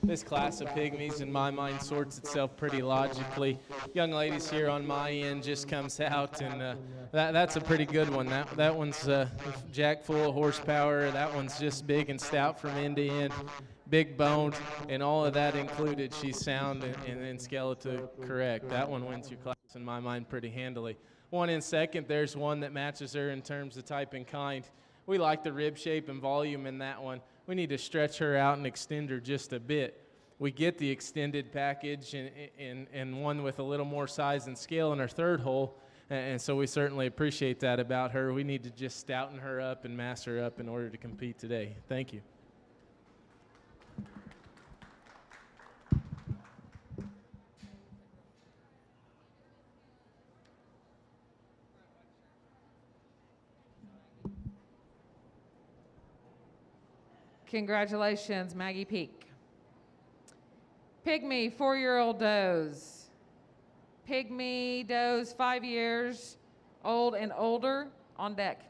this class of pygmies, in my mind, sorts itself pretty logically. Young ladies here on my end just comes out, and that's a pretty good one. That one's jack full of horsepower. That one's just big and stout from end to end, big boned, and all of that included. She's sound and skeletal correct. That one wins your class in my mind pretty handily. One in second, there's one that matches her in terms of type and kind. We like the rib shape and volume in that one. We need to stretch her out and extend her just a bit. We get the extended package and one with a little more size and scale in her third hole, and so we certainly appreciate that about her. We need to just stouten her up and mass her up in order to compete today. Thank you. Congratulations, Maggie Peak. Pygmy 4-year-old does. Pygmy does 5 years old and older on deck.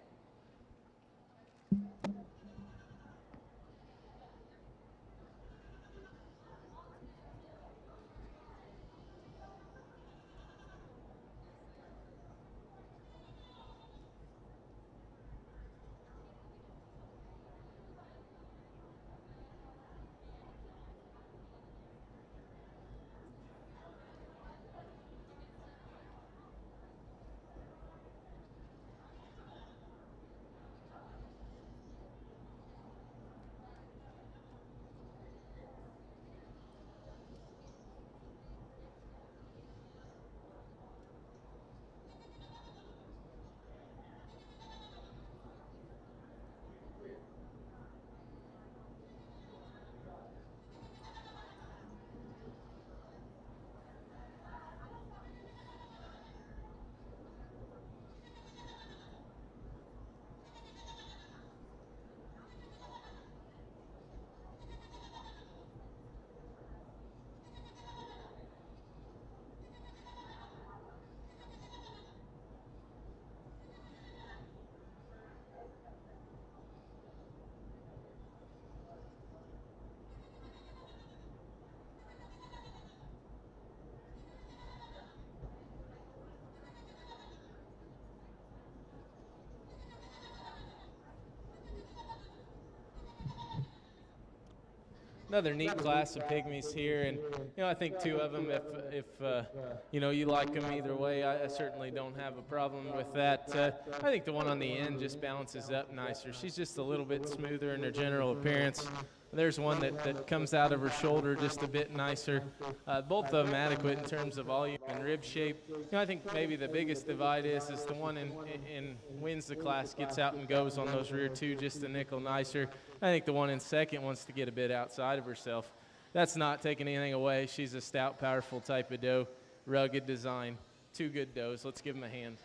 Another neat class of pygmies here, and I think two of them. If you like them either way, I certainly don't have a problem with that. I think the one on the end just balances up nicer. She's just a little bit smoother in her general appearance. There's one that comes out of her shoulder just a bit nicer. Both of them adequate in terms of volume and rib shape. I think maybe the biggest divide is the one in wins the class, gets out and goes on those rear two just a nickel nicer. I think the one in second wants to get a bit outside of herself. That's not taking anything away. She's a stout, powerful type of doe, rugged design. Two good does. Let's give them a hand.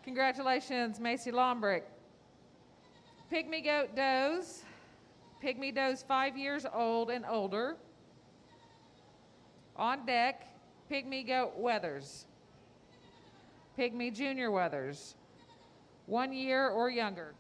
Congratulations, Macy Lombrick. Pygmy goat does. Pygmy does 5 years old and older. On deck, Pygmy goat Weathers. Pygmy Junior Weathers, 1 year or younger.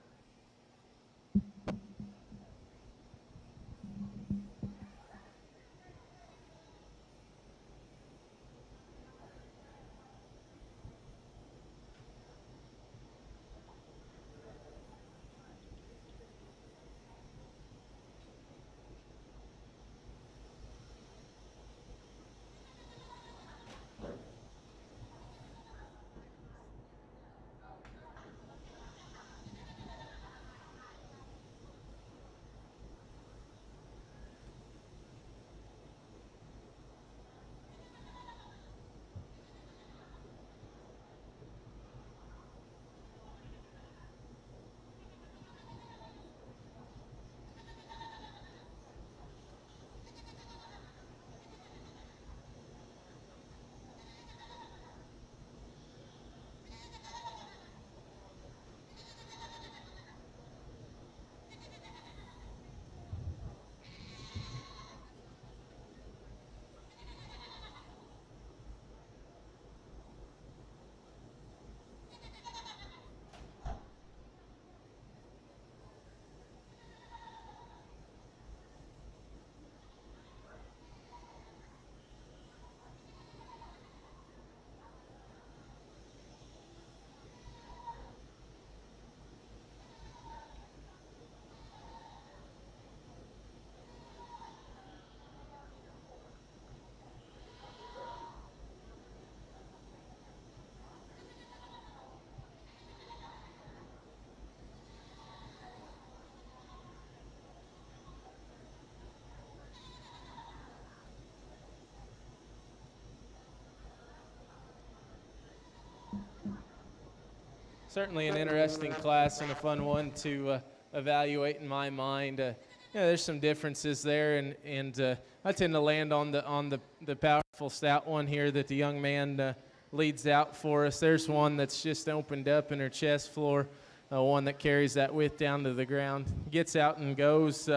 Certainly an interesting class and a fun one to evaluate in my mind. There's some differences there, and I tend to land on the powerful stout one here that the young man leads out for us. There's one that's just opened up in her chest floor, one that carries that width down to the ground, gets out and goes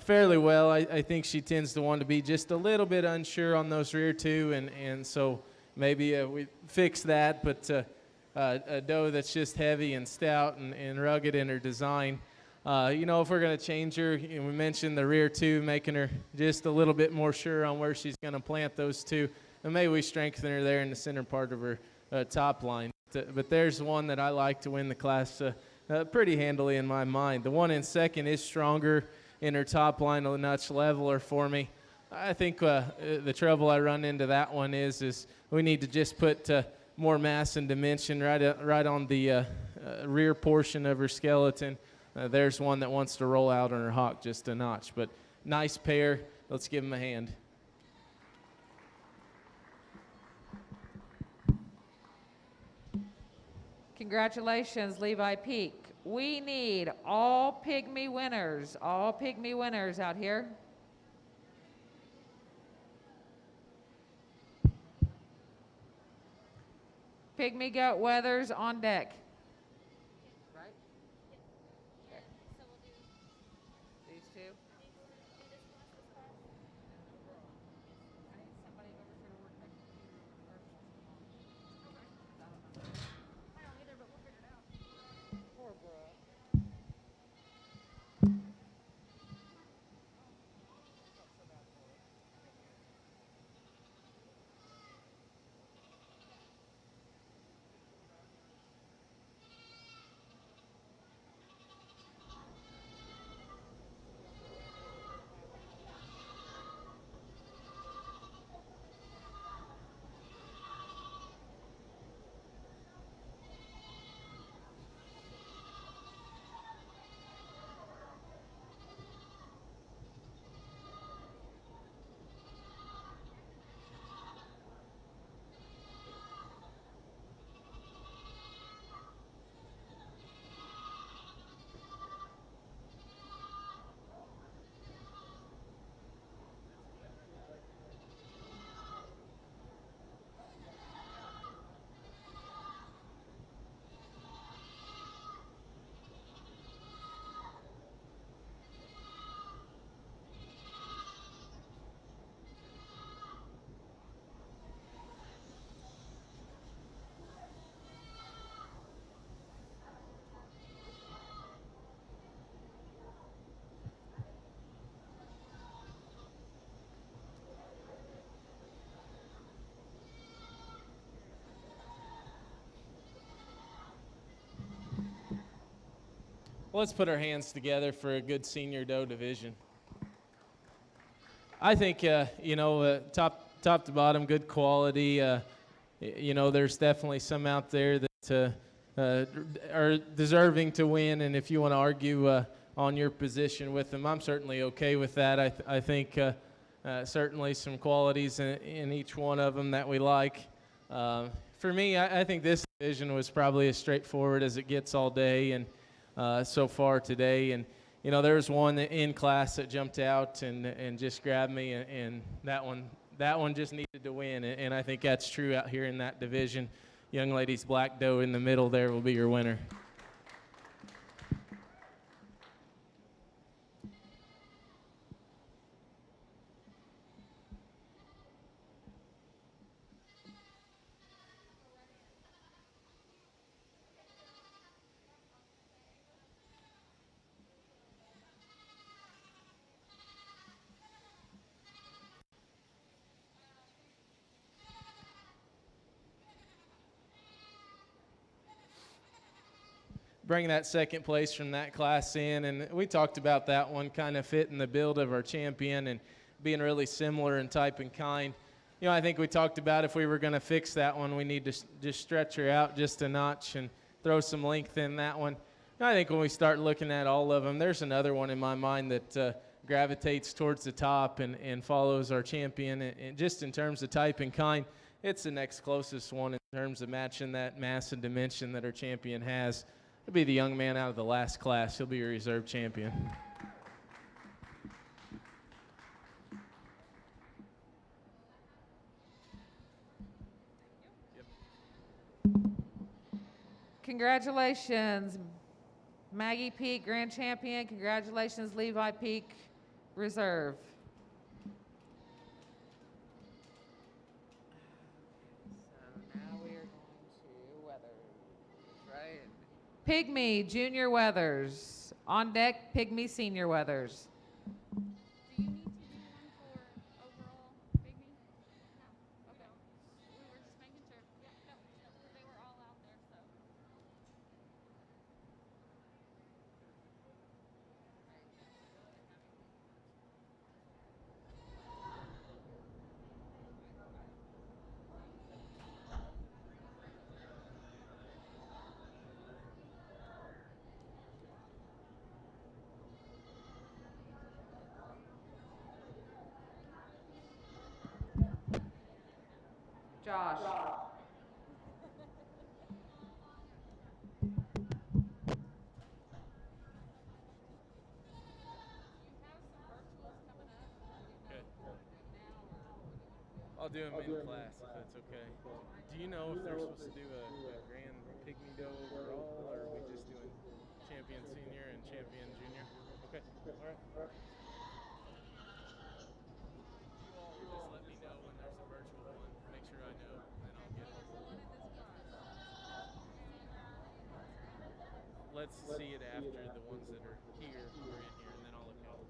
fairly well. I think she tends to want to be just a little bit unsure on those rear two, and so maybe we fix that, but a doe that's just heavy and stout and rugged in her design. If we're going to change her, we mentioned the rear two, making her just a little bit more sure on where she's going to plant those two, and maybe we strengthen her there in the center part of her top line. But there's one that I like to win the class pretty handily in my mind. The one in second is stronger in her top line, a notch leveler for me. I think the trouble I run into that one is we need to just put more mass and dimension right on the rear portion of her skeleton. There's one that wants to roll out on her hock just a notch, but nice pair. Let's give them a hand. Congratulations, Levi Peak. We need all pygmy winners out here. Pygmy goat weathers on deck. Right? Okay. These two? Let's put our hands together for a good senior doe division. I think, top to bottom, good quality. There's definitely some out there that are deserving to win, and if you want to argue on your position with them, I'm certainly okay with that. I think certainly some qualities in each one of them that we like. For me, I think this division was probably as straightforward as it gets all day, and so far today. And there was one in class that jumped out and just grabbed me, and that one just needed to win, and I think that's true out here in that division. Young lady's black doe in the middle there will be your winner. Bring that second place from that class in, and we talked about that one kind of fitting the build of our champion and being really similar in type and kind. I think we talked about if we were going to fix that one, we need to just stretch her out just a notch and throw some length in that one. I think when we start looking at all of them, there's another one in my mind that gravitates towards the top and follows our champion, and just in terms of type and kind. it's the next closest one in terms of matching that mass and dimension that our champion has. He'll be the young man out of the last class. He'll be your reserve champion. Congratulations, Maggie Peak, grand champion. Congratulations, Levi Peak, reserve. So now we are going to Weathers, right? Pygmy Junior Weathers. On deck, Pygmy Senior Weathers. Do you need to do one for overall pygmy? No. Okay. We were just making sure. Yeah, no, because they were all out there, so. Josh. I'll do them in class if that's okay. Do you know if they're supposed to do a grand pygmy doe overall, or are we just doing champion senior and champion junior? Okay, all right. You all will just let me know when there's a virtual one. Make sure I know, and I'll get it. Let's see it after the ones that are here are in here, and then I'll look at it.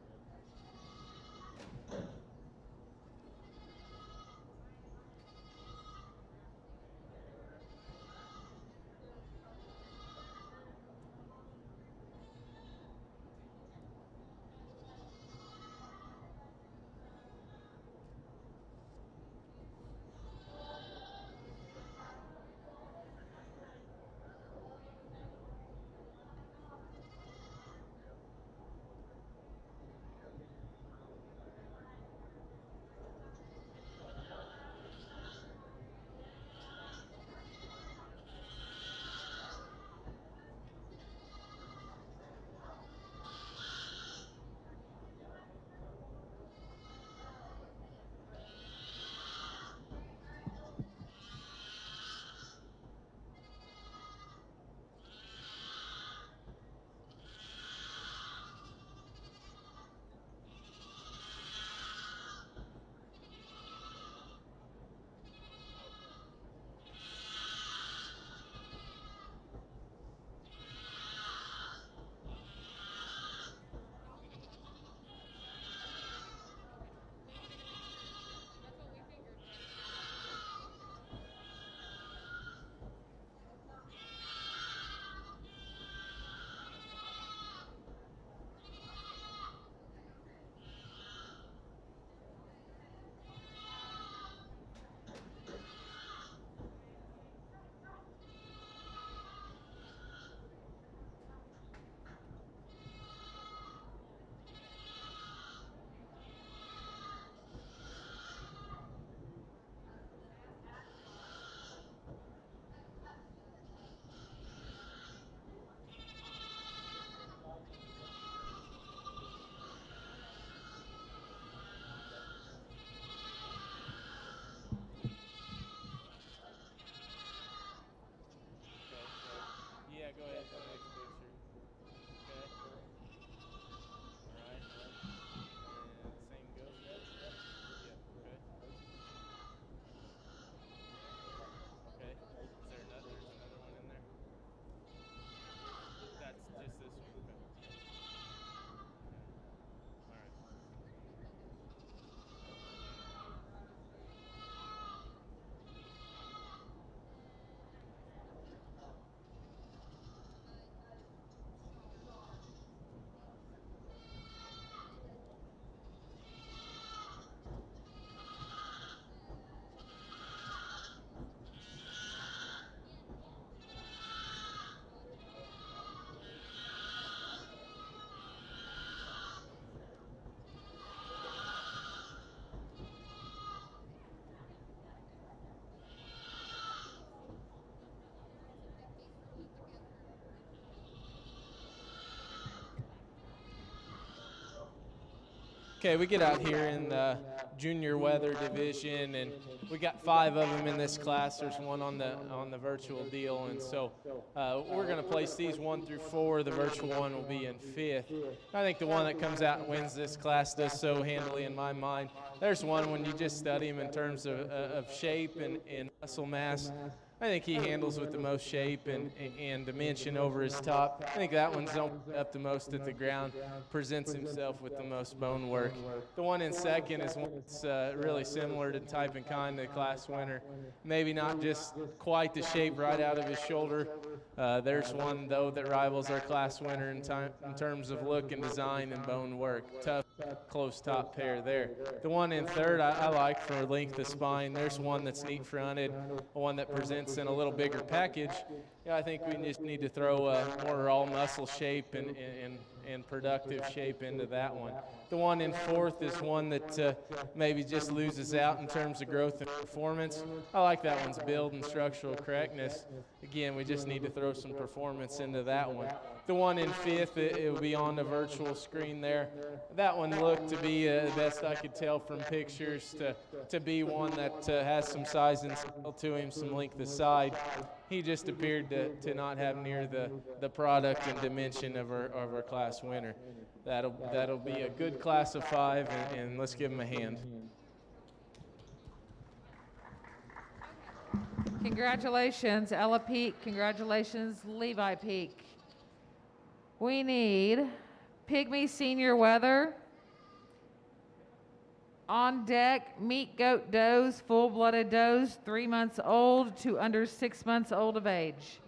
Okay, we get out here in the junior weather division, and we got 5 of them in this class. There's one on the virtual deal, and so we're going to place these 1 through 4. The virtual one will be in 5th. I think the one that comes out and wins this class does so handily in my mind. There's one when you just study him in terms of shape and muscle mass. I think he handles with the most shape and dimension over his top. I think that one's up the most at the ground, presents himself with the most bone work. The one in second is one that's really similar to type and kind, the class winner. Maybe not just quite the shape right out of his shoulder. There's one, though, that rivals our class winner in terms of look and design and bone work. Tough, close top pair there. The one in third I like for length of spine. There's one that's neat fronted, one that presents in a little bigger package. Yeah, I think we just need to throw more all muscle shape and productive shape into that one. The one in fourth is one that maybe just loses out in terms of growth and performance. I like that one's build and structural correctness. Again, we just need to throw some performance into that one. The one in fifth, it will be on the virtual screen there. That one looked to be, the best I could tell from pictures, to be one that has some size and scale to him, some length of side. He just appeared to not have near the product and dimension of our class winner. That'll be a good class of 5, and let's give him a hand. Congratulations, Ella Peak. Congratulations, Levi Peak. We need Pygmy Senior Weather, on deck, meat goat does, full-blooded does, 3 months old to under 6 months old of age.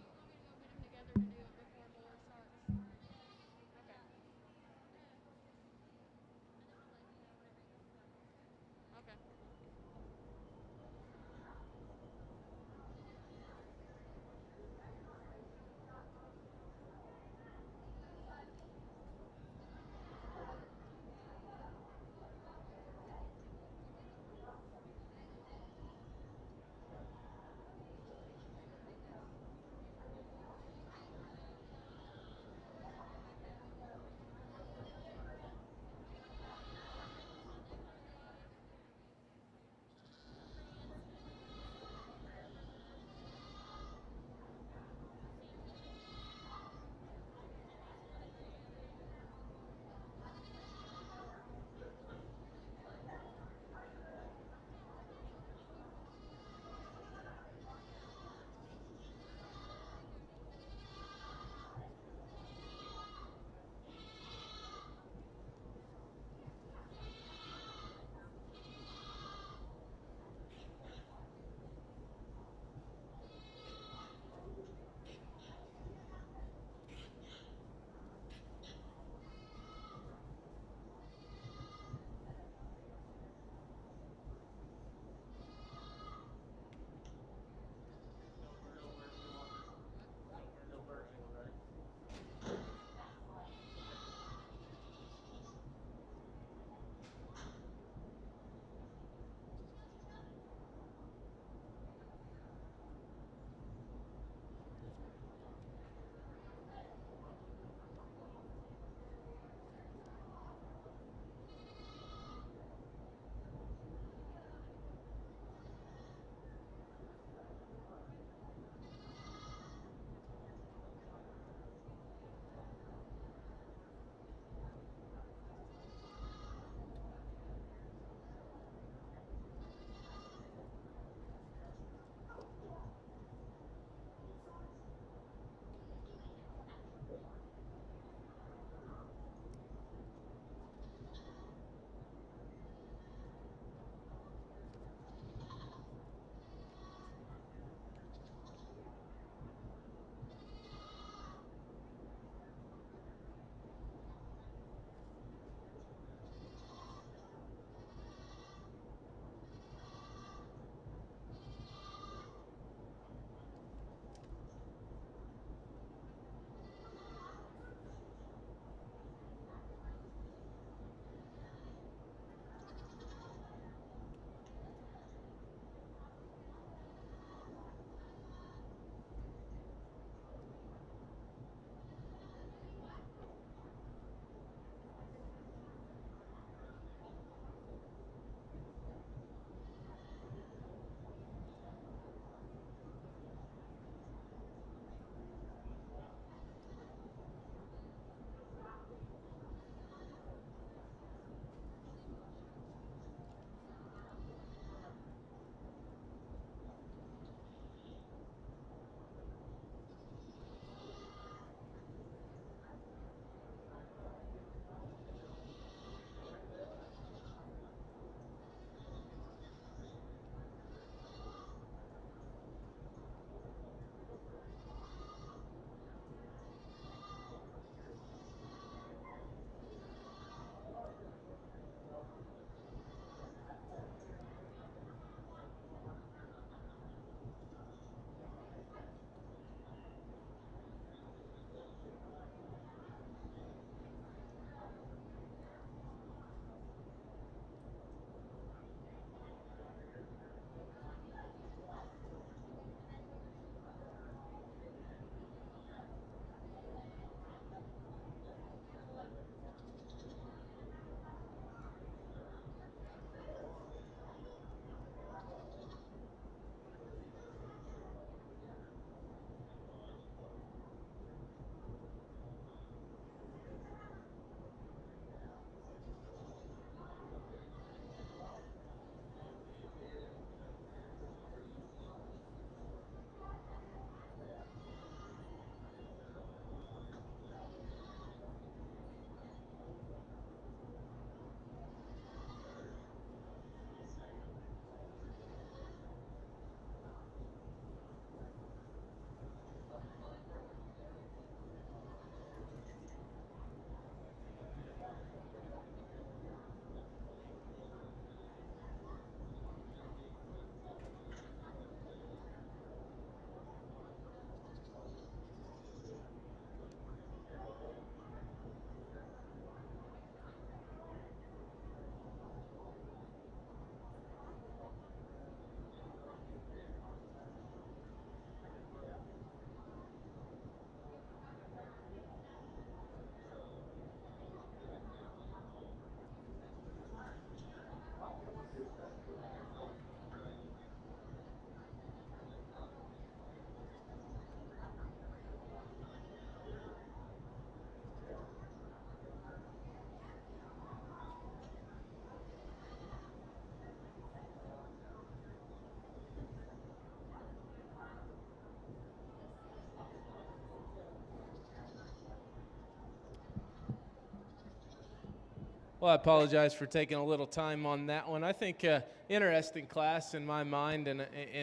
Well, I apologize for taking a little time on that one. I think interesting class in my mind and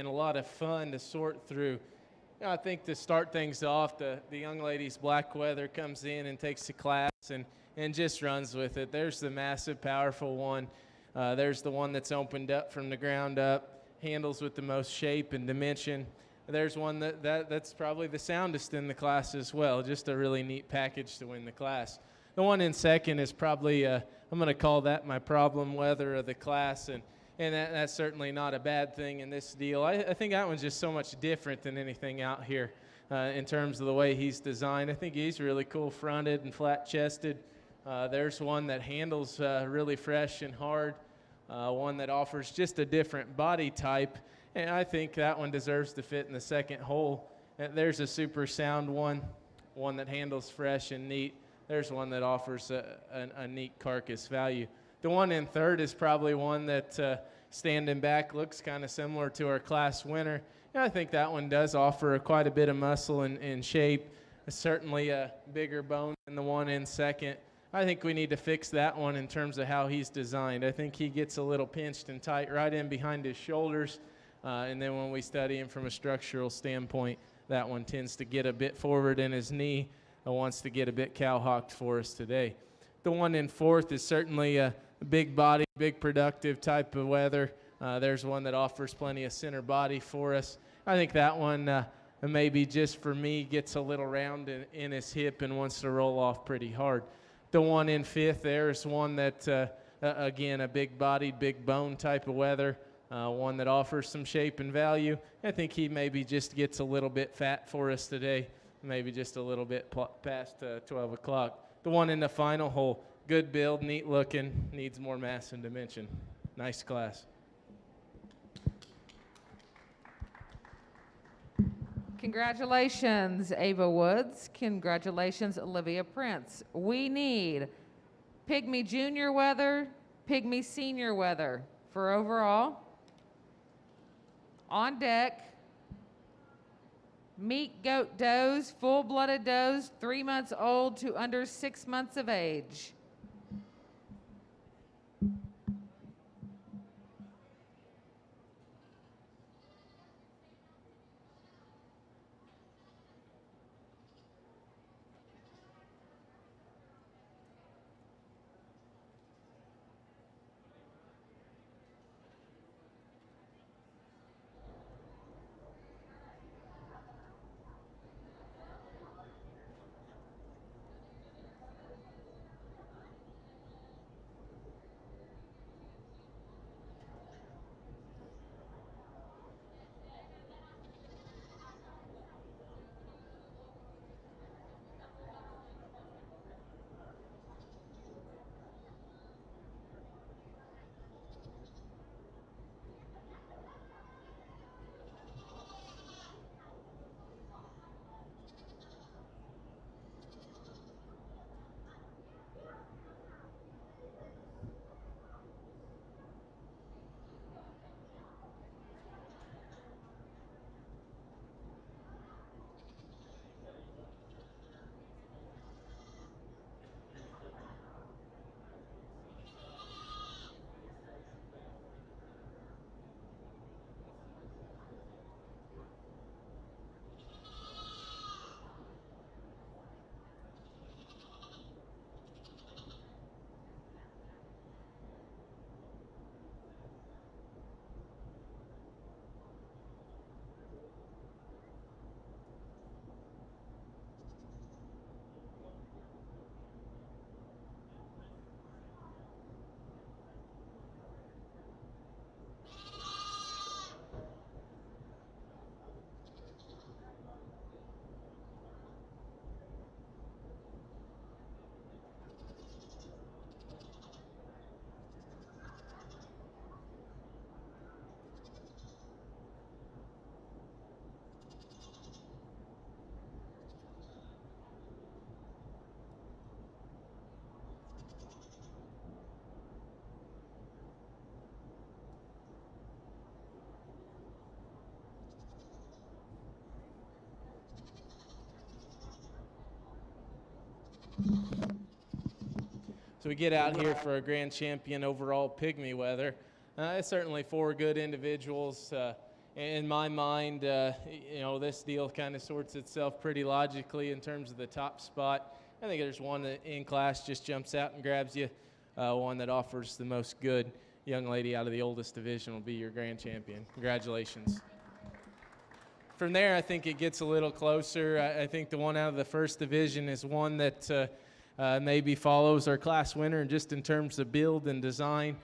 a lot of fun to sort through. You know, I think to start things off, the young lady's Blackweather comes in and takes the class and just runs with it. There's the massive, powerful one. There's the one that's opened up from the ground up, handles with the most shape and dimension. There's one that's probably the soundest in the class as well. Just a really neat package to win the class. The one in second is probably, I'm going to call that my problem weather of the class, and that's certainly not a bad thing in this deal. I think that one's just so much different than anything out here in terms of the way he's designed. I think he's really cool fronted and flat-chested. There's one that handles really fresh and hard, one that offers just a different body type, and I think that one deserves to fit in the second hole. There's a super sound one that handles fresh and neat. There's one that offers a neat carcass value. The one in third is probably one that standing back looks kind of similar to our class winner. And I think that one does offer quite a bit of muscle and shape. Certainly a bigger bone than the one in second. I think we need to fix that one in terms of how he's designed. I think he gets a little pinched and tight right in behind his shoulders. And then when we study him from a structural standpoint, that one tends to get a bit forward in his knee. Wants to get a bit cowhocked for us today. The one in fourth is certainly a big body, big productive type of weather. There's one that offers plenty of center body for us. I think that one maybe just for me gets a little round in his hip and wants to roll off pretty hard. The one in fifth there is one that, again, a big bodied, big bone type of weather. One that offers some shape and value. I think he maybe just gets a little bit fat for us today. Maybe just a little bit past 12 o'clock. The one in the final hole, good build, neat looking, needs more mass and dimension. Nice class. Congratulations, Ava Woods. Congratulations, Olivia Prince. We need Pygmy Junior weather, Pygmy Senior weather for overall. On deck, meat goat does, full-blooded does, 3 months old to under 6 months of age. we get out here for a grand champion overall pygmy weather. It's certainly 4 good individuals. In my mind, this deal kind of sorts itself pretty logically in terms of the top spot. I think there's one that in class just jumps out and grabs you. One that offers the most good young lady out of the oldest division will be your grand champion. Congratulations. From there, I think it gets a little closer. I think the one out of the first division is one that maybe follows our class winner, and just in terms of build and design,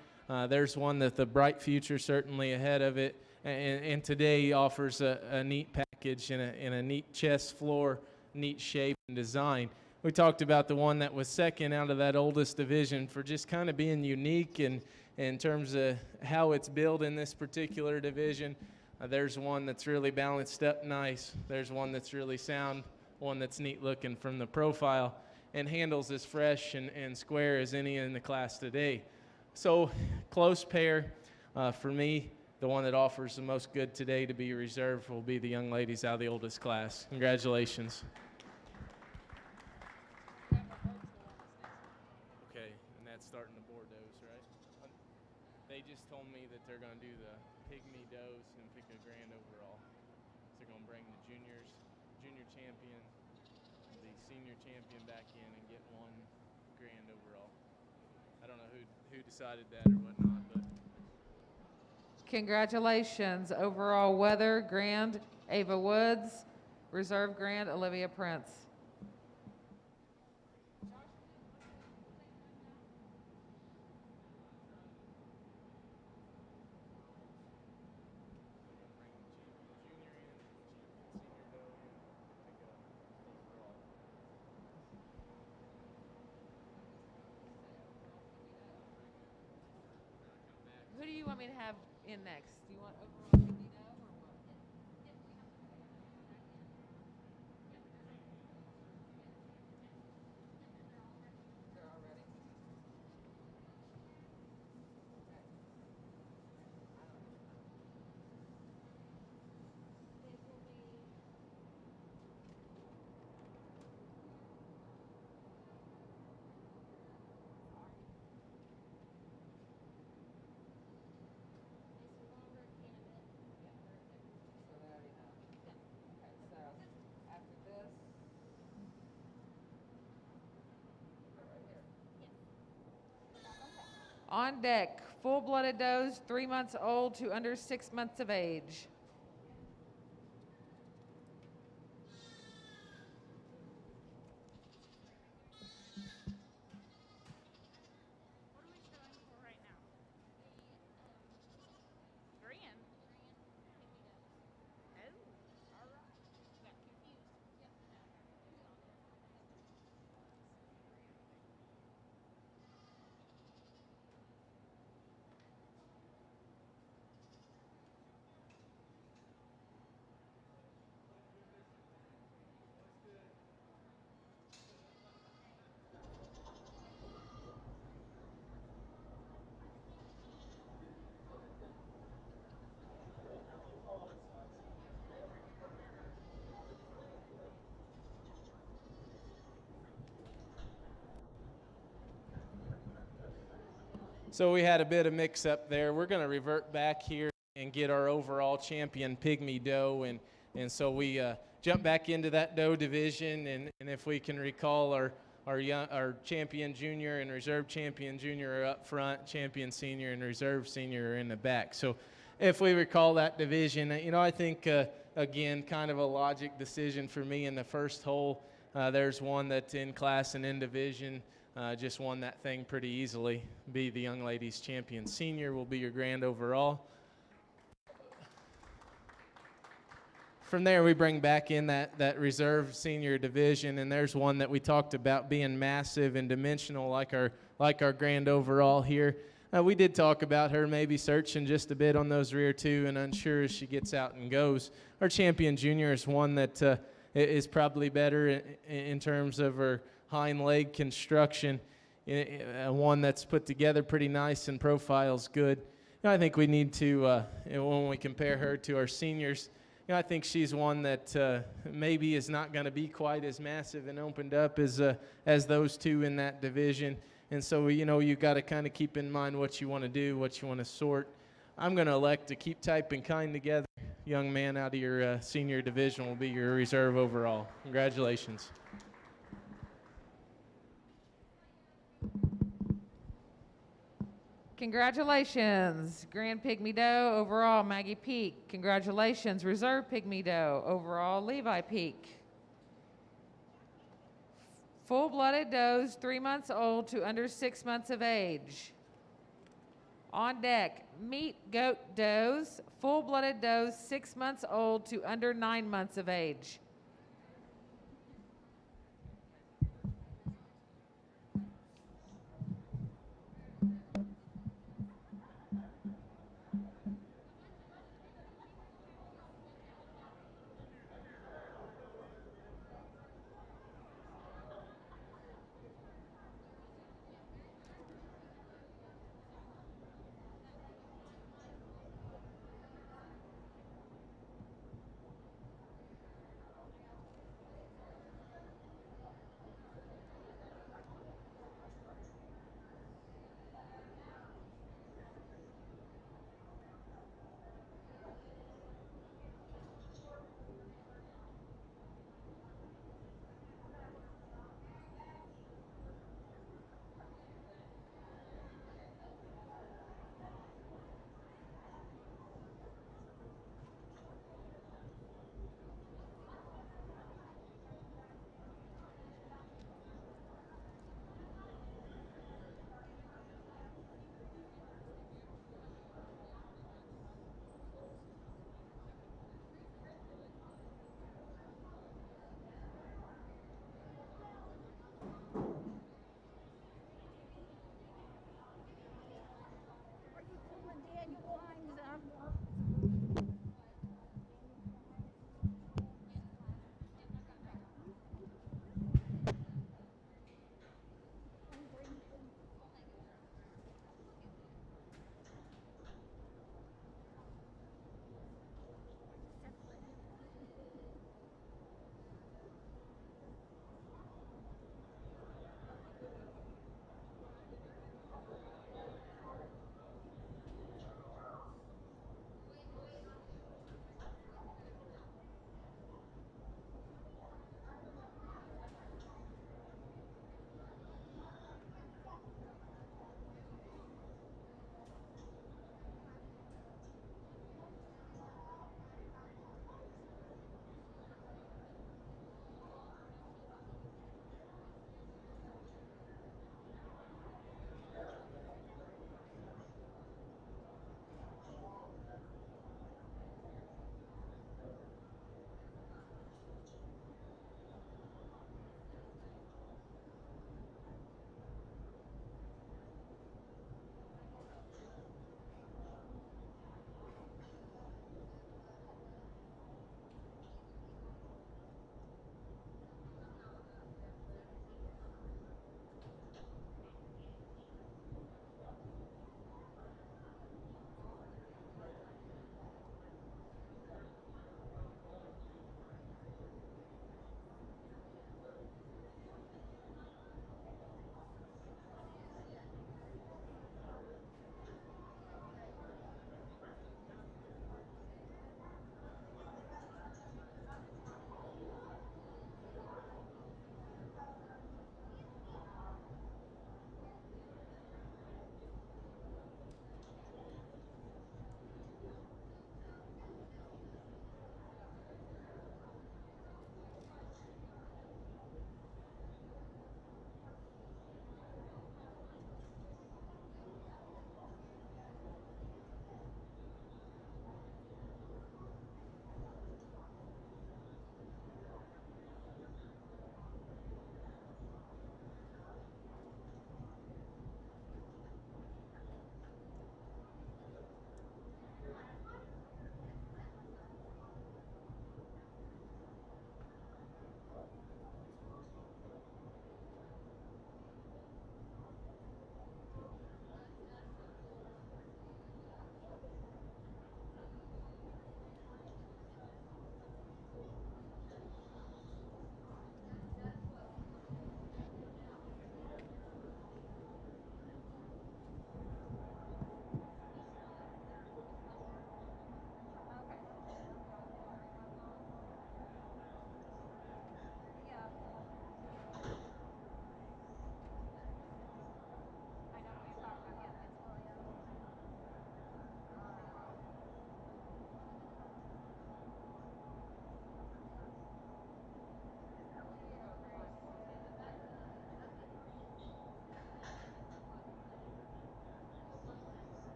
there's one that the bright future certainly ahead of it, and today offers a neat package and a neat chest floor, neat shape and design. We talked about the one that was second out of that oldest division for just kind of being unique and in terms of how it's built in this particular division. There's one that's really balanced up nice. There's one that's really sound, one that's neat looking from the profile, and handles as fresh and square as any in the class today. So close pair. For me, the one that offers the most good today to be reserved will be the young ladies out of the oldest class. Congratulations. Okay, and that's starting the Bordeaux, right? They just told me that they're going to do the pygmy does and pick a grand overall. So they're going to bring the junior champion, the senior champion back in and get 1 grand overall. I don't know who decided that or whatnot, but. Congratulations. Overall weather, grand, Ava Woods. Reserve grand, Olivia Prince. Who do you want me to have in next? Do you want overall pygmy doe or what? They're all ready? So they already know. Okay, so after this. On deck, full-blooded does, 3 months old to under 6 months of age. What are we showing for right now? Grand. Oh, all right. Got confused. So we had a bit of mix up there. We're going to revert back here and get our overall champion pygmy doe. And so we jump back into that doe division. And if we can recall, our champion junior and reserve champion junior are up front, champion senior and reserve senior are in the back. So if we recall that division, I think, again, kind of a logic decision for me in the first hole. There's one that's in class and in division. Just won that thing pretty easily. Be the young ladies champion senior will be your grand overall. From there, we bring back in that reserve senior division, and there's one that we talked about being massive and dimensional like our grand overall here. We did talk about her maybe searching just a bit on those rear two and unsure as she gets out and goes. Our champion junior is one that is probably better in terms of her hind leg construction, one that's put together pretty nice and profiles good. I think we need to, when we compare her to our seniors, I think she's one that maybe is not going to be quite as massive and opened up as those two in that division. And so, you know, you got to kind of keep in mind what you want to do, what you want to sort. I'm going to elect to keep typing kind together. Young man out of your senior division will be your reserve overall. Congratulations. Congratulations, Grand Pygmy Doe, overall Maggie Peak. Congratulations, Reserve Pygmy Doe, overall Levi Peak. Full-blooded does 3 months old to under 6 months of age. On deck, meat goat does, full-blooded does 6 months old to under 9 months of age.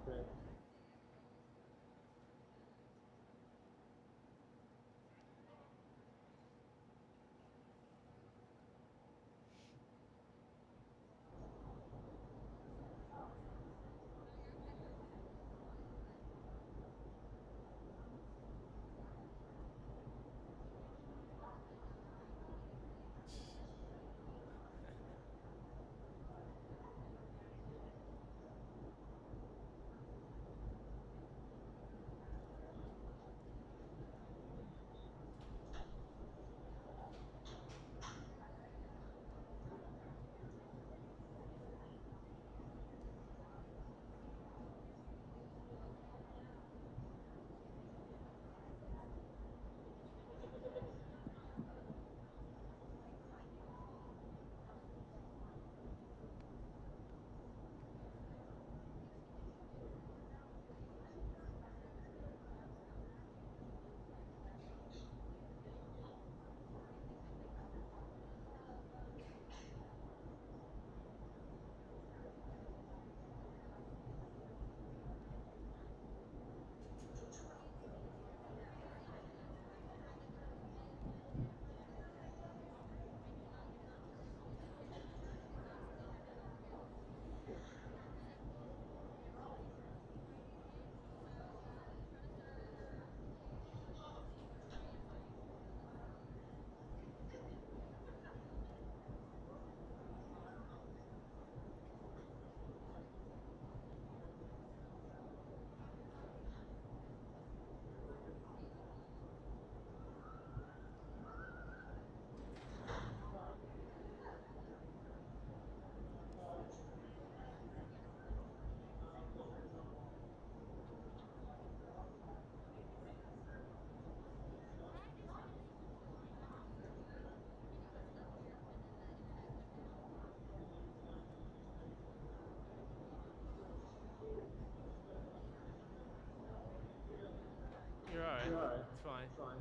Okay. You're all right. You're all right. It's fine. Fine.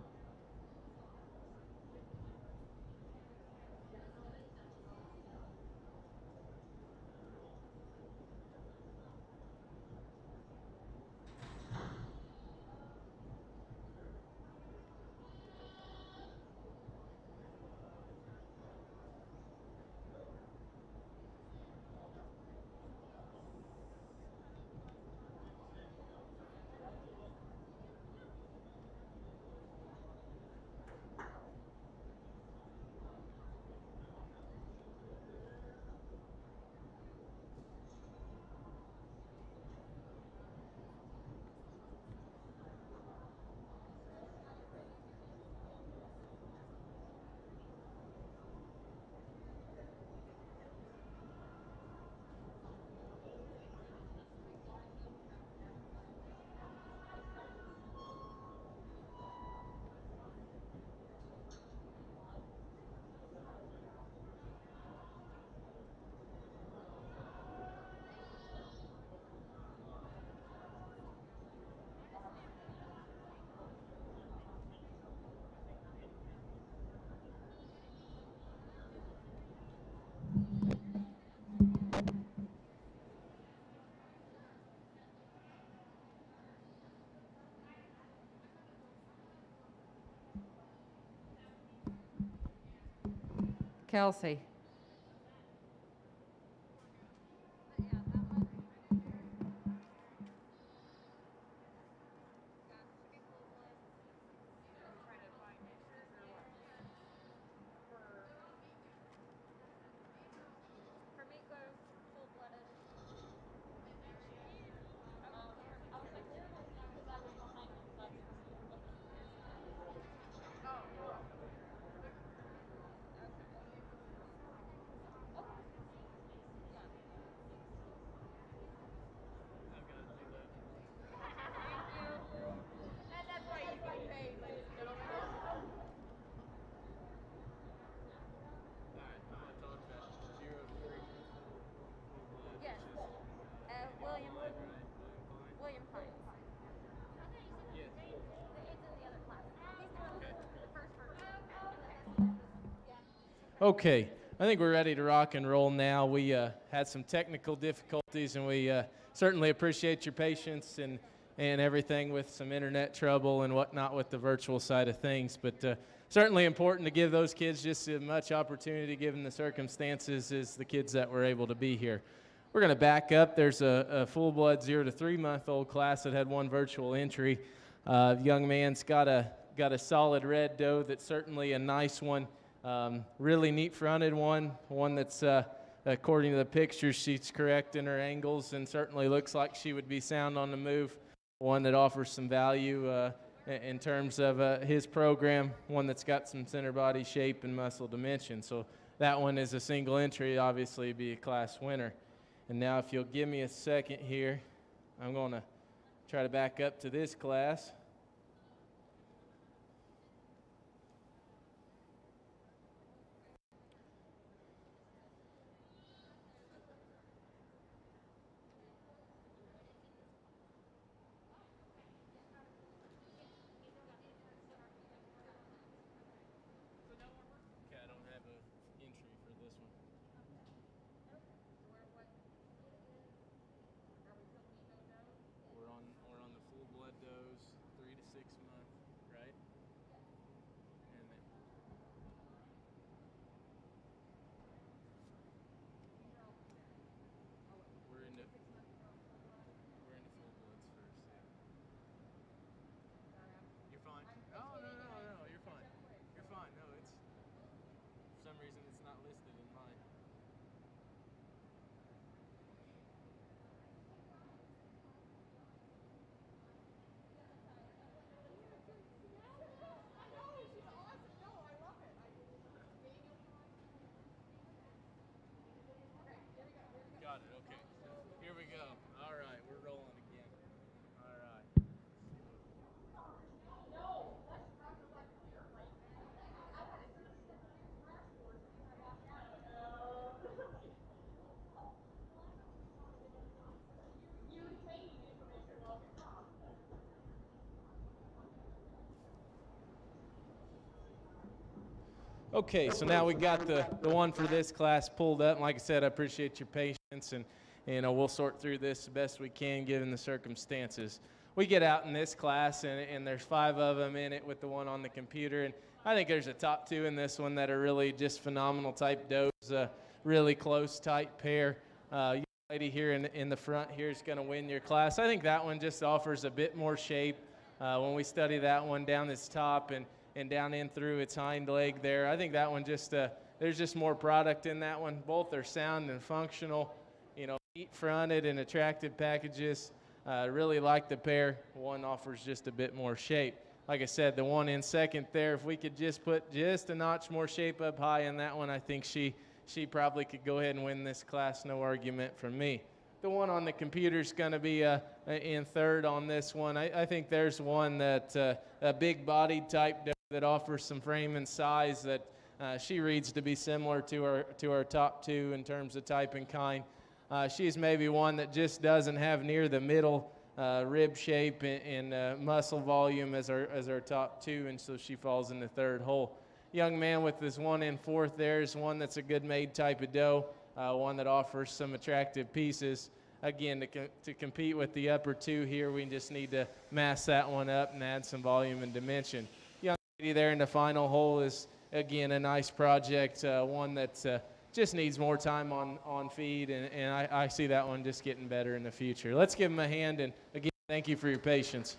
Kelsey. For meatloaf, full-blooded. And that's why he's getting paid, ladies and gentlemen. Yes. William. William Hines. Yes. It's in the other class. He's doing the first version. Yeah. Okay, I think we're ready to rock and roll now. We had some technical difficulties and we certainly appreciate your patience and everything with some internet trouble and whatnot with the virtual side of things. But certainly important to give those kids just as much opportunity given the circumstances as the kids that were able to be here. We're going to back up. There's a full-blood 0 to 3-month-old class that had one virtual entry. Young man's got a solid red doe that's certainly a nice one. Really neat fronted one that's according to the pictures, she's correct in her angles and certainly looks like she would be sound on the move. One that offers some value in terms of his program, one that's got some center body shape and muscle dimension. So that one is a single entry, obviously be a class winner. And now if you'll give me a second here, I'm going to try to back up to this class. We're on the full blood does, 3 to 6 months, right? And then we're into full bloods first. Yeah. You're fine. No, you're fine. You're fine. No, it's for some reason it's not listed in mine. Got it, okay. Here we go. All right, we're rolling again. All right. Okay, so now we got the one for this class pulled up. And like I said, I appreciate your patience, and we'll sort through this the best we can given the circumstances. We get out in this class, and there's 5 of them in it with the one on the computer. And I think there's a top 2 in this one that are really just phenomenal type does, really close, tight pair. Young lady here in the front here is going to win your class. I think that one just offers a bit more shape. When we study that one down this top and down in through its hind leg there, I think that one just, there's just more product in that one. Both are sound and functional, neat fronted and attractive packages. Really like the pair. One offers just a bit more shape. Like I said, the one in second there, if we could just put just a notch more shape up high in that one, I think she probably could go ahead and win this class, no argument from me. The one on the computer is going to be in third on this one. I think there's one that a big bodied type that offers some frame and size that she reads to be similar to our top 2 in terms of type and kind. She's maybe one that just doesn't have near the middle rib shape and muscle volume as our top 2, and so she falls in the third hole. Young man with this one in fourth there is one that's a good made type of doe, one that offers some attractive pieces. Again, to compete with the upper 2 here, we just need to mass that one up and add some volume and dimension. Young lady there in the final hole is, again, a nice project, one that just needs more time on feed, and I see that one just getting better in the future. Let's give them a hand, and again, thank you for your patience.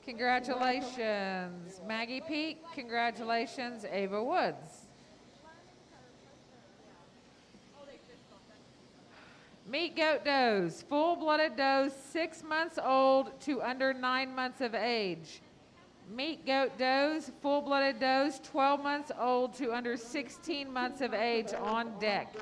Congratulations, Maggie Peak. Congratulations, Ava Woods. Meat goat does, full-blooded does, 6 months old to under 9 months of age. Meat goat does, full-blooded does, 12 months old to under 16 months of age on deck.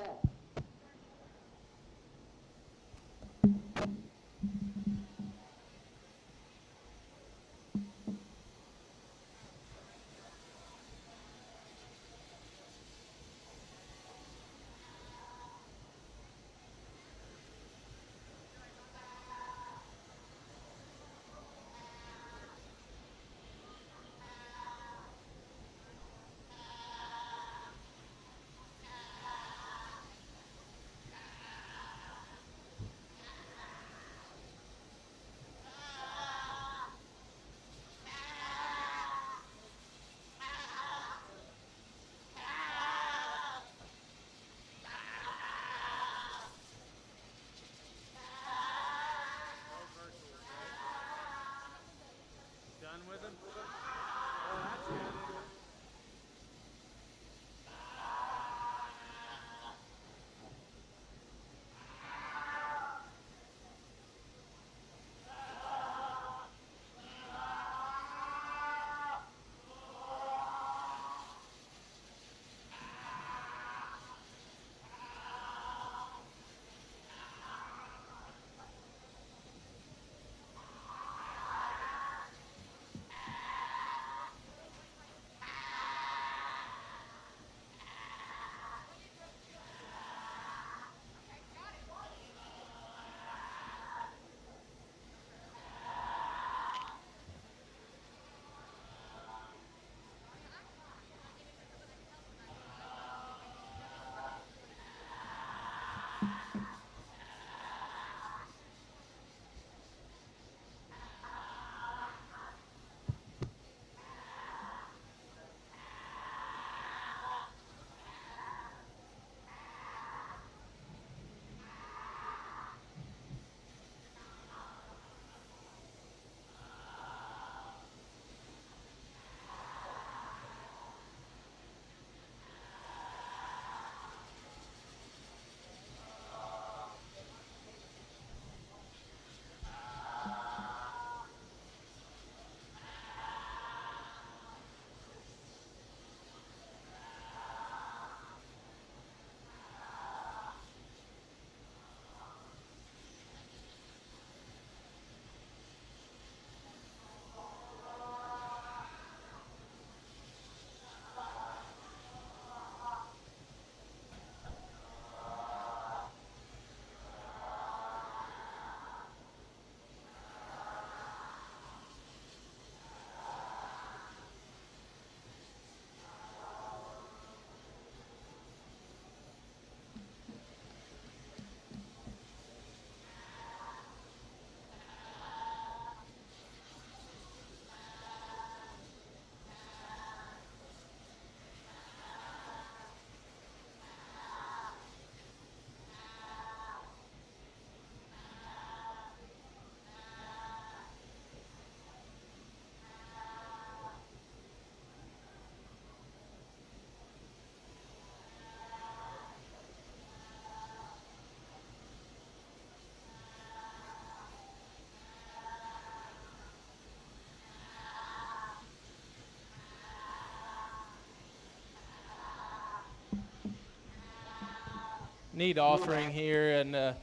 neat offering here, and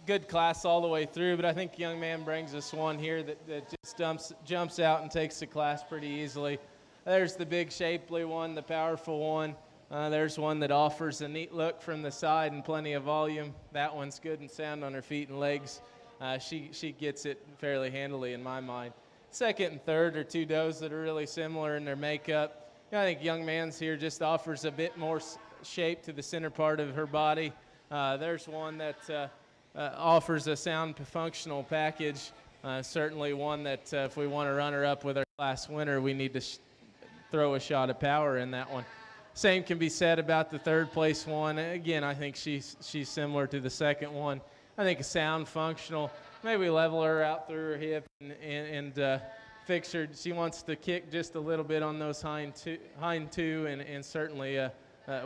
good class all the way through, but I think young man brings us one here that just jumps out and takes the class pretty easily. There's the big shapely one, the powerful one. There's one that offers a neat look from the side and plenty of volume. That one's good and sound on her feet and legs. She gets it fairly handily in my mind. Second and third are two does that are really similar in their makeup. I think young man's here just offers a bit more shape to the center part of her body. There's one that offers a sound functional package. Certainly one that if we want to run her up with our class winner, we need to throw a shot of power in that one. Same can be said about the third place one. Again, I think she's similar to the second one. I think a sound functional. Maybe level her out through her hip and fix her. She wants to kick just a little bit on those hind two, and certainly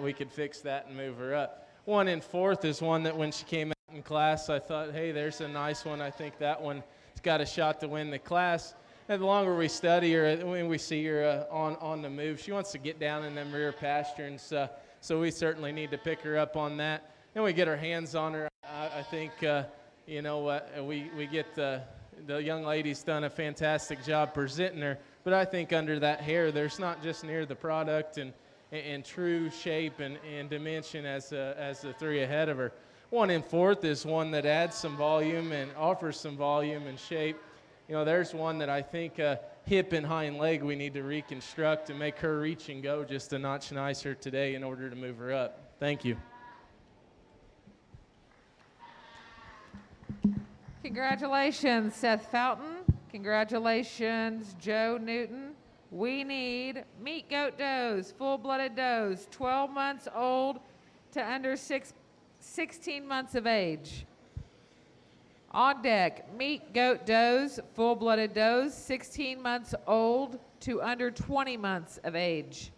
we could fix that and move her up. One in fourth is one that when she came out in class, I thought, hey, there's a nice one. I think that one's got a shot to win the class. And the longer we study her, when we see her on the move, she wants to get down in them rear pasterns. So we certainly need to pick her up on that. Then we get our hands on her. I think, you know what, we get the young lady's done a fantastic job presenting her. But I think under that hair, there's not just near the product and true shape and dimension as the three ahead of her. One in fourth is one that adds some volume and offers some volume and shape. You know, there's one that I think hip and hind leg we need to reconstruct and make her reach and go just a notch nicer today in order to move her up. Thank you. Congratulations, Seth Fountain. Congratulations, Joe Newton. We need meat goat does, full-blooded does, 12 months old to under 16 months of age. On deck, meat goat does, full-blooded does, 16 months old to under 20 months of age.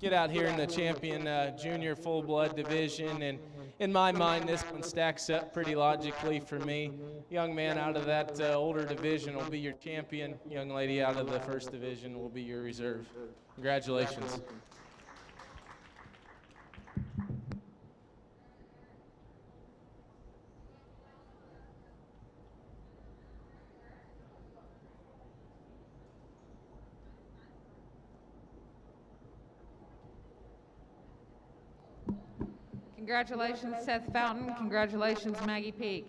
get out here in the champion junior full blood division. And in my mind, this one stacks up pretty logically for me. Young man out of that older division will be your champion. Young lady out of the first division will be your reserve. Congratulations. Congratulations, Seth Fountain. Congratulations, Maggie Peak.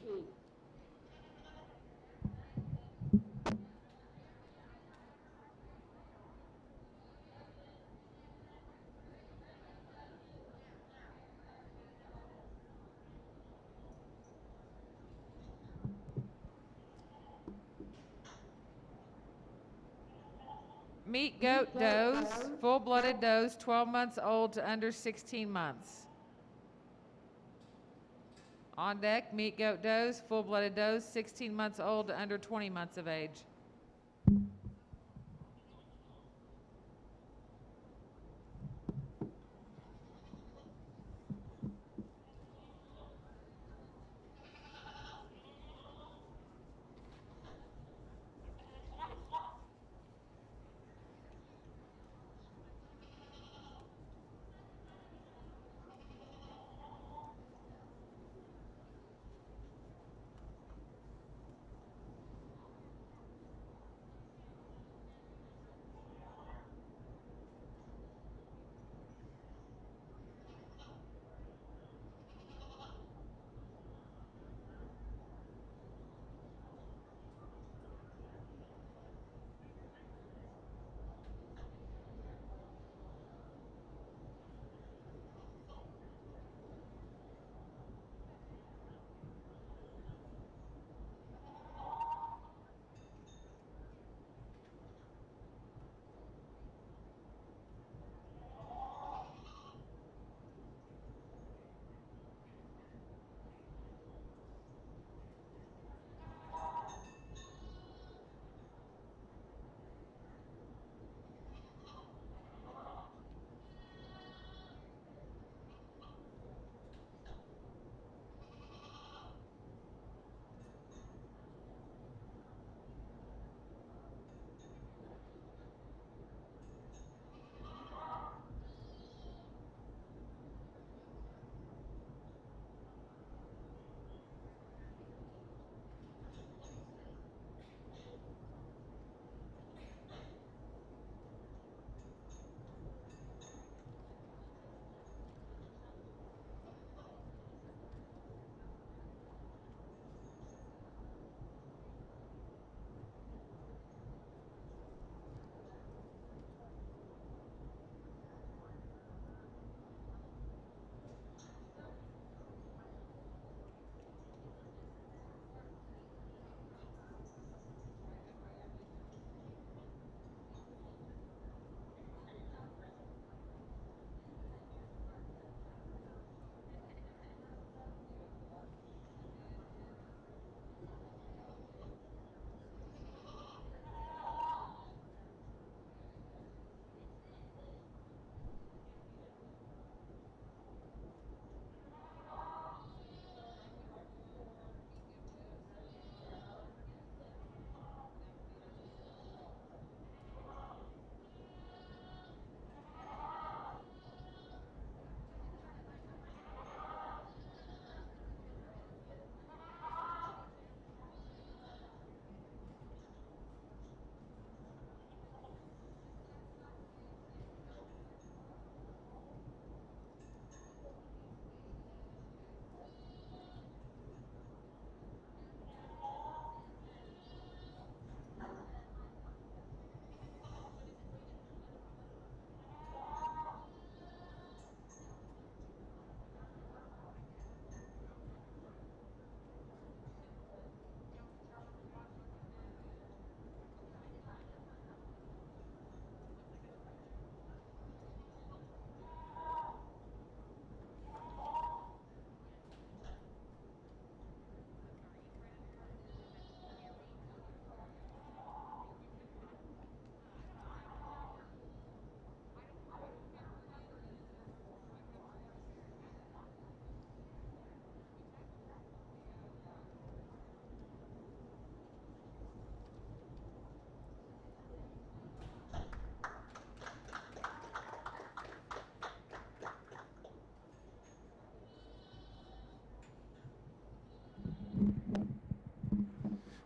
Meat goat does, full-blooded does, 12 months old to under 16 months. On deck, meat goat does, full-blooded does, 16 months old to under 20 months of age.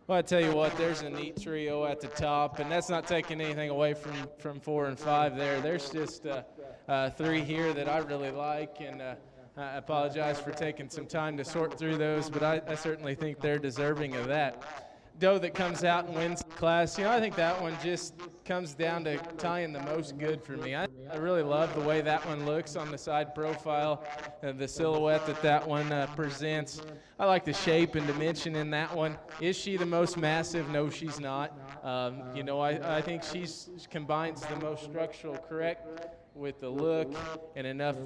Well, I tell you what, there's a neat trio at the top, and that's not taking anything away from 4 and 5 there. There's just 3 here that I really like, and I apologize for taking some time to sort through those, but I certainly think they're deserving of that. Doe that comes out and wins the class, I think that one just comes down to tying the most good for me. I really love the way that one looks on the side profile, the silhouette that one presents. I like the shape and dimension in that one. Is she the most massive? No, she's not. I think she combines the most structural correct with the look and enough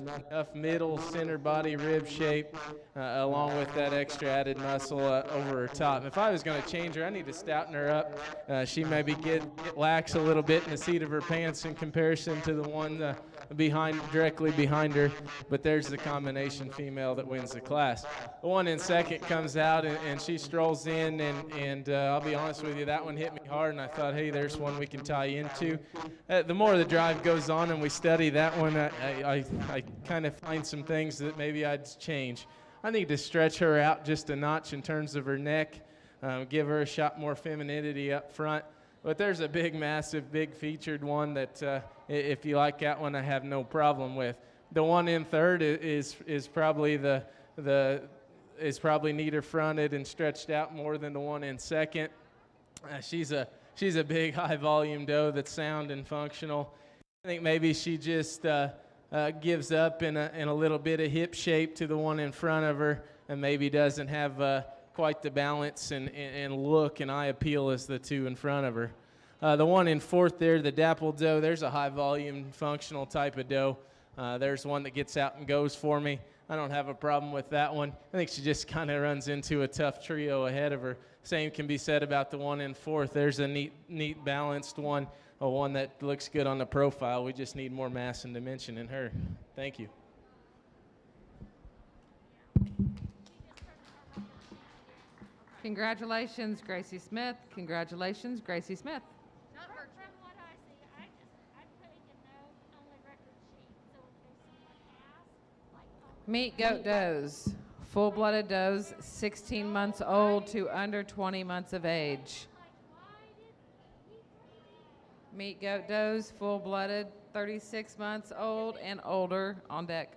middle center body rib shape, along with that extra added muscle over her top. If I was going to change her, I need to stouten her up. She maybe get lax a little bit in the seat of her pants in comparison to the one directly behind her, but there's the combination female that wins the class. The one in second comes out and she strolls in, and I'll be honest with you, that one hit me hard, and I thought, hey, there's one we can tie into. The more the drive goes on and we study that one, I kind of find some things that maybe I'd change. I need to stretch her out just a notch in terms of her neck, give her a shot more femininity up front. But there's a big, massive, big featured one that if you like that one, I have no problem with. The one in third is probably is probably neater fronted and stretched out more than the one in second. She's a big, high volume doe that's sound and functional. I think maybe she just gives up in a little bit of hip shape to the one in front of her, and maybe doesn't have quite the balance and look and eye appeal as the 2 in front of her. The one in fourth there, the dappled doe, there's a high volume functional type of doe. There's one that gets out and goes for me. I don't have a problem with that one. I think she just kind of runs into a tough trio ahead of her. Same can be said about the one in fourth. There's a neat balanced one, one that looks good on the profile. We just need more mass and dimension in her. Thank you. Congratulations, Gracie Smith. Congratulations, Gracie Smith. Not her. From what I see, I'm putting a note on the record sheet, so if there's someone asks, Meet goat does. Full-blooded does, 16 months old to under 20 months of age. Meet goat does, full-blooded, 36 months old and older on deck.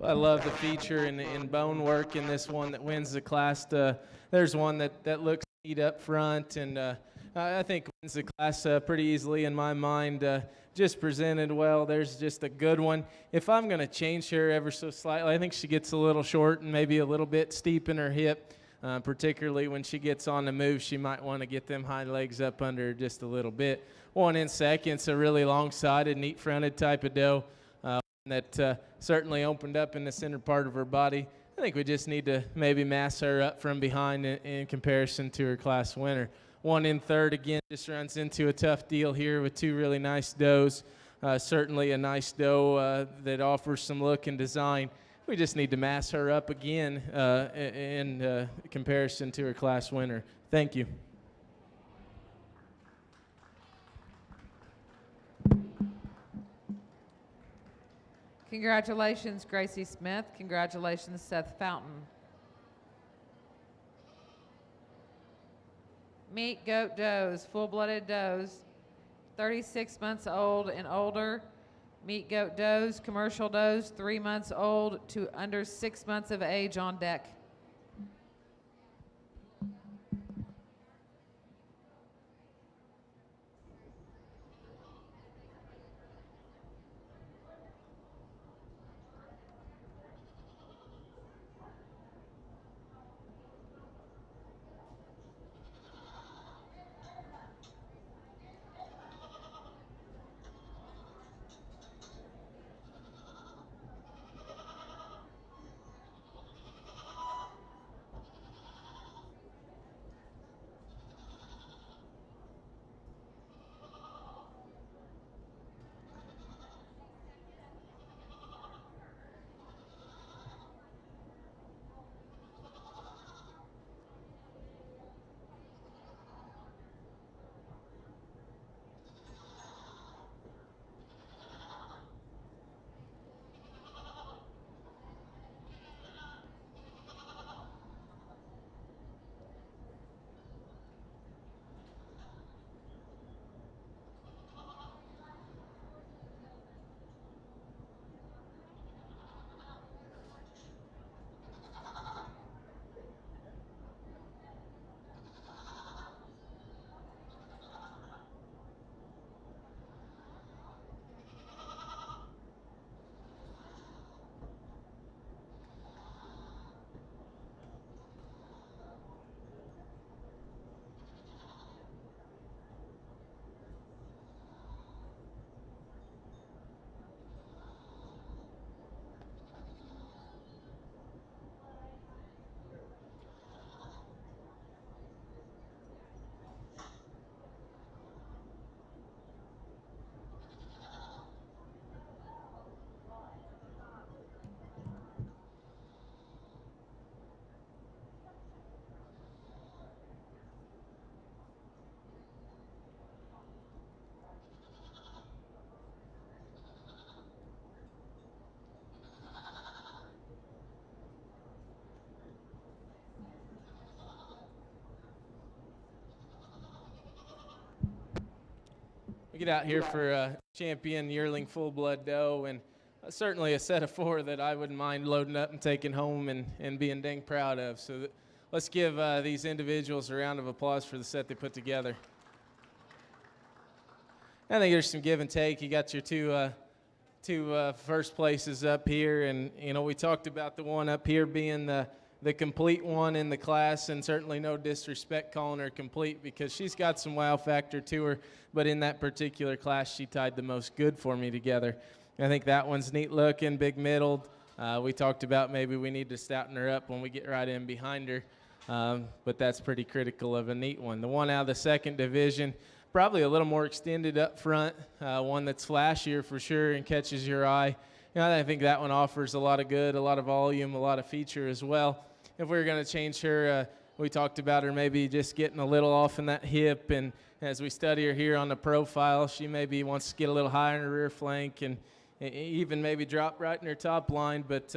I love the feature in bone work in this one that wins the class. There's one that looks neat up front, and I think wins the class pretty easily in my mind. Just presented well. There's just a good one. If I'm going to change her ever so slightly, I think she gets a little short and maybe a little bit steep in her hip, particularly when she gets on the move. She might want to get them hind legs up under her just a little bit. One in second's a really long-sided, neat-fronted type of doe that certainly opened up in the center part of her body. I think we just need to maybe mass her up from behind in comparison to her class winner. One in third, again, just runs into a tough deal here with two really nice does. Certainly a nice doe that offers some look and design. We just need to mass her up again in comparison to her class winner. Thank you. Congratulations, Gracie Smith. Congratulations, Seth Fountain. Meat goat does, full-blooded does, 36 months old and older. Meat goat does, commercial does, 3 months old to under 6 months of age on deck. We get out here for a champion yearling full-blood doe, and certainly a set of four that I wouldn't mind loading up and taking home and being dang proud of. So let's give these individuals a round of applause for the set they put together. I think there's some give and take. You got your two first places up here, and we talked about the one up here being the complete one in the class, and certainly no disrespect calling her complete because she's got some wow factor to her, but in that particular class she tied the most good for me together. I think that one's neat looking, big middled. We talked about maybe we need to stouten her up when we get right in behind her, but that's pretty critical of a neat one. The one out of the second division, probably a little more extended up front, one that's flashier for sure and catches your eye. I think that one offers a lot of good, a lot of volume, a lot of feature as well. If we were going to change her, we talked about her maybe just getting a little off in that hip, and as we study her here on the profile, she maybe wants to get a little higher in her rear flank and even maybe drop right in her top line, but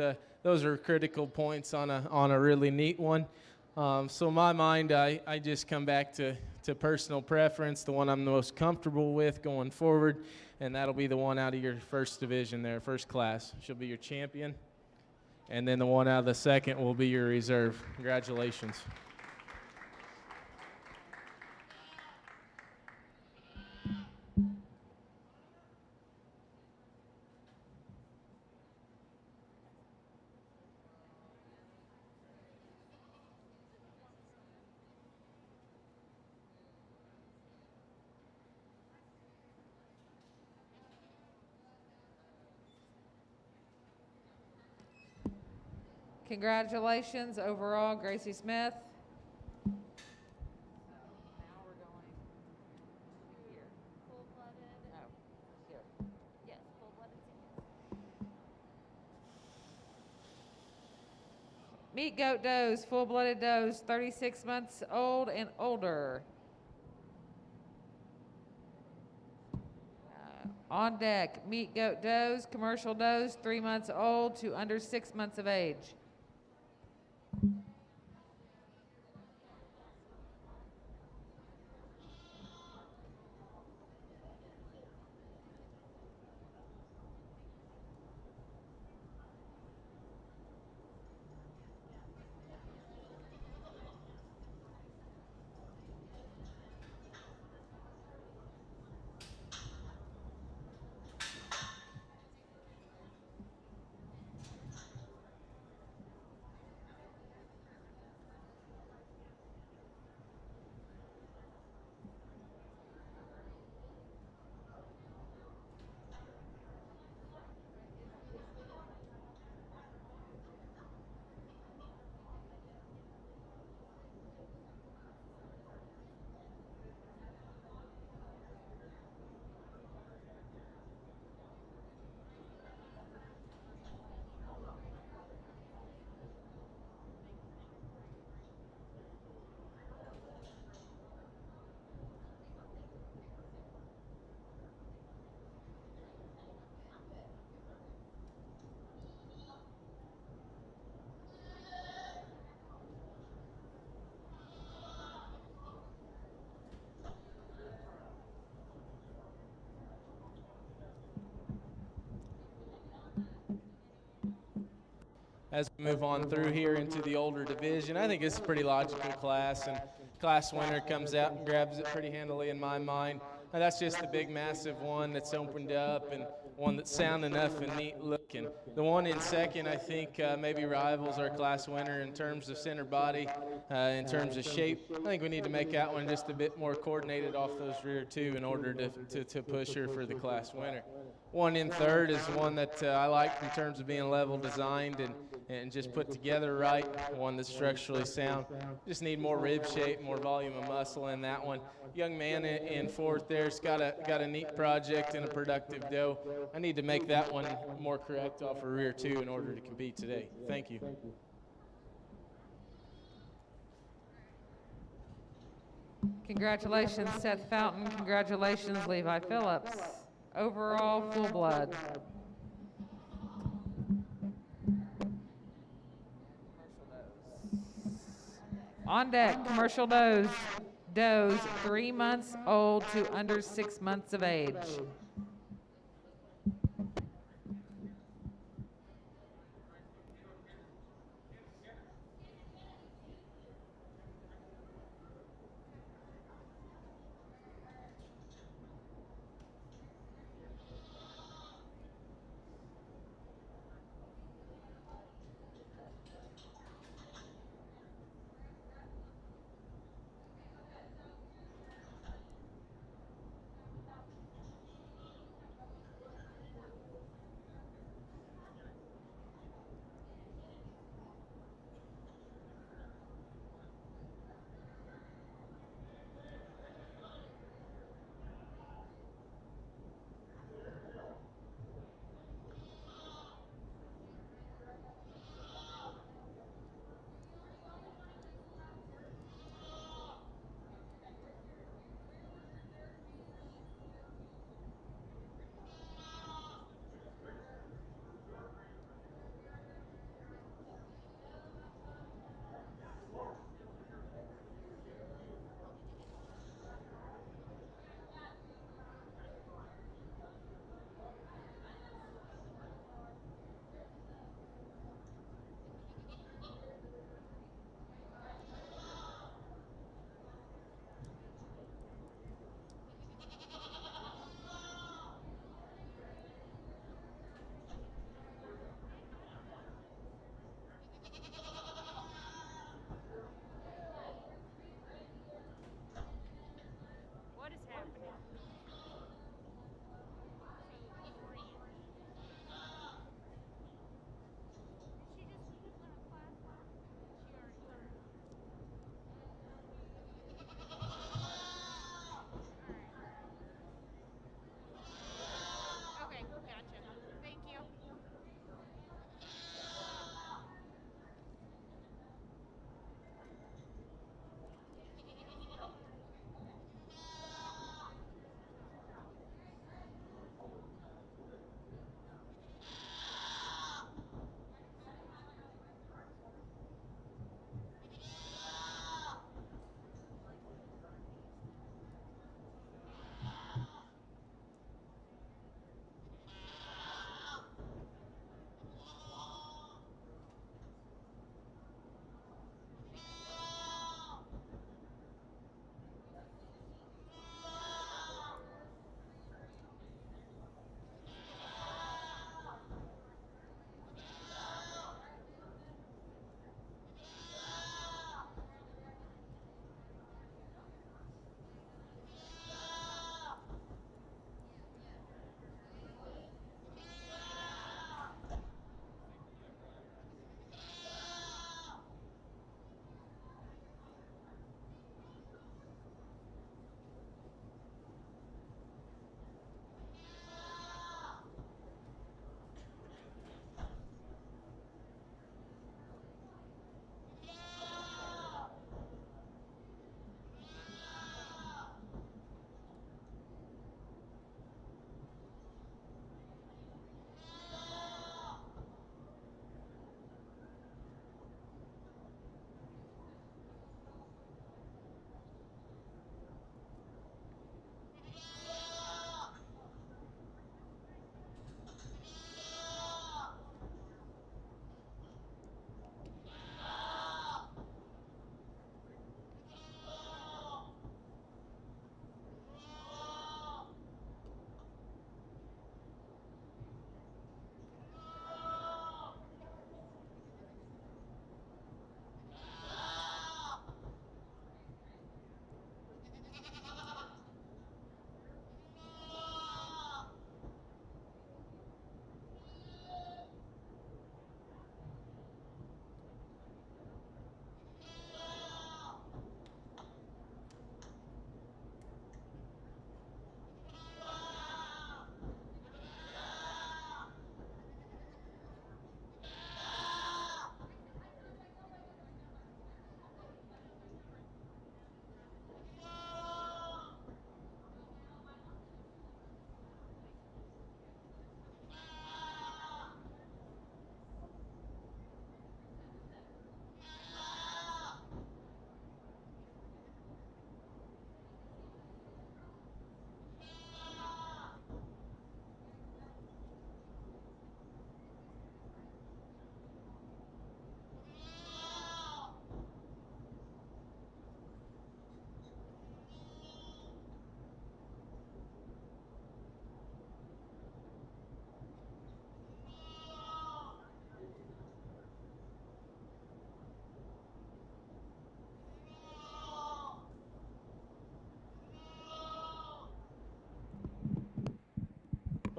those are critical points on a really neat one. So in my mind, I just come back to personal preference, the one I'm the most comfortable with going forward, and that'll be the one out of your first division there, first class. She'll be your champion. and then the one out of the second will be your reserve. Congratulations. Congratulations overall, Gracie Smith. Now we're going here. Full-blooded, Oh, here. yes, full-blooded seniors. Meat goat does, full-blooded does, 36 months old and older. On deck, meat goat does, commercial does, 3 months old to under 6 months of age. As we move on through here into the older division, I think it's a pretty logical class, and class winner comes out and grabs it pretty handily in my mind. And that's just the big, massive one that's opened up and one that's sound enough and neat looking. The one in second, I think, maybe rivals our class winner in terms of center body, in terms of shape. I think we need to make that one just a bit more coordinated off those rear two in order to push her for the class winner. One in third is one that I like in terms of being level designed and just put together right, one that's structurally sound. Just need more rib shape, more volume of muscle in that one. Young man in fourth there's got a neat project and a productive doe. I need to make that one more correct off of rear two in order to compete today. Thank you. Congratulations, Seth Fountain. Congratulations, Levi Phillips. Overall, full blood. On deck, commercial does, 3 months old to under 6 months of age.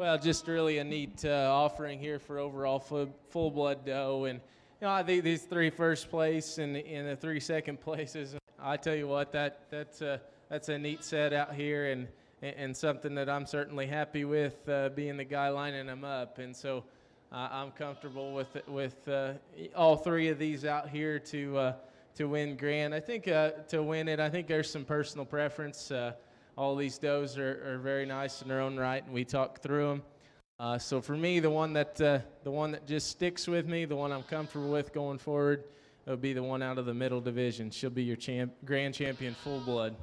Well, just really a neat offering here for overall full blood doe, and I think these three first place and the three second places. I tell you what, that's a neat set out here, and something that I'm certainly happy with, being the guy lining them up, and so I'm comfortable with all three of these out here to win Grand. I think to win it, I think there's some personal preference. All these does are very nice in their own right, and we talk through them. So for me, the one that just sticks with me, the one I'm comfortable with going forward, it'll be the one out of the middle division. She'll be your grand champion, full blood.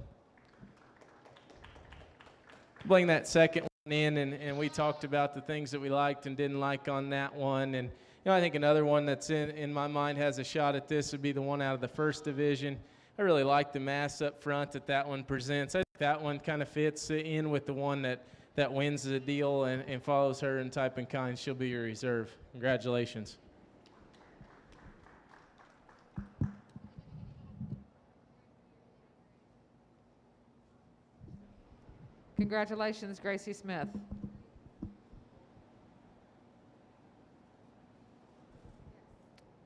Bring that second one in, and we talked about the things that we liked and didn't like on that one. And I think another one that's in my mind has a shot at this would be the one out of the first division. I really like the mass up front that one presents. I think that one kind of fits in with the one that wins the deal and follows her in type and kind. She'll be your reserve. Congratulations. Congratulations, Gracie Smith.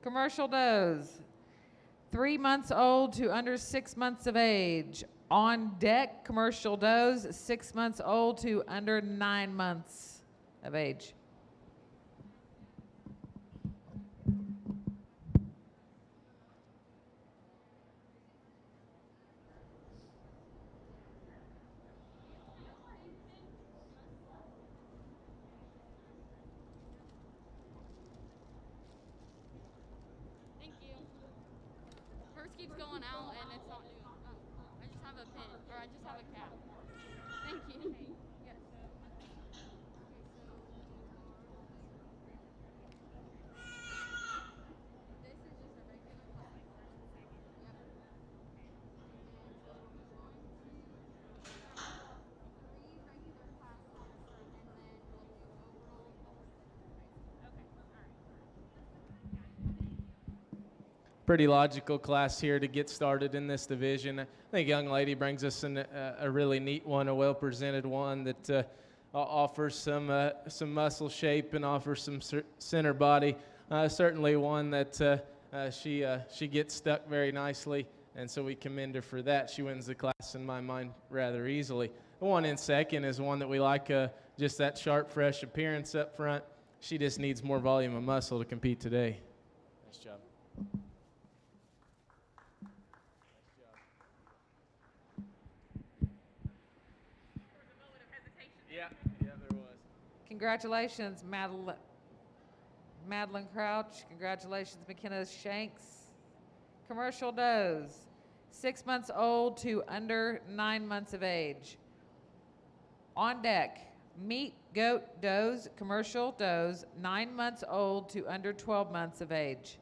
Commercial does. 3 months old to under 6 months of age. On deck, commercial does, 6 months old to under 9 months of age. Thank you. Hers keeps going out and it's not doing. Oh, I just have a pin, or I just have a cap. Thank you. Yes. This is just a regular class. Yep. Three regular classes, and then we'll do overall. Okay. All right. Pretty logical class here to get started in this division. I think young lady brings us a really neat one, a well-presented one that offers some muscle shape and offers some center body. Certainly one that she gets stuck very nicely, and so we commend her for that. She wins the class in my mind rather easily. The one in second is one that we like, just that sharp, fresh appearance up front. She just needs more volume of muscle to compete today. Nice job. Yeah, there was. Congratulations, Madeline Crouch. Congratulations, McKenna Shanks. Commercial does, 6 months old to under 9 months of age. On deck, meat goat does, commercial does, 9 months old to under 12 months of age.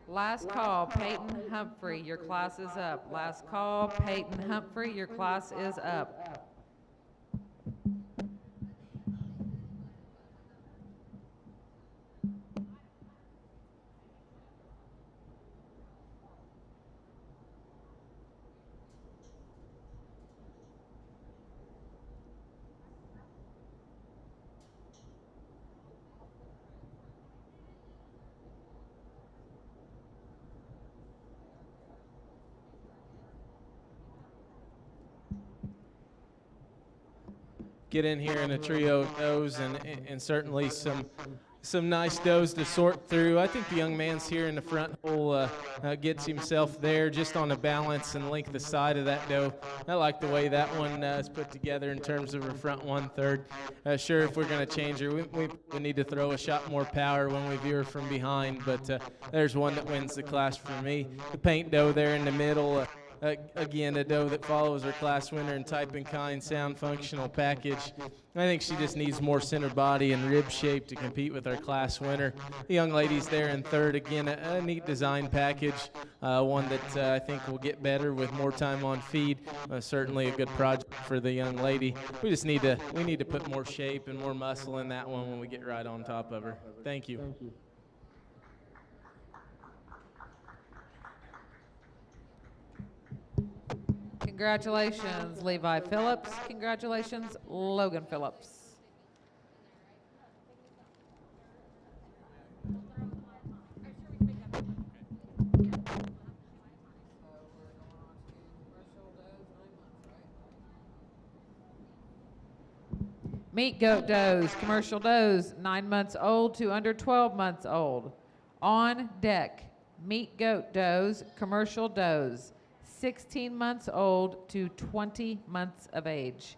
Last call, Peyton Humphrey, your class is up. Last call, Peyton Humphrey, your class is up. get in here in a trio of does, and certainly some nice does to sort through. I think the young man's here in the front hole gets himself there just on the balance and length the side of that doe. I like the way that one is put together in terms of her front 1/3. Sure, if we're going to change her, we need to throw a shot more power when we view her from behind, but there's one that wins the class for me. The paint doe there in the middle, again, a doe that follows her class winner in type and kind, sound, functional package. I think she just needs more center body and rib shape to compete with our class winner. The young lady's there in 3rd. Again, a neat design package, one that I think will get better with more time on feed. Certainly a good project for the young lady. We need to put more shape and more muscle in that one when we get right on top of her. Thank you. Congratulations, Levi Phillips. Congratulations, Logan Phillips. Meat goat does, commercial does, 9 months old to under 12 months old. On deck, meat goat does, commercial does, 16 months old to 20 months of age.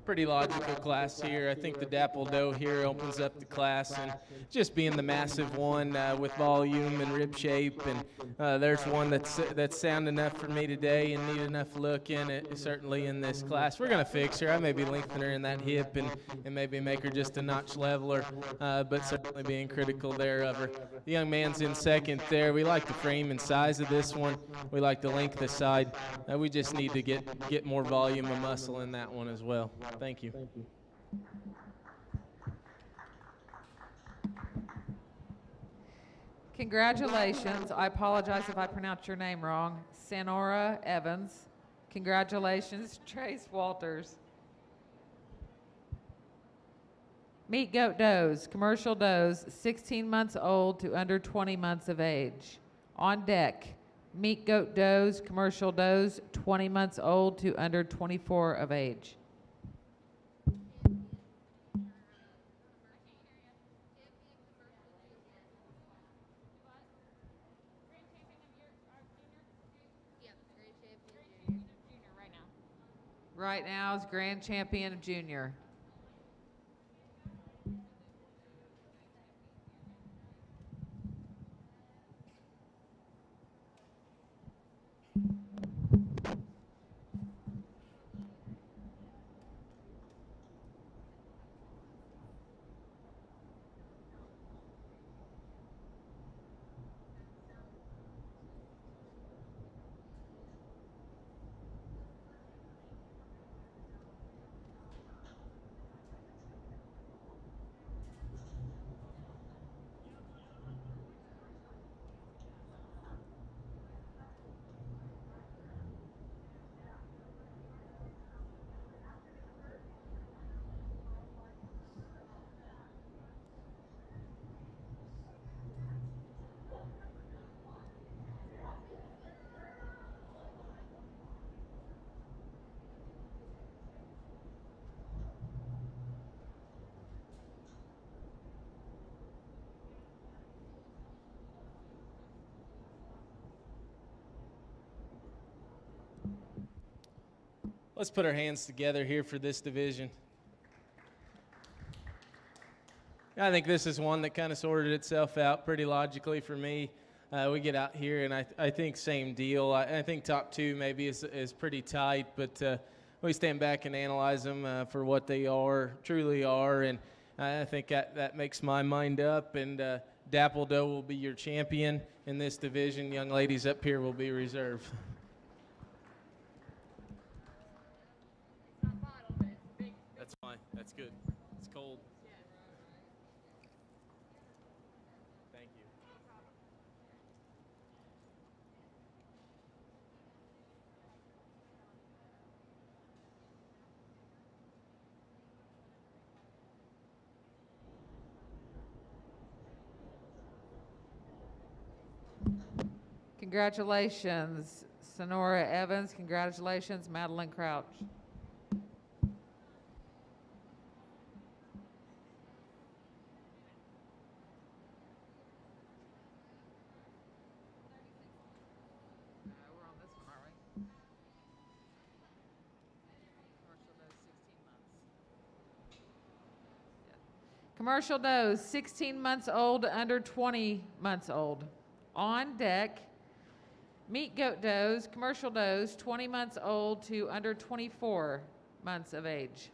Pretty logical class here. I think the Dapple Doe here opens up the class, and just being the massive one with volume and rib shape, and there's one that's sound enough for me today and neat enough look in it, certainly in this class. We're going to fix her. I maybe lengthen her in that hip and maybe make her just a notch leveler, but certainly being critical there of her. The young man's in 2nd there. We like the frame and size of this one. We like the length of the side. We just need to get more volume and muscle in that one as well. Thank you. Congratulations. I apologize if I pronounced your name wrong. Sonora Evans. Congratulations, Trace Walters. Meat goat does, commercial does, 16 months old to under 20 months of age. On deck, meat goat does, commercial does, 20 months old to under 24 of age. Right now is Grand Champion of Junior. Let's put our hands together here for this division. I think this is one that kind of sorted itself out pretty logically for me. We get out here, and I think same deal. I think top 2 maybe is pretty tight, but we stand back and analyze them for what they truly are, and I think that makes my mind up. And Dapple Doe will be your champion in this division. Young ladies up here will be reserved. That's fine. That's good. It's cold. Thank you. Congratulations, Sonora Evans. Congratulations, Madeline Crouch. We're on this one, aren't we? Commercial does 16 months old to under 20 months old. On deck, meat goat does, commercial does 20 months old to under 24 months of age.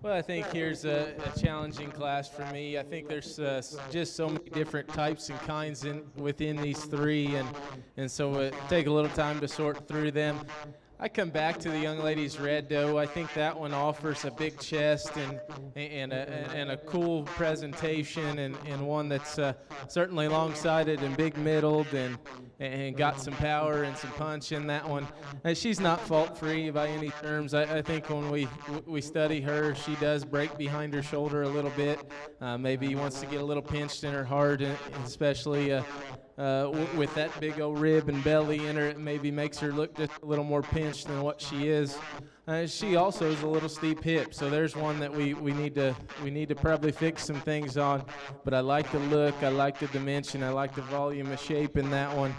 Well, I think here's a challenging class for me. I think there's just so many different types and kinds within these three, and so it take a little time to sort through them. I come back to the young lady's red doe. I think that one offers a big chest and a cool presentation, and one that's certainly long-sided and big-middled, and got some power and some punch in that one. And she's not fault-free by any terms. I think when we study her, she does break behind her shoulder a little bit. Maybe wants to get a little pinched in her heart, and especially with that big old rib and belly in her, it maybe makes her look just a little more pinched than what she is. She also is a little steep hip, so there's one that we need to probably fix some things on. But I like the look, I like the dimension, I like the volume of shape in that one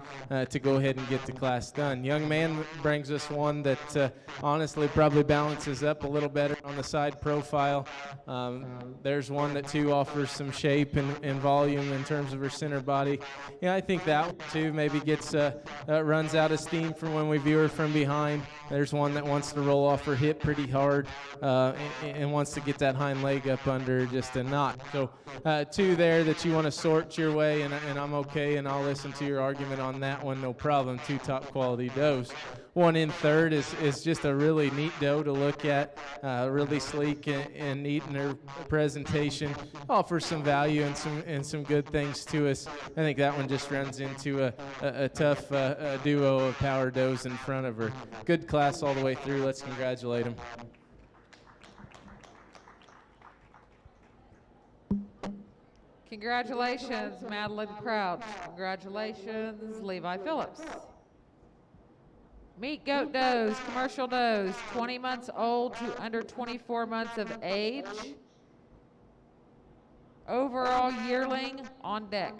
to go ahead and get the class done. Young man brings us one that honestly probably balances up a little better on the side profile. There's one that too offers some shape and volume in terms of her center body. Yeah, I think that one too maybe gets runs out of steam from when we view her from behind. There's one that wants to roll off her hip pretty hard and wants to get that hind leg up under just a knot. So two there that you want to sort your way, and I'm okay, and I'll listen to your argument on that one, no problem. Two top quality does. One in third is just a really neat doe to look at, really sleek and neat in her presentation, offers some value and some good things to us. I think that one just runs into a tough duo of power does in front of her. Good class all the way through. Let's congratulate them. Congratulations, Madeline Crouch. Congratulations, Levi Phillips. Meat goat does, commercial does, 20 months old to under 24 months of age. Overall yearling on deck.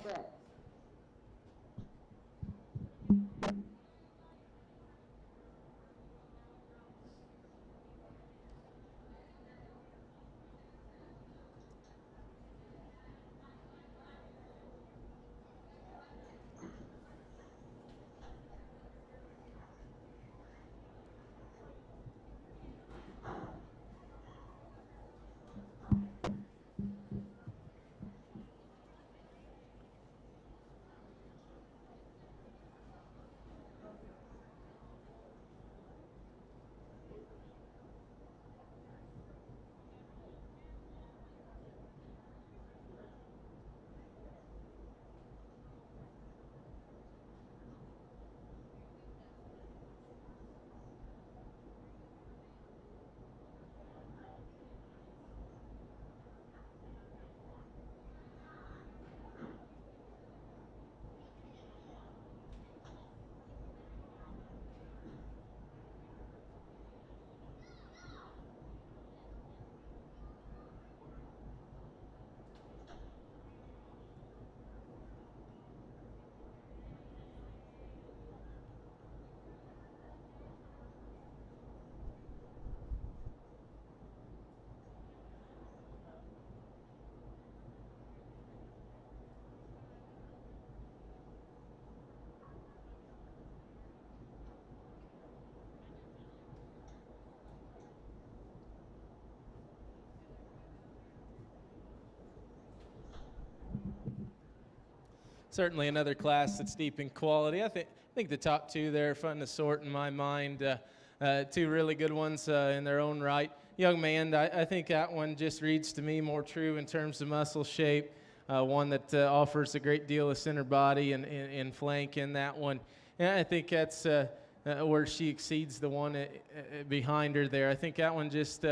Certainly another class that's deep in quality. I think the top two there are fun to sort in my mind. Two really good ones in their own right. Young man, I think that one just reads to me more true in terms of muscle shape. One that offers a great deal of center body and flank in that one. And I think that's where she exceeds the one behind her there. I think that one just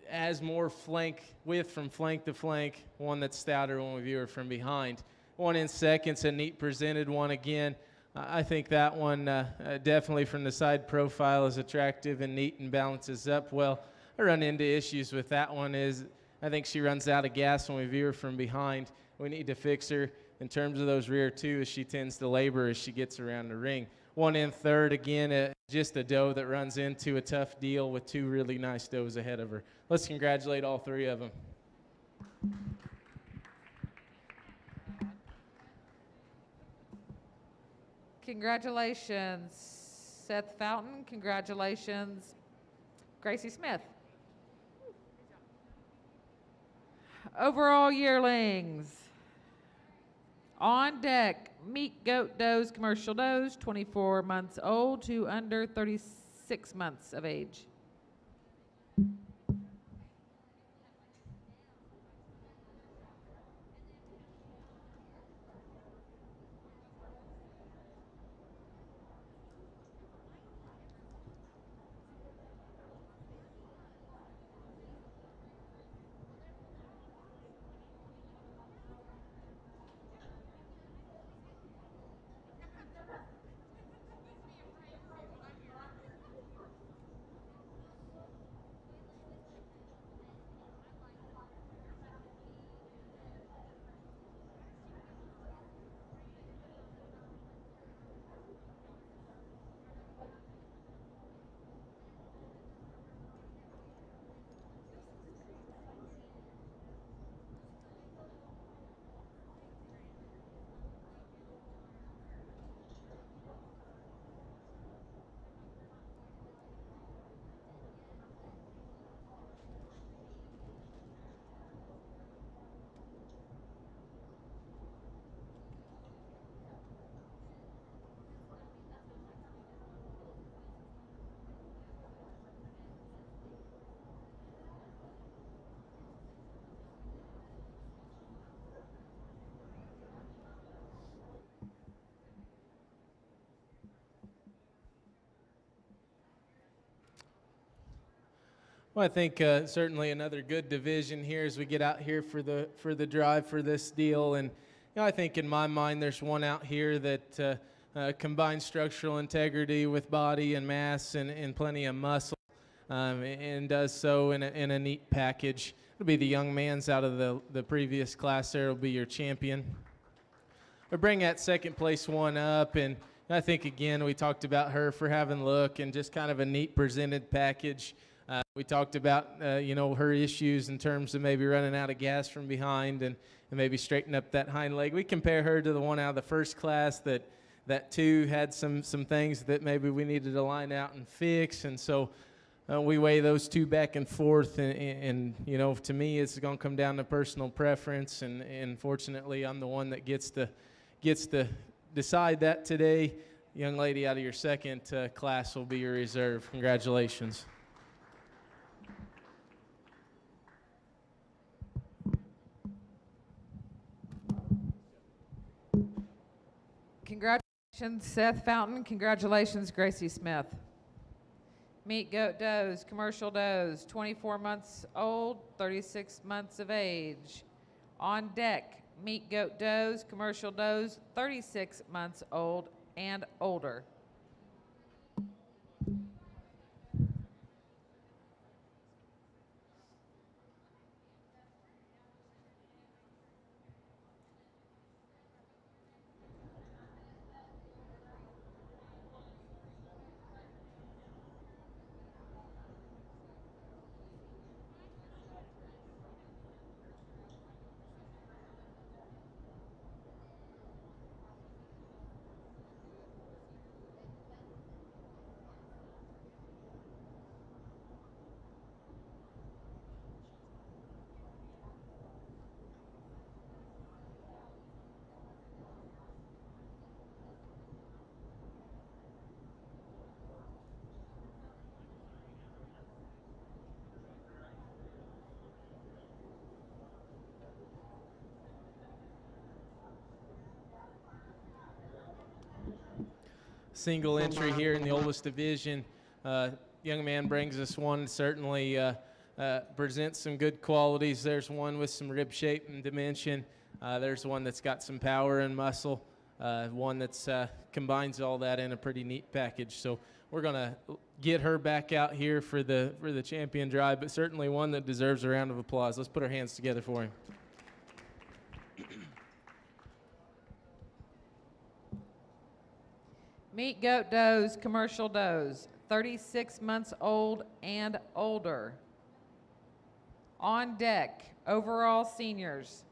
has more flank width from flank to flank, one that's stouter when we view her from behind. One in second's a neat presented one again. I think that one definitely from the side profile is attractive and neat and balances up well. I run into issues with that one is I think she runs out of gas when we view her from behind. We need to fix her in terms of those rear two as she tends to labor as she gets around the ring. One in third, again, just a doe that runs into a tough deal with two really nice does ahead of her. Let's congratulate all three of them. Congratulations, Seth Fountain. Congratulations, Gracie Smith. Overall yearlings. On deck, meat goat does, commercial does, 24 months old to under 36 months of age. Well, I think certainly another good division here as we get out here for the drive for this deal, and I think in my mind there's one out here that combines structural integrity with body and mass and plenty of muscle, and does so in a neat package. It'll be the young man's out of the previous class. There will be your champion. We bring that second place one up, and I think again we talked about her for having look and just kind of a neat presented package. We talked about her issues in terms of maybe running out of gas from behind and maybe straighten up that hind leg. We compare her to the one out of the first class that too had some things that maybe we needed to line out and fix, and so we weigh those two back and forth, and to me it's going to come down to personal preference, and fortunately I'm the one that gets to decide that today. Young lady out of your second class will be your reserve. Congratulations. Congratulations, Seth Fountain. Congratulations, Gracie Smith. Meet goat does, commercial does, 24 months old, 36 months of age. On deck, meet goat does, commercial does, 36 months old and older. Single entry here in the oldest division. Young man brings us one, certainly presents some good qualities. There's one with some rib shape and dimension. There's one that's got some power and muscle. One that's combines all that in a pretty neat package. So we're going to get her back out here for the champion drive, but certainly one that deserves a round of applause. Let's put our hands together for him. Meet goat does, commercial does, 36 months old and older. On deck, overall seniors.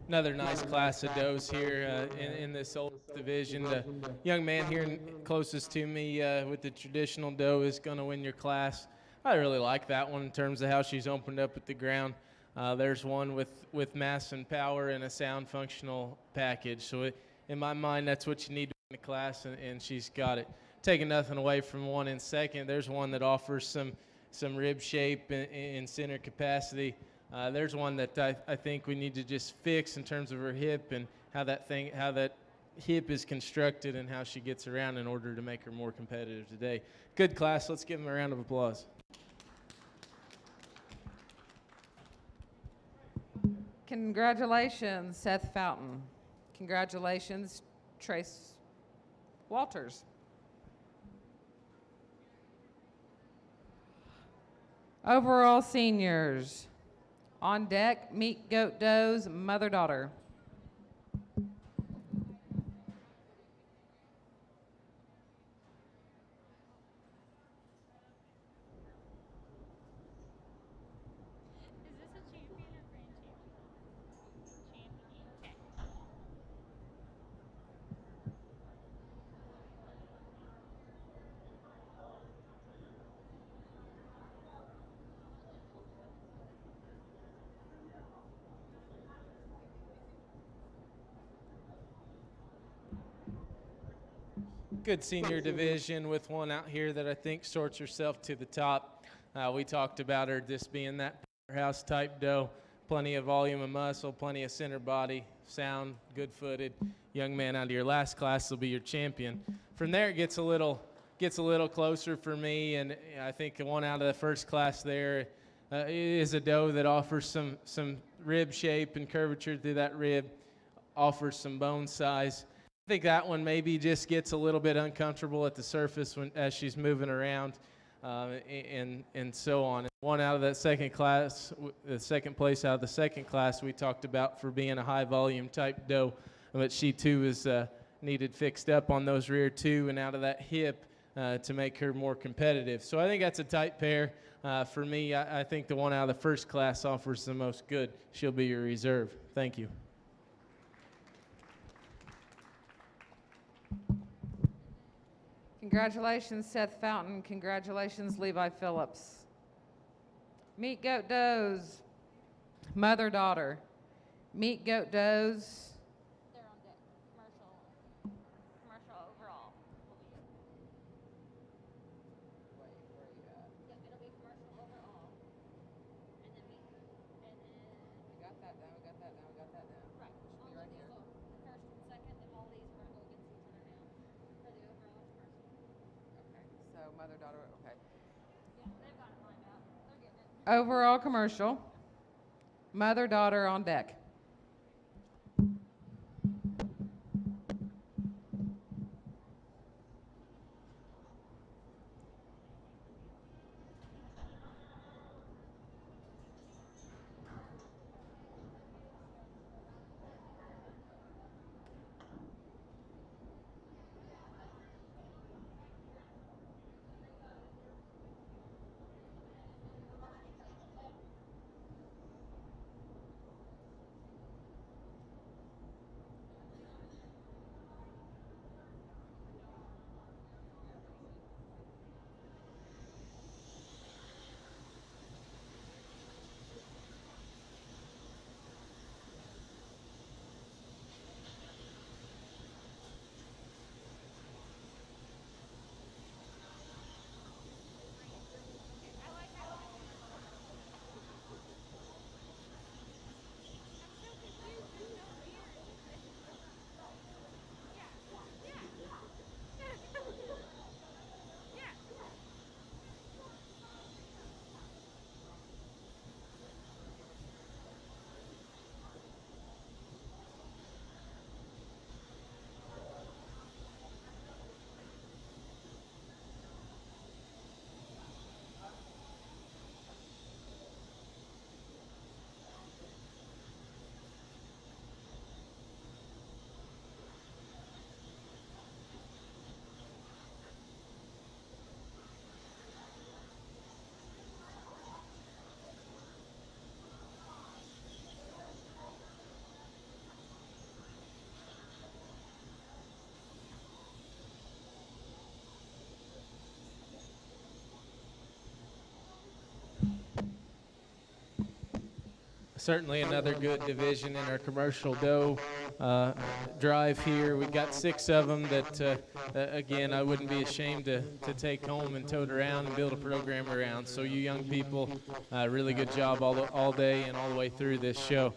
Another nice class of does here in this old division. The young man here closest to me with the traditional doe is going to win your class. I really like that one in terms of how she's opened up at the ground. There's one with mass and power and a sound functional package. So in my mind, that's what you need to win the class, and she's got it. Taking nothing away from one in second, there's one that offers some rib shape and center capacity. There's one that I think we need to just fix in terms of her hip and how that hip is constructed and how she gets around in order to make her more competitive today. Good class. Let's give them a round of applause. Congratulations, Seth Fountain. Congratulations, Trace Walters. Overall seniors. On deck, Meet Goat Doe's mother-daughter. Is this a champion or grand champion? Champion. Okay. Good senior division with one out here that I think sorts herself to the top. We talked about her just being that powerhouse type doe, plenty of volume and muscle, plenty of center body, sound, good-footed. Young man out of your last class will be your champion. From there, it gets a little closer for me, and I think the one out of the first class there is a doe that offers some rib shape and curvature through that rib, offers some bone size. I think that one maybe just gets a little bit uncomfortable at the surface as she's moving around, and so on. One out of that second class, the second place out of the second class, we talked about for being a high volume type doe, but she too is needed fixed up on those rear two and out of that hip to make her more competitive. So I think that's a tight pair. For me, I think the one out of the first class offers the most good. She'll be your reserve. Thank you. Congratulations, Seth Fountain. Congratulations, Levi Phillips. Meet Goat Doe's mother-daughter. Meet Goat Doe's. They're on deck. Commercial overall. Yep, it'll be commercial overall. And then We got that down, right. On right these, here. look, the first and second, and all these are gonna go against each other now for the overall commercial. Okay, so mother-daughter, okay. Yeah, they've got it lined up. They're getting it. Overall commercial. Mother-daughter on deck. certainly another good division in our commercial doe drive here. We got 6 of them that, again, I wouldn't be ashamed to take home and tote around and build a program around. So you young people, really good job all day and all the way through this show.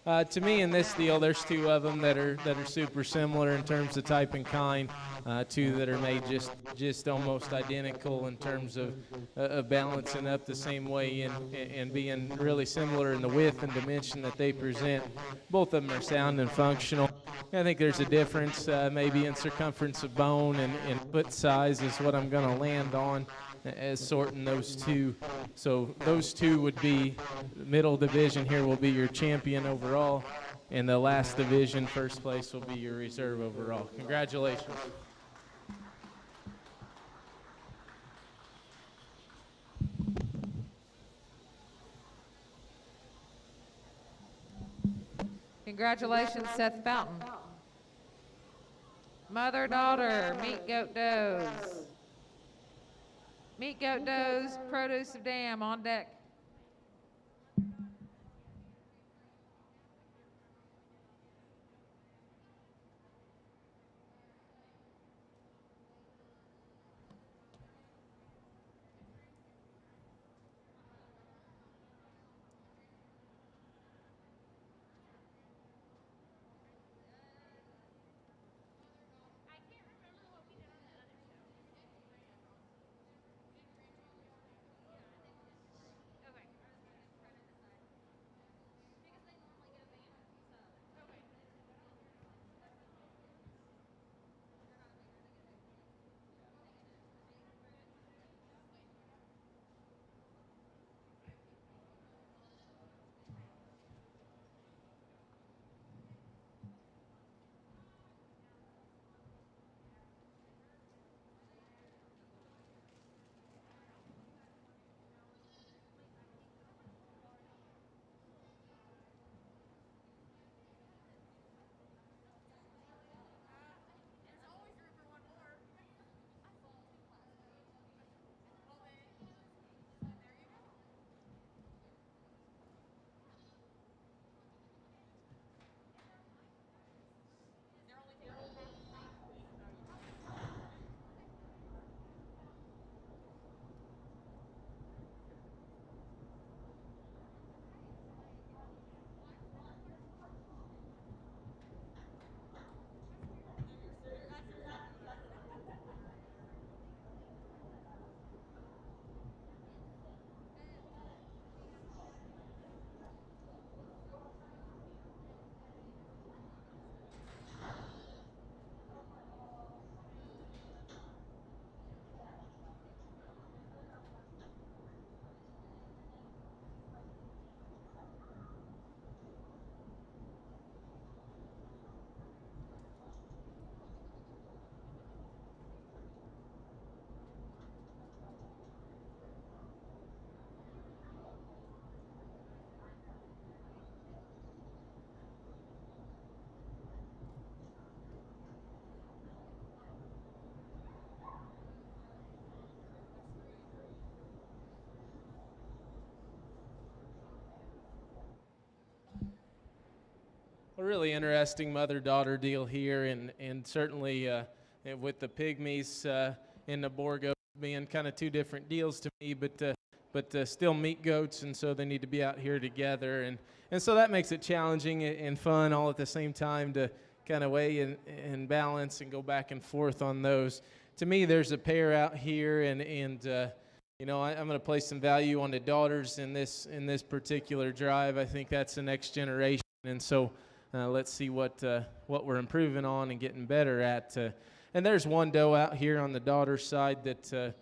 To me, in this deal, there's 2 of them that are super similar in terms of type and kind. 2 that are made just almost identical in terms of balancing up the same way and being really similar in the width and dimension that they present. Both of them are sound and functional. I think there's a difference maybe in circumference of bone and foot size is what I'm going to land on as sorting those 2. So those 2 would be, the middle division here will be your champion overall, and the last division, first place, will be your reserve overall. Congratulations. Congratulations, Seth Fountain. Mother-daughter, meat goat does. Meat goat does, produce of dam on deck. A really interesting mother-daughter deal here, and certainly with the pygmies and the boar goats being kind of 2 different deals to me, but still meat goats, and so they need to be out here together, and so that makes it challenging and fun all at the same time to kind of weigh and balance and go back and forth on those. To me, there's a pair out here, and you know, I'm going to place some value on the daughters in this particular drive. I think that's the next generation, and so. Let's see what we're improving on and getting better at. And there's 1 doe out here on the daughter's side that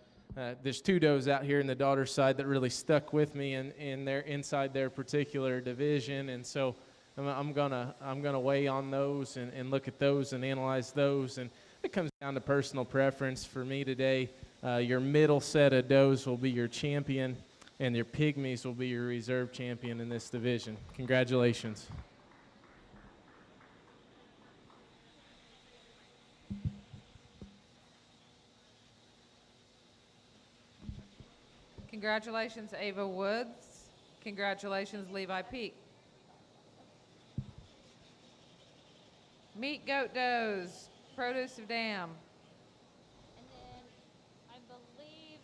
there's 2 does out here in the daughter's side that really stuck with me in their inside their particular division. And so I'm gonna weigh on those and look at those and analyze those. And it comes down to personal preference for me today. Your middle set of does will be your champion, and your pygmies will be your reserve champion in this division. Congratulations. Congratulations, Ava Woods. Congratulations, Levi Peak. Meat goat does, produce of dam. And then I believe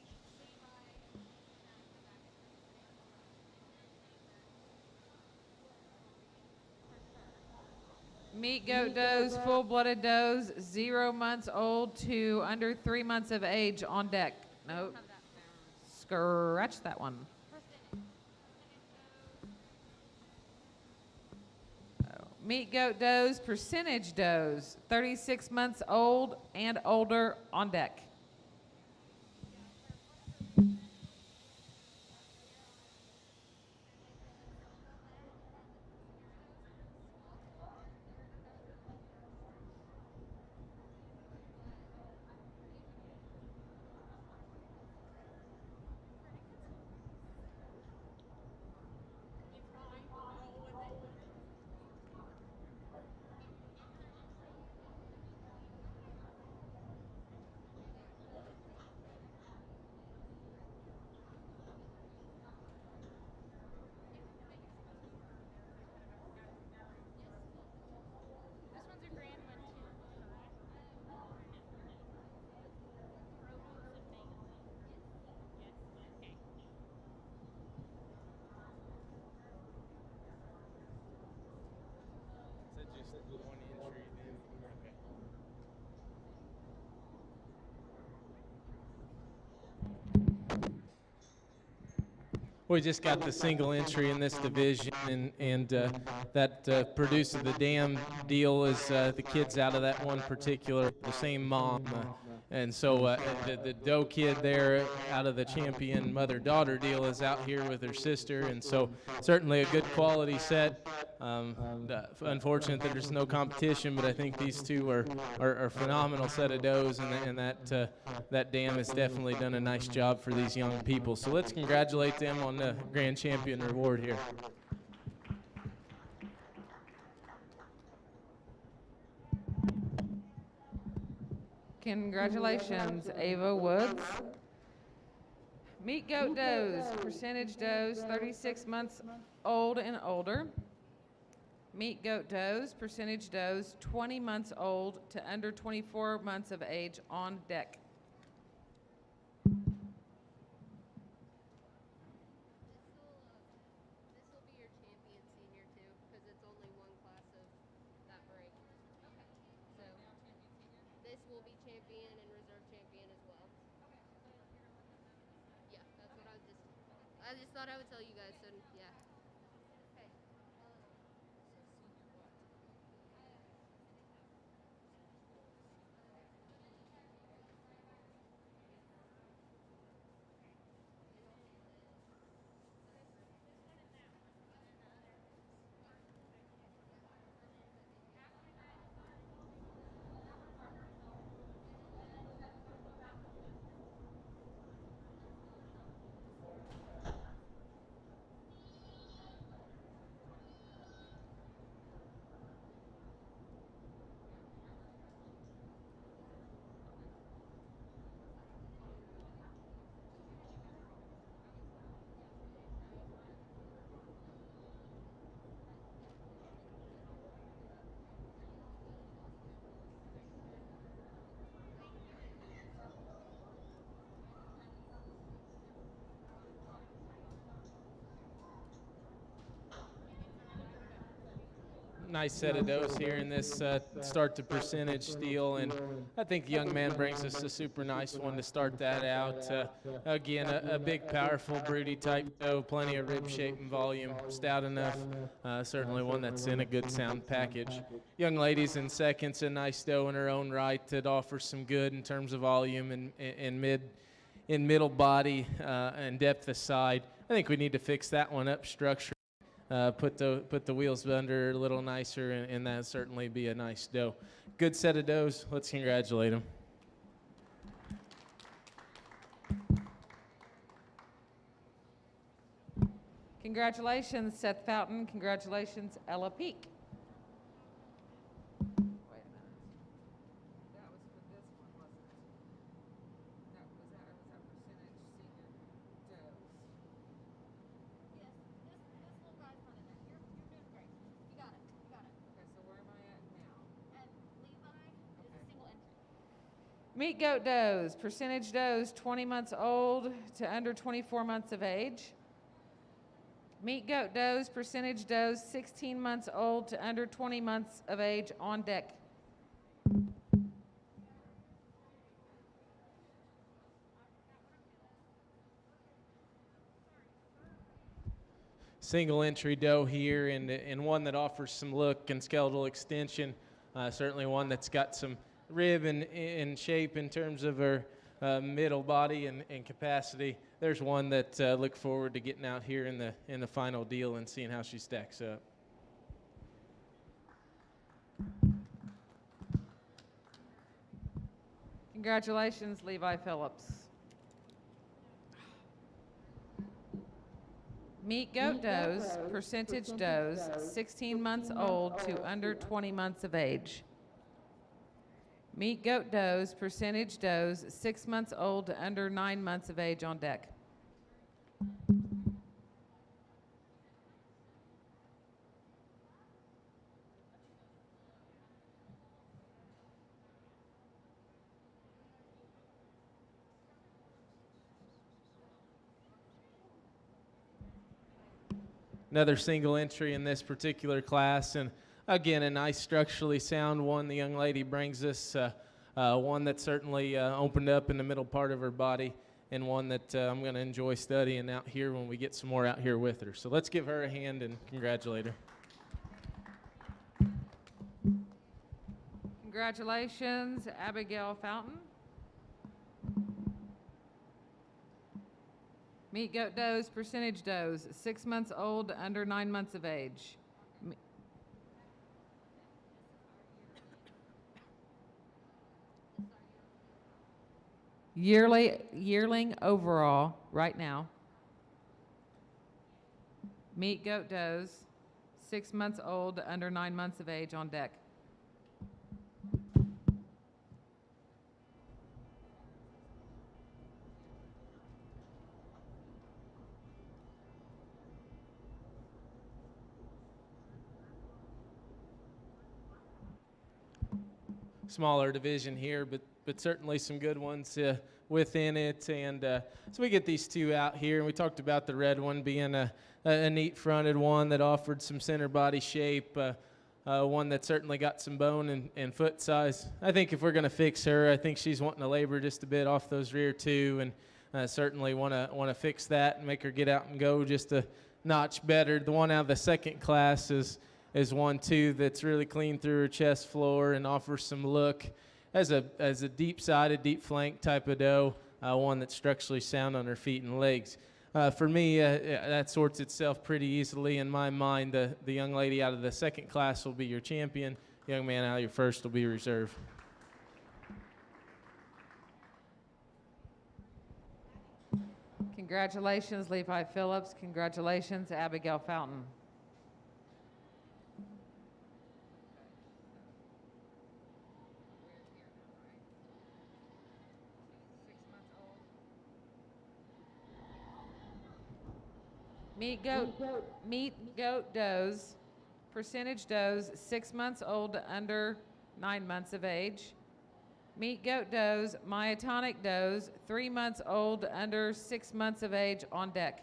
Meat goat does, full-blooded does, 0 months old to under 3 months of age on deck. Nope. Scratch that one. Meat goat does, percentage does, 36 months old and older on deck. this one's a grand one too, correct? Produce of dam. Yes. Okay. Is that just one entry then? Okay. We just got the single entry in this division, and that produce of the dam deal is the kids out of that one particular, the same mom. And so the doe kid there out of the champion mother-daughter deal is out here with her sister, and so certainly a good quality set. Unfortunate that there's no competition, but I think these two are a phenomenal set of does, and that dam has definitely done a nice job for these young people. So let's congratulate them on the grand champion reward here. Congratulations, Ava Woods. Meat goat does, percentage does, 36 months old and older. Meat goat does, percentage does, 20 months old to under 24 months of age on deck. This will be your champion senior too, because it's only one class of that break. Okay. So this will be champion and reserve champion as well. Yeah, that's what I just thought I would tell you guys. So yeah. Okay. Nice set of does here in this start to percentage deal, and I think the young man brings us a super nice one to start that out. Again, a big, powerful, broody type doe, plenty of rib shape and volume, stout enough. Certainly one that's in a good sound package. Young ladies in seconds, a nice doe in her own right that offers some good in terms of volume and middle body and depth aside. I think we need to fix that one up structurally. Put the wheels under a little nicer, and that'd certainly be a nice doe. Good set of does. Let's congratulate them. Congratulations, Seth Fountain. Congratulations, Ella Peak. Yes, this little guy's running there. You're doing great. You got it. You got it. Okay, so where am I at now? And Meat goat does, percentage does 20 months old to under 24 months of age. Meat goat does, percentage does 16 months old to under 20 months of age on deck. Single entry doe here, and one that offers some look and skeletal extension. Certainly one that's got some rib and shape in terms of her middle body and capacity. There's one that look forward to getting out here in the final deal and seeing how she stacks up. Congratulations, Levi Phillips. Meat goat does, percentage does 16 months old to under 20 months of age. Meat goat does, percentage does 6 months old to under 9 months of age on deck. Another single entry in this particular class, and again, a nice structurally sound one the young lady brings us, one that certainly opened up in the middle part of her body, and one that I'm going to enjoy studying out here when we get some more out here with her. So let's give her a hand and congratulate her. Congratulations, Abigail Fountain. Meat goat does, percentage does 6 months old to under 9 months of age. Yearling overall right now. Meat goat does 6 months old to under 9 months of age on deck. Smaller division here, but certainly some good ones within it. And so we get these two out here, and we talked about the red one being a neat fronted one that offered some center body shape, one that certainly got some bone and foot size. I think if we're going to fix her, I think she's wanting to labor just a bit off those rear two, and certainly want to fix that and make her get out and go just a notch better. The one out of the second class is one too that's really clean through her chest floor and offers some look as a deep-sided, deep flank type of doe, one that's structurally sound on her feet and legs. For me, that sorts itself pretty easily in my mind. The young lady out of the second class will be your champion. The young man out of your first will be reserve. Congratulations, Levi Phillips. Congratulations, Abigail Fountain. Meat goat does, percentage does 6 months old to under 9 months of age. Meat goat does, myotonic does 3 months old to under 6 months of age on deck.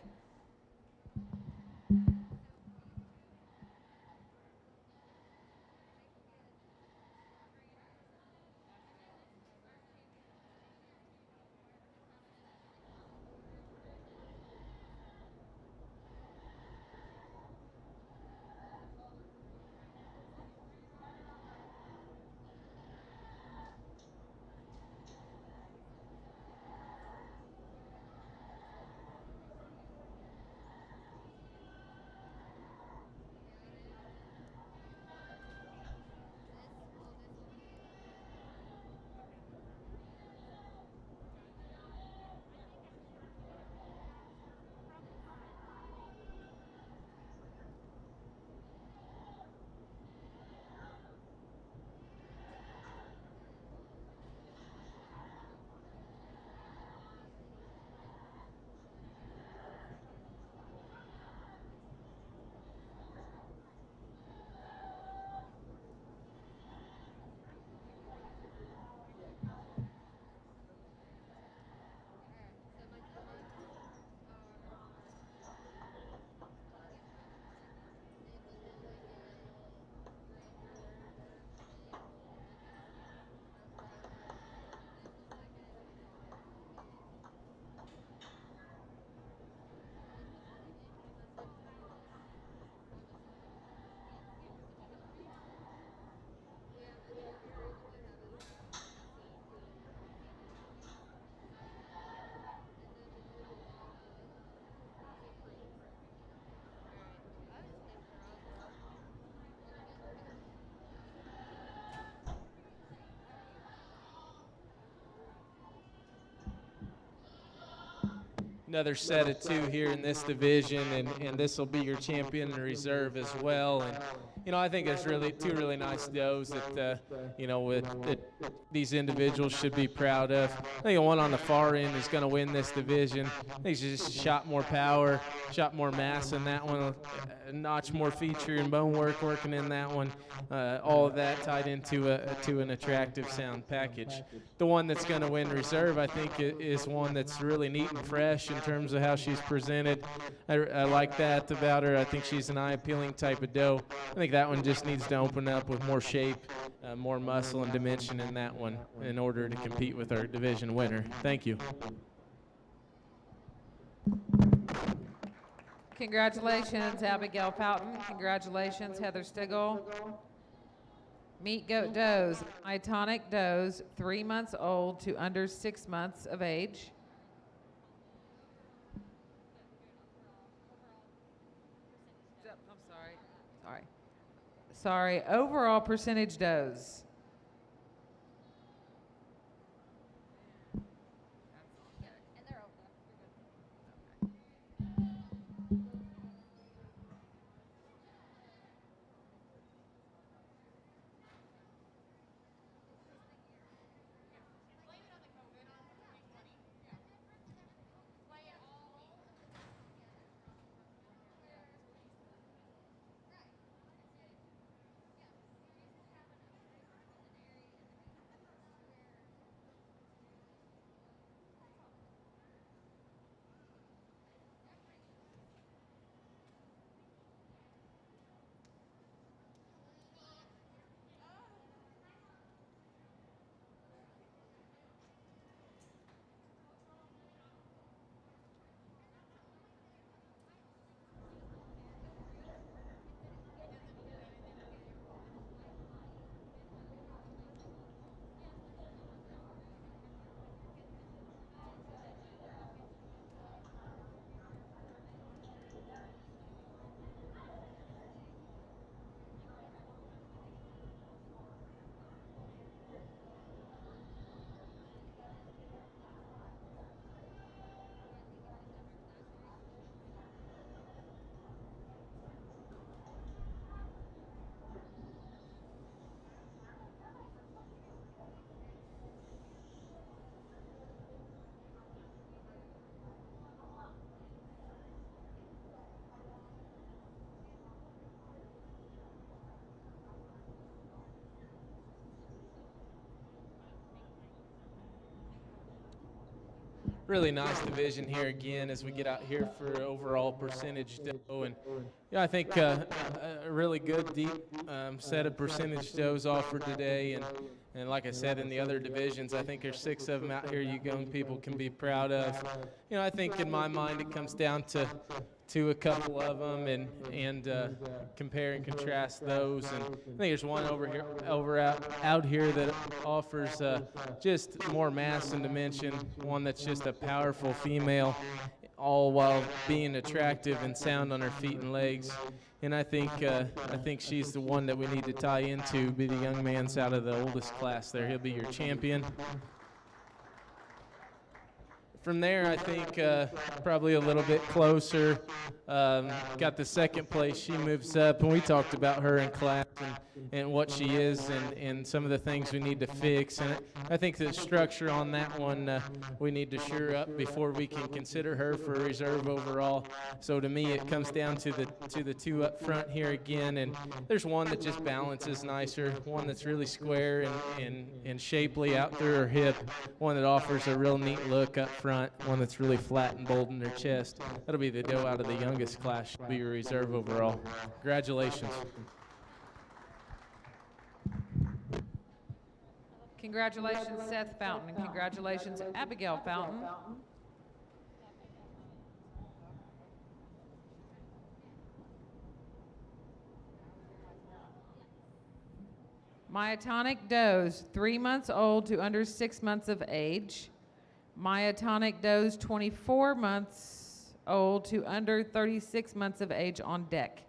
another set of two here in this division, and this will be your champion in reserve as well. And I think there's really two really nice does that that these individuals should be proud of. I think the one on the far end is going to win this division. I think she's just shot more power, shot more mass in that one, a notch more feature and bone work working in that one. All of that tied into an attractive sound package. The one that's going to win reserve, I think, is one that's really neat and fresh in terms of how she's presented. I like that about her. I think she's an eye-appealing type of doe. I think that one just needs to open up with more shape, more muscle and dimension in that one in order to compete with our division winner. Thank you. Congratulations, Abigail Fountain. Congratulations, Heather Stigall. Meat goat does, Itonic does, 3 months old to under 6 months of age. I'm sorry. Overall percentage does. Really nice division here again as we get out here for overall percentage doe. And I think a really good deep set of percentage does offered today. And like I said, in the other divisions, I think there's 6 of them out here you young people can be proud of. I think in my mind it comes down to a couple of them and compare and contrast those. And I think there's one out here that offers just more mass and dimension, one that's just a powerful female, all while being attractive and sound on her feet and legs. And I think she's the one that we need to tie into, be the young man's out of the oldest class there. He'll be your champion. From there, I think probably a little bit closer. Got the second place. She moves up, and we talked about her in class and what she is and some of the things we need to fix. And I think the structure on that one we need to shore up before we can consider her for a reserve overall. So to me, it comes down to the two up front here again. And there's one that just balances nicer, one that's really square and shapely out through her hip, one that offers a real neat look up front, one that's really flat and bold in her chest. That'll be the doe out of the youngest class. She'll be your reserve overall. Congratulations. Congratulations, Seth Fountain, and congratulations, Abigail Fountain. Myotonic does, 3 months old to under 6 months of age. Myotonic does, 24 months old to under 36 months of age on deck.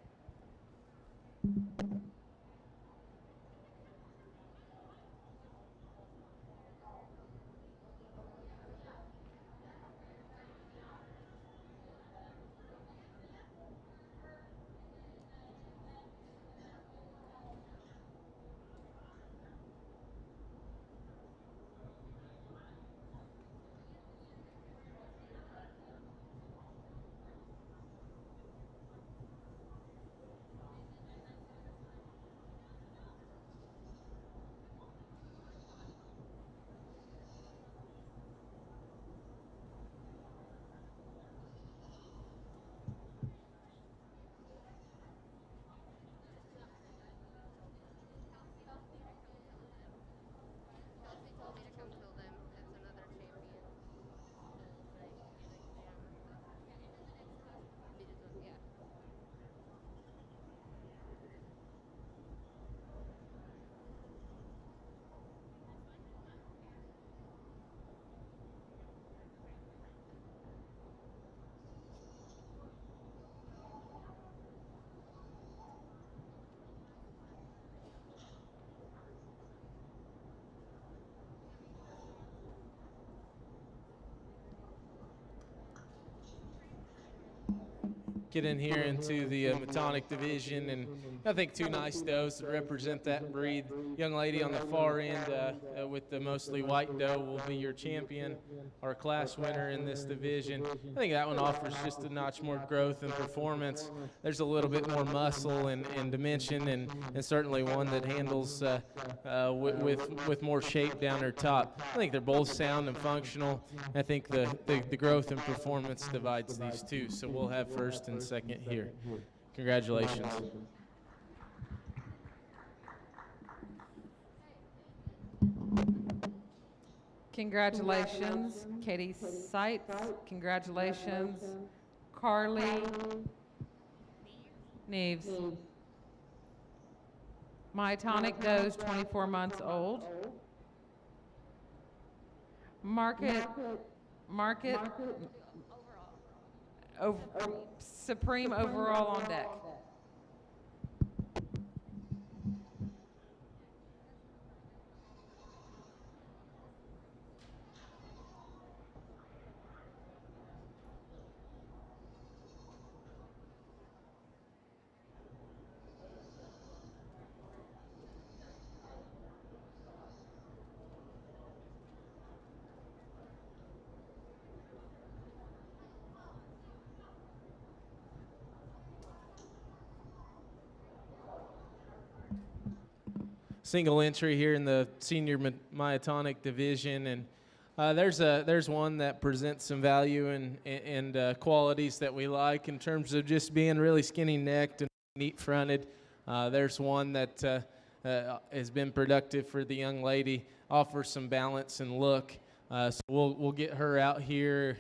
get in here into the Metonic division, and I think two nice does that represent that breed. Young lady on the far end with the mostly white doe will be your champion, our class winner in this division. I think that one offers just a notch more growth and performance. There's a little bit more muscle and dimension, and certainly one that handles with more shape down her top. I think they're both sound and functional. I think the growth and performance divides these two, so we'll have first and second here. Congratulations. Congratulations, Katie Seitz. Congratulations, Carly Neves. Myotonic does 24 months old. Market Supreme overall on deck. Single entry here in the senior myotonic division, and there's one that presents some value and qualities that we like in terms of just being really skinny necked and neat fronted. There's one that has been productive for the young lady, offers some balance and look. So we'll get her out here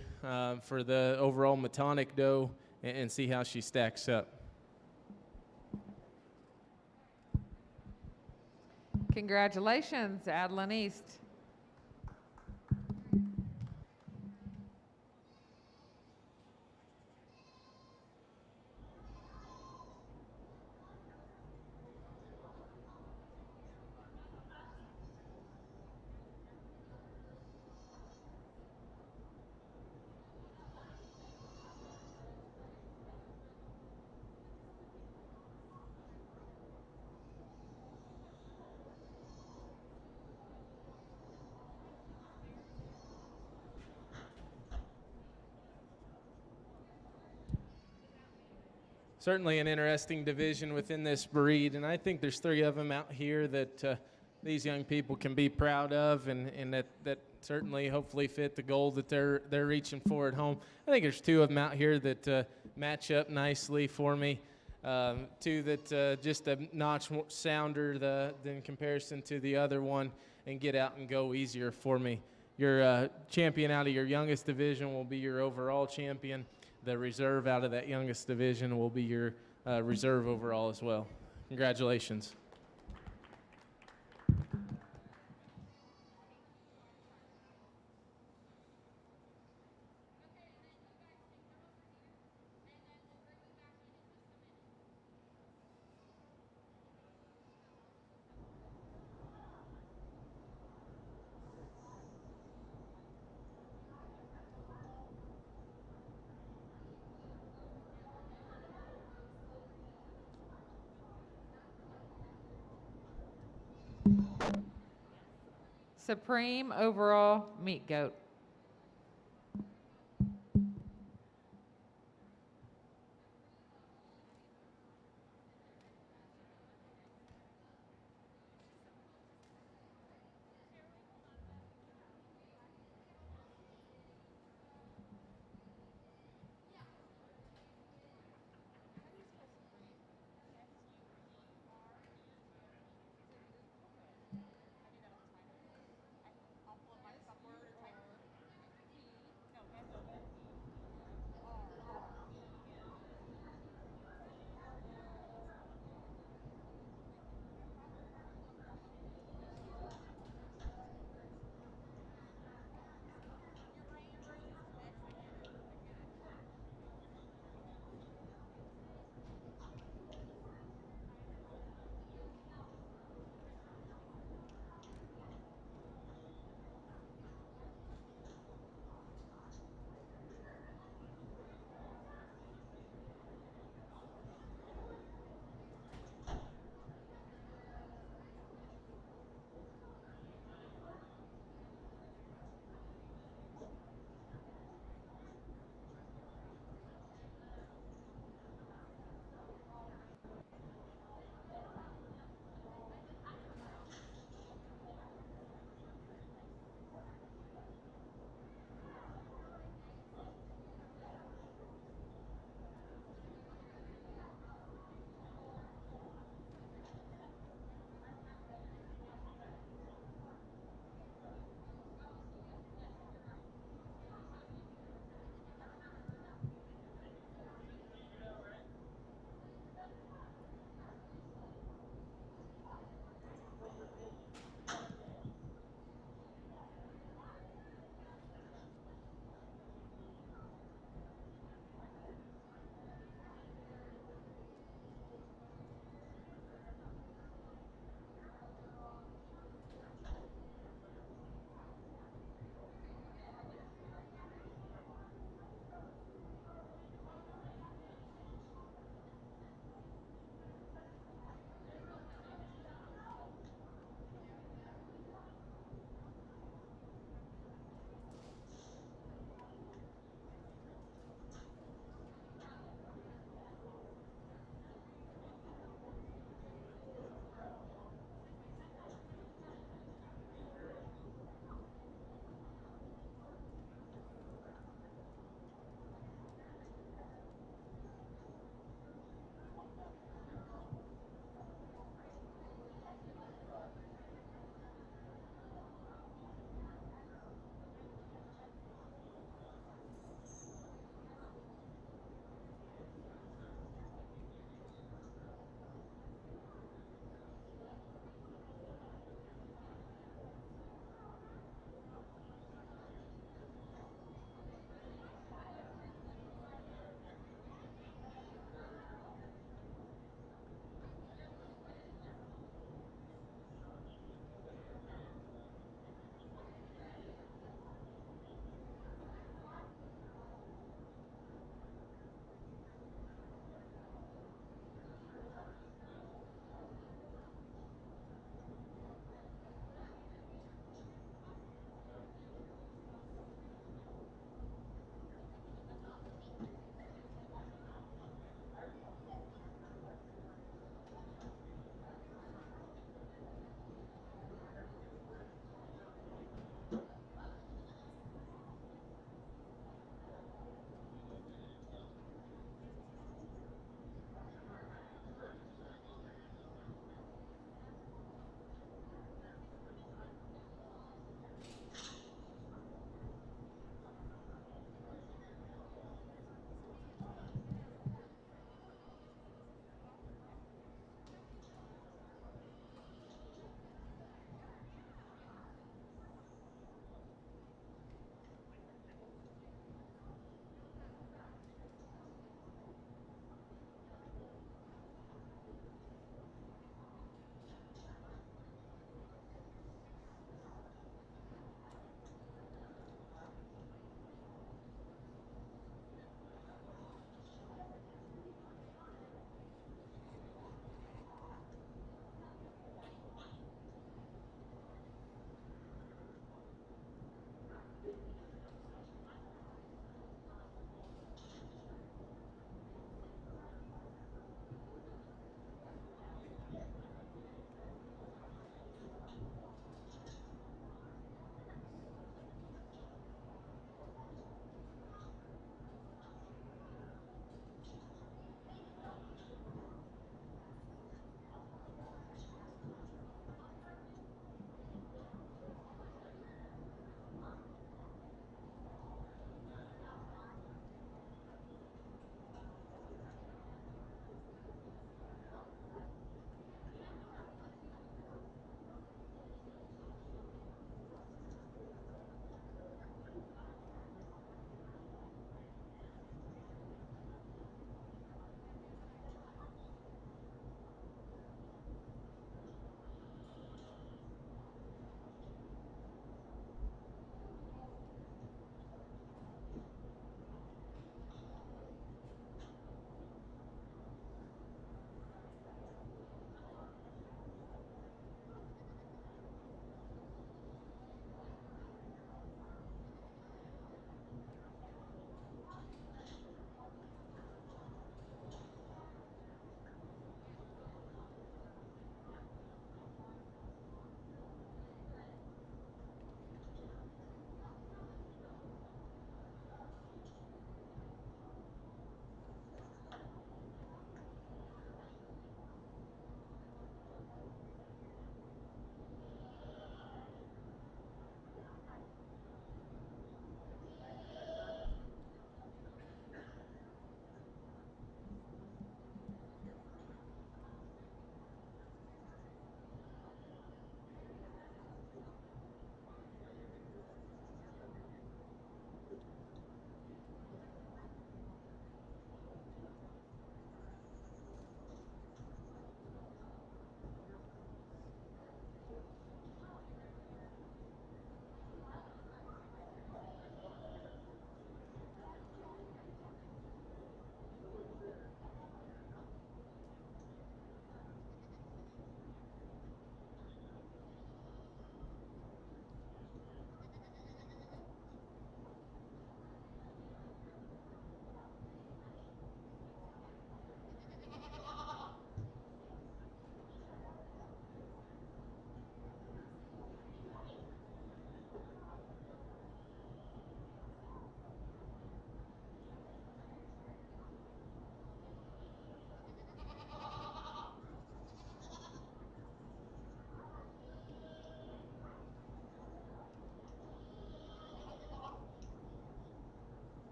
for the overall Metonic doe and see how she stacks up. Congratulations, Adeline East. Certainly an interesting division within this breed, and I think there's three of them out here that these young people can be proud of, and that certainly hopefully fit the goal that they're reaching for at home. I think there's two of them out here that match up nicely for me. Two that just a notch sounder in comparison to the other one, and get out and go easier for me. Your champion out of your youngest division will be your overall champion. The reserve out of that youngest division will be your reserve overall as well. Congratulations. Supreme overall meat goat.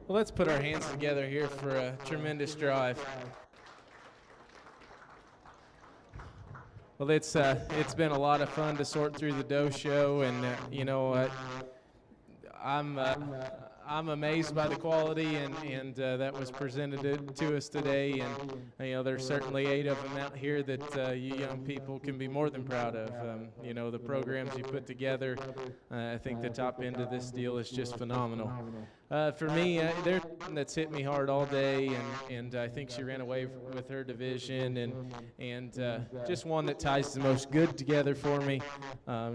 Well, let's put our hands together here for a tremendous drive. Well, it's been a lot of fun to sort through the dough show, and I'm amazed by the quality and that was presented to us today, and there's certainly 8 of them out here that you young people can be more than proud of. The programs you put together, I think the top end of this deal is just phenomenal. For me, there's one that's hit me hard all day, and I think she ran away with her division, and just one that ties the most good together for me.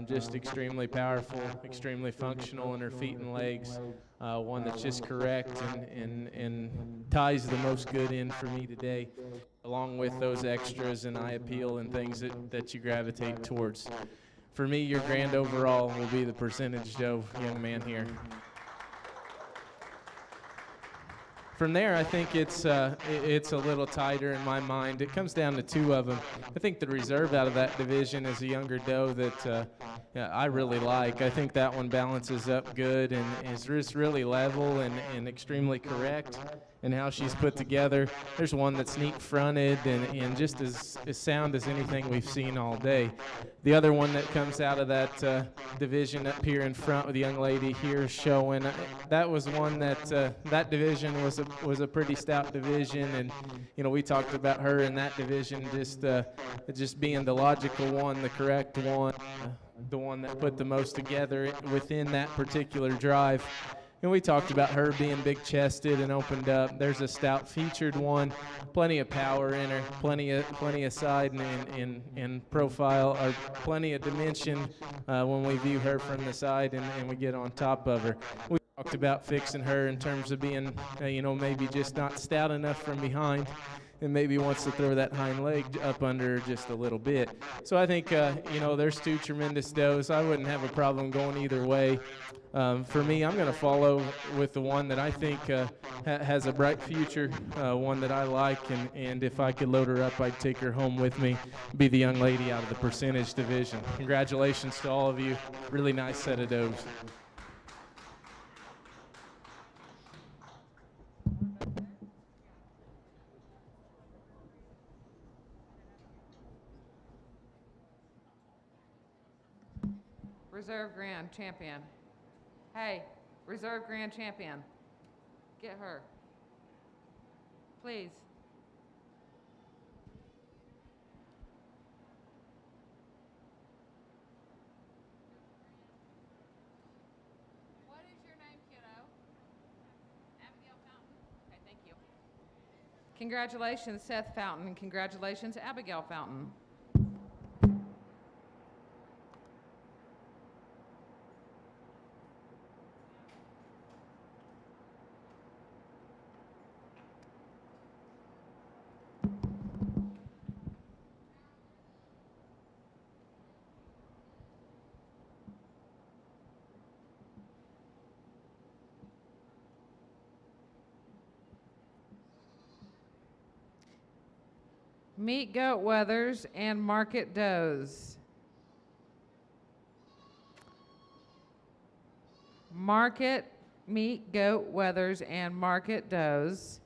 Just extremely powerful, extremely functional in her feet and legs. One that's just correct and ties the most good in for me today, along with those extras and eye appeal and things that you gravitate towards. For me, your grand overall will be the percentage Joe young man here. From there, I think it's a little tighter in my mind. It comes down to 2 of them. I think the reserve out of that division is a younger doe that I really like. I think that one balances up good and is just really level and extremely correct in how she's put together. There's one that's neat-fronted and just as sound as anything we've seen all day. The other one that comes out of that division up here in front with the young lady here showing, that was one that that division was a pretty stout division, and we talked about her in that division just being the logical one, the correct one, the one that put the most together within that particular drive. And we talked about her being big-chested and opened up. There's a stout featured one, plenty of power in her, plenty of side and profile, or plenty of dimension when we view her from the side and we get on top of her. We talked about fixing her in terms of being, maybe just not stout enough from behind, and maybe wants to throw that hind leg up under her just a little bit. So I think, there's 2 tremendous does. I wouldn't have a problem going either way. For me, I'm going to follow with the one that I think has a bright future, one that I like, and if I could load her up, I'd take her home with me, be the young lady out of the percentage division. Congratulations to all of you. Really nice set of does. Reserve Grand Champion. Hey, Reserve Grand Champion. Get her. Please. What is your name, kiddo? Abigail Fountain. Okay, thank you. Congratulations, Seth Fountain, and congratulations, Abigail Fountain. Meet goat wethers and market does. Meet goat wethers and market does.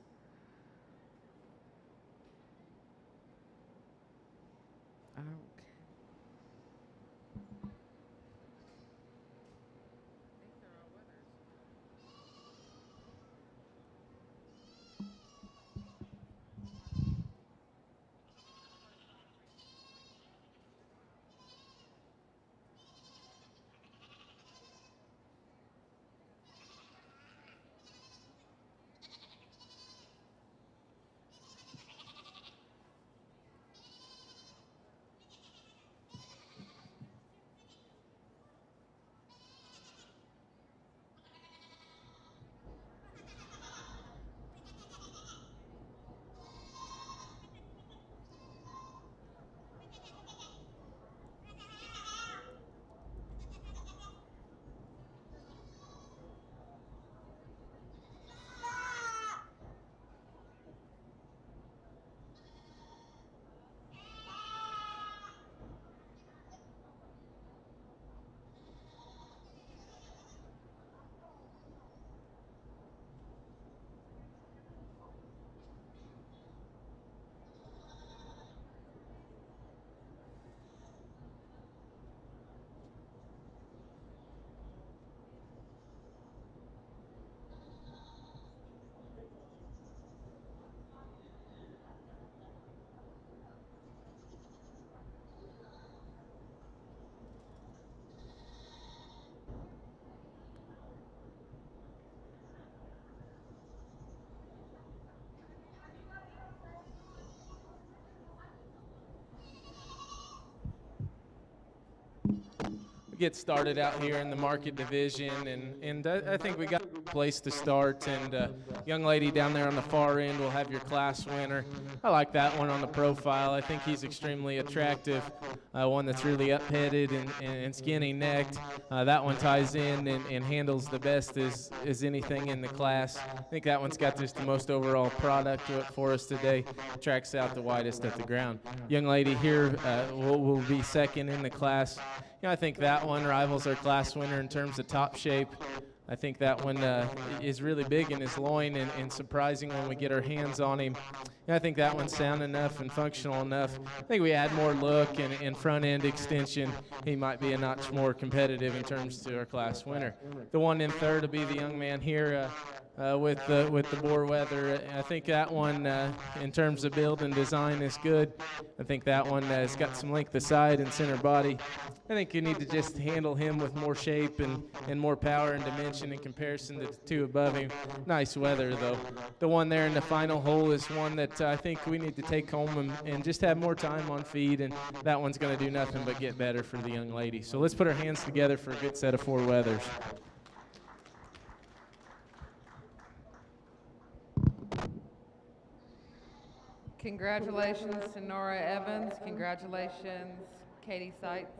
get started out here in the market division, and I think we got a place to start. And young lady down there on the far end will have your class winner. I like that one on the profile. I think he's extremely attractive. One that's really up-headed and skinny-necked. That one ties in and handles the best as anything in the class. I think that one's got just the most overall product for us today. Tracks out the widest at the ground. Young lady here will be second in the class. You know, I think that one rivals our class winner in terms of top shape. I think that one is really big in his loin and surprising when we get our hands on him. And I think that one's sound enough and functional enough. I think we add more look and front end extension. He might be a notch more competitive in terms to our class winner. The one in third will be the young man here with the Boar Weather. I think that one, in terms of build and design, is good. I think that one has got some length of side and center body. I think you need to just handle him with more shape and more power and dimension in comparison to the two above him. Nice weather, though. The one there in the final hole is one that I think we need to take home and just have more time on feed, and that one's going to do nothing but get better for the young lady. So let's put our hands together for a good set of 4 weathers. Congratulations to Nora Evans. Congratulations, Katie Seitz.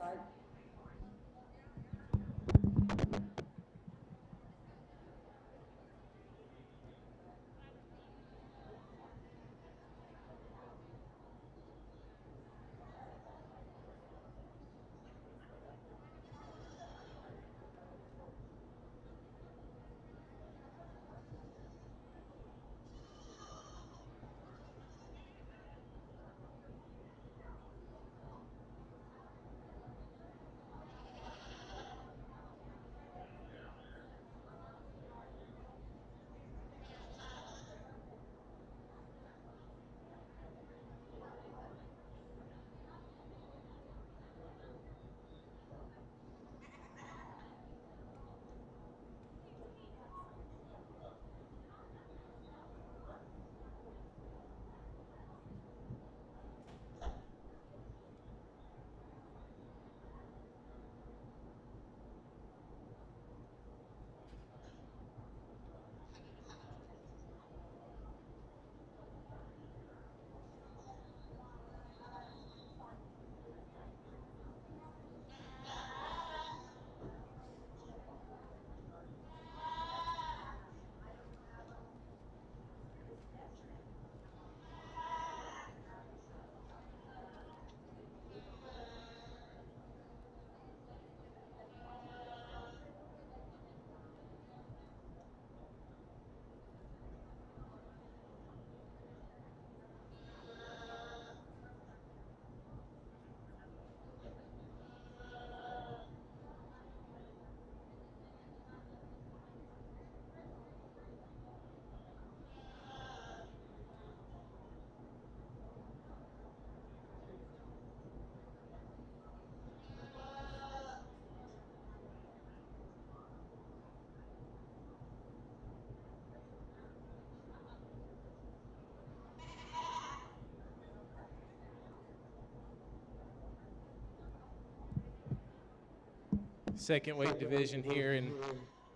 Second weight division here, and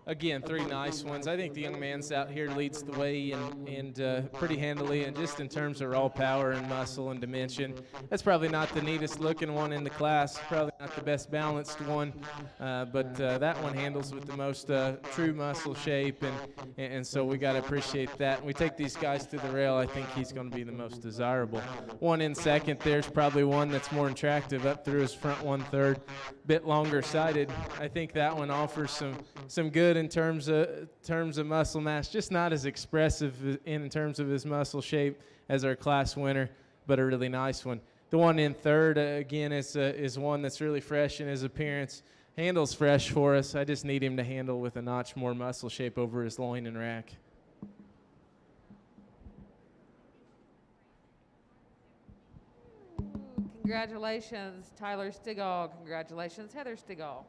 again, 3 nice ones. I think the young man's out here leads the way and pretty handily, and just in terms of raw power and muscle and dimension. That's probably not the neatest looking one in the class, probably not the best balanced one, but that one handles with the most true muscle shape, and so we got to appreciate that. And we take these guys to the rail, I think he's going to be the most desirable. One in second, there's probably one that's more attractive up through his front 1/3, bit longer sided. I think that one offers some good in terms of muscle mass, just not as expressive in terms of his muscle shape as our class winner, but a really nice one. The one in third, again, is one that's really fresh in his appearance. Handles fresh for us. I just need him to handle with a notch more muscle shape over his loin and rack. Congratulations, Tyler Stigall. Congratulations, Heather Stigall.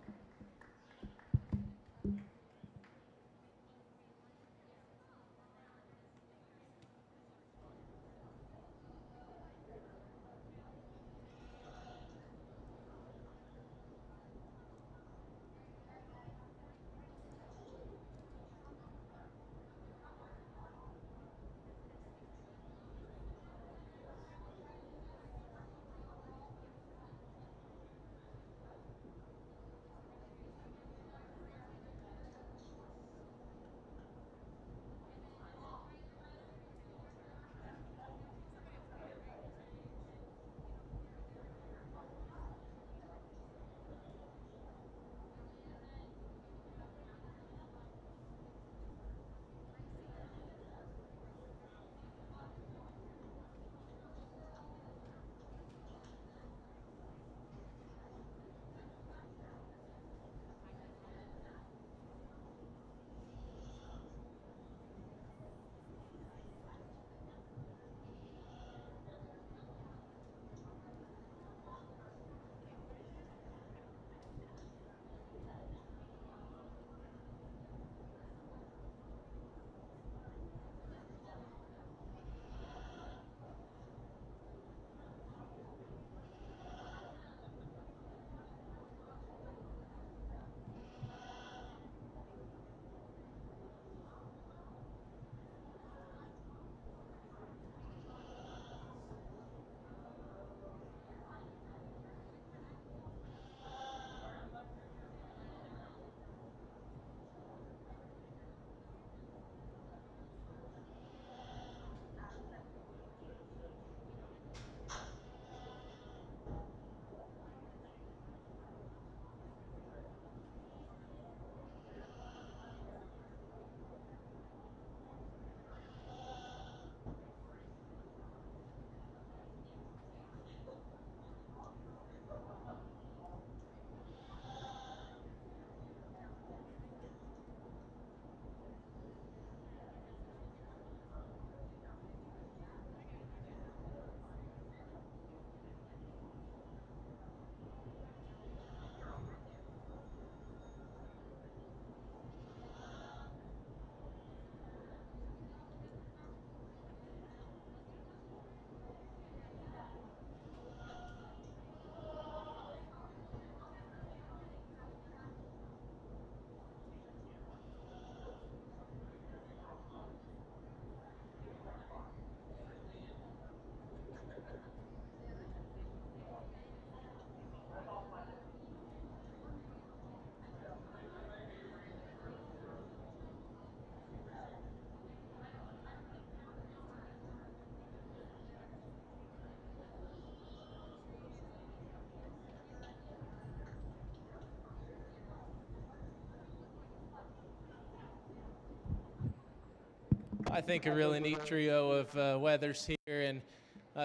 I think a really neat trio of weathers here, and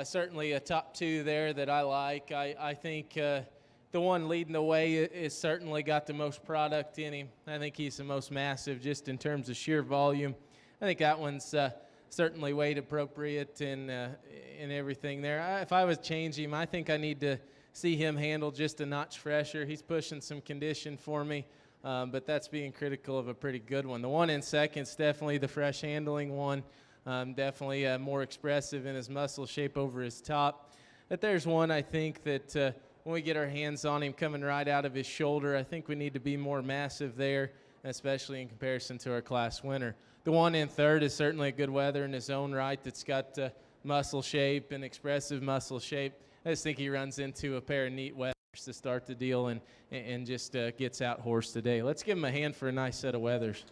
certainly a top two there that I like. I think the one leading the way is certainly got the most product in him. I think he's the most massive just in terms of sheer volume. I think that one's certainly weight appropriate and everything there. If I was changing him, I think I need to see him handle just a notch fresher. He's pushing some condition for me, but that's being critical of a pretty good one. The one in second's definitely the fresh handling one. Definitely more expressive in his muscle shape over his top. But there's one I think that when we get our hands on him coming right out of his shoulder, I think we need to be more massive there, especially in comparison to our class winner. The one in third is certainly a good weather in his own right that's got muscle shape and expressive muscle shape. I just think he runs into a pair of neat weathers to start the deal and just gets out horsed today. Let's give him a hand for a nice set of weathers.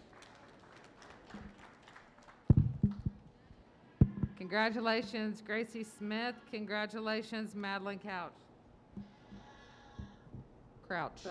Congratulations, Gracie Smith. Congratulations, Madeline Crouch.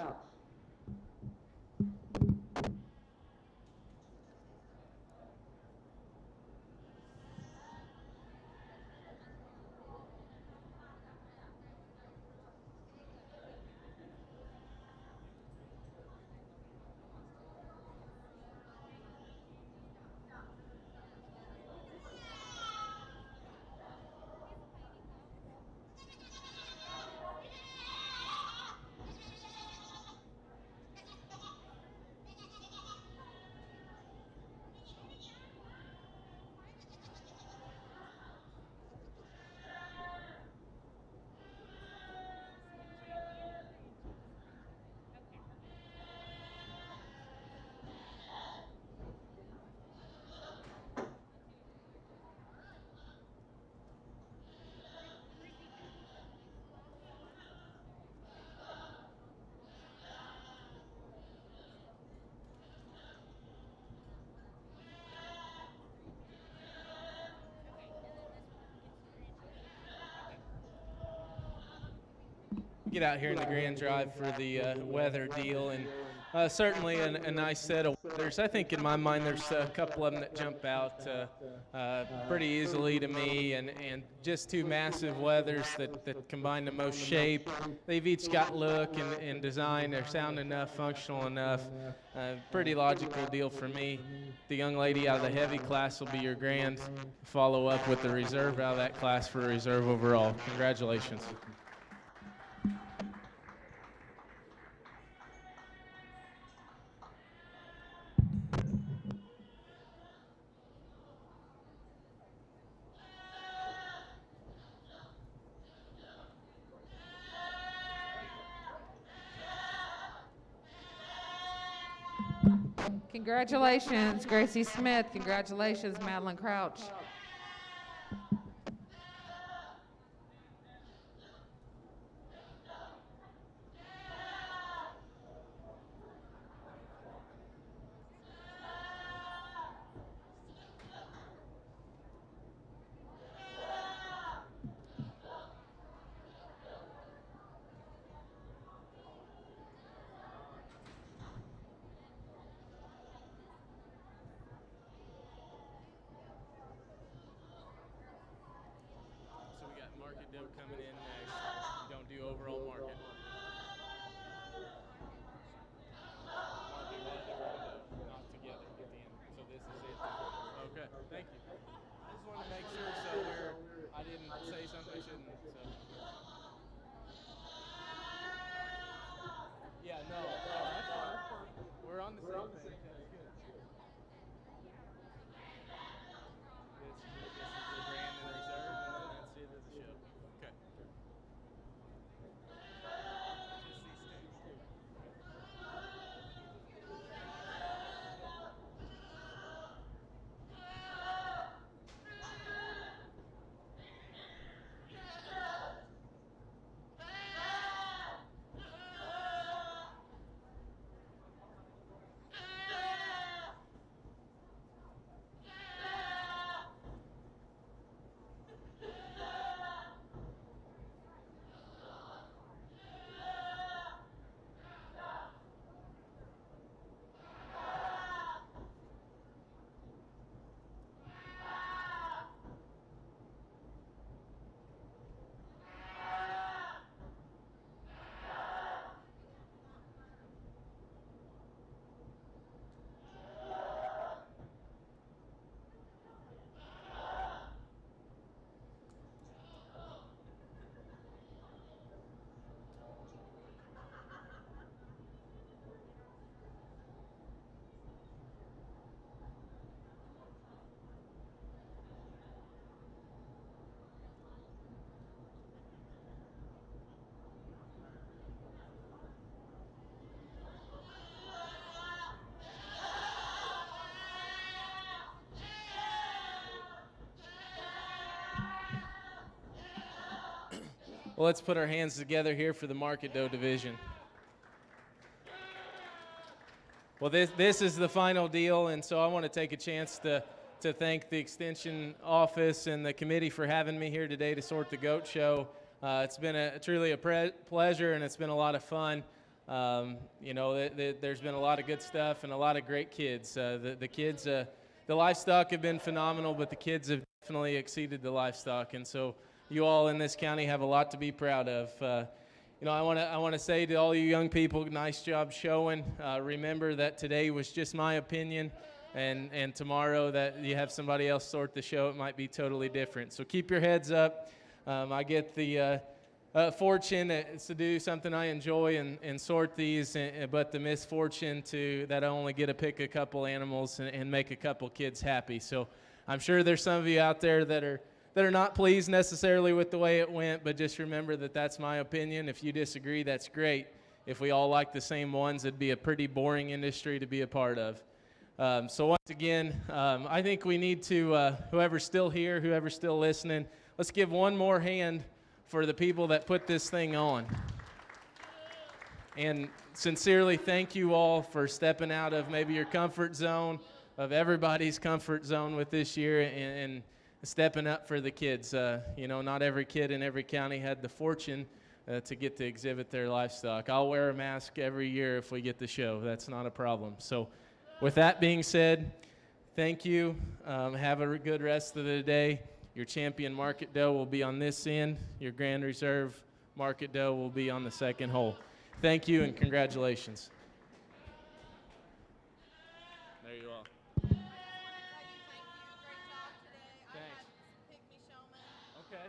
Get out here in the Grand Drive for the weather deal, and certainly a nice set of weathers. I think in my mind there's a couple of them that jump out pretty easily to me, and just two massive weathers that combine the most shape. They've each got look and design. They're sound enough, functional enough. Pretty logical deal for me. The young lady out of the heavy class will be your grand. Follow up with the reserve out of that class for a reserve overall. Congratulations. Congratulations, Gracie Smith. Congratulations, Madeline Crouch. So we got market dough coming in next. You don't do overall market. Market dough, not together at the end. So this is it. Okay, thank you. I just wanted to make sure I didn't say something I shouldn't. So. Yeah, no, that's fine. We're on the same page. That's good. This is the grand and reserve, and that's it of the show. Okay. Just these two. Well, let's put our hands together here for the Market Doe division. Well, this is the final deal, and so I want to take a chance to thank the Extension Office and the committee for having me here today to sort the goat show. It's been truly a pleasure, and it's been a lot of fun. There's been a lot of good stuff and a lot of great kids. The kids, the livestock have been phenomenal, but the kids have definitely exceeded the livestock, and so you all in this county have a lot to be proud of. I want to say to all you young people, nice job showing. Remember that today was just my opinion, and tomorrow that you have somebody else sort the show, it might be totally different. So keep your heads up. I get the fortune to do something I enjoy and sort these, but the misfortune that I only get to pick a couple animals and make a couple kids happy. So I'm sure there's some of you out there that are not pleased necessarily with the way it went, but just remember that that's my opinion. If you disagree, that's great. If we all like the same ones, it'd be a pretty boring industry to be a part of. So once again, I think we need to, whoever's still here, whoever's still listening, let's give one more hand for the people that put this thing on. And sincerely thank you all for stepping out of maybe your comfort zone, of everybody's comfort zone with this year, and stepping up for the kids. Not every kid in every county had the fortune to get to exhibit their livestock. I'll wear a mask every year if we get the show. That's not a problem. So with that being said, thank you. Have a good rest of the day. Your champion Market Doe will be on this end. Your Grand Reserve Market Doe will be on the second hole. Thank you and congratulations. There you are. Okay.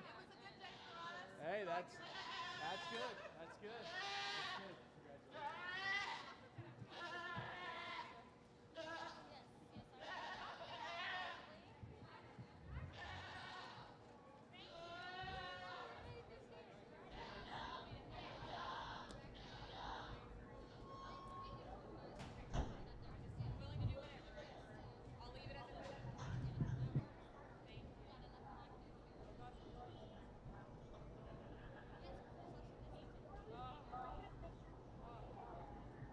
Hey, that's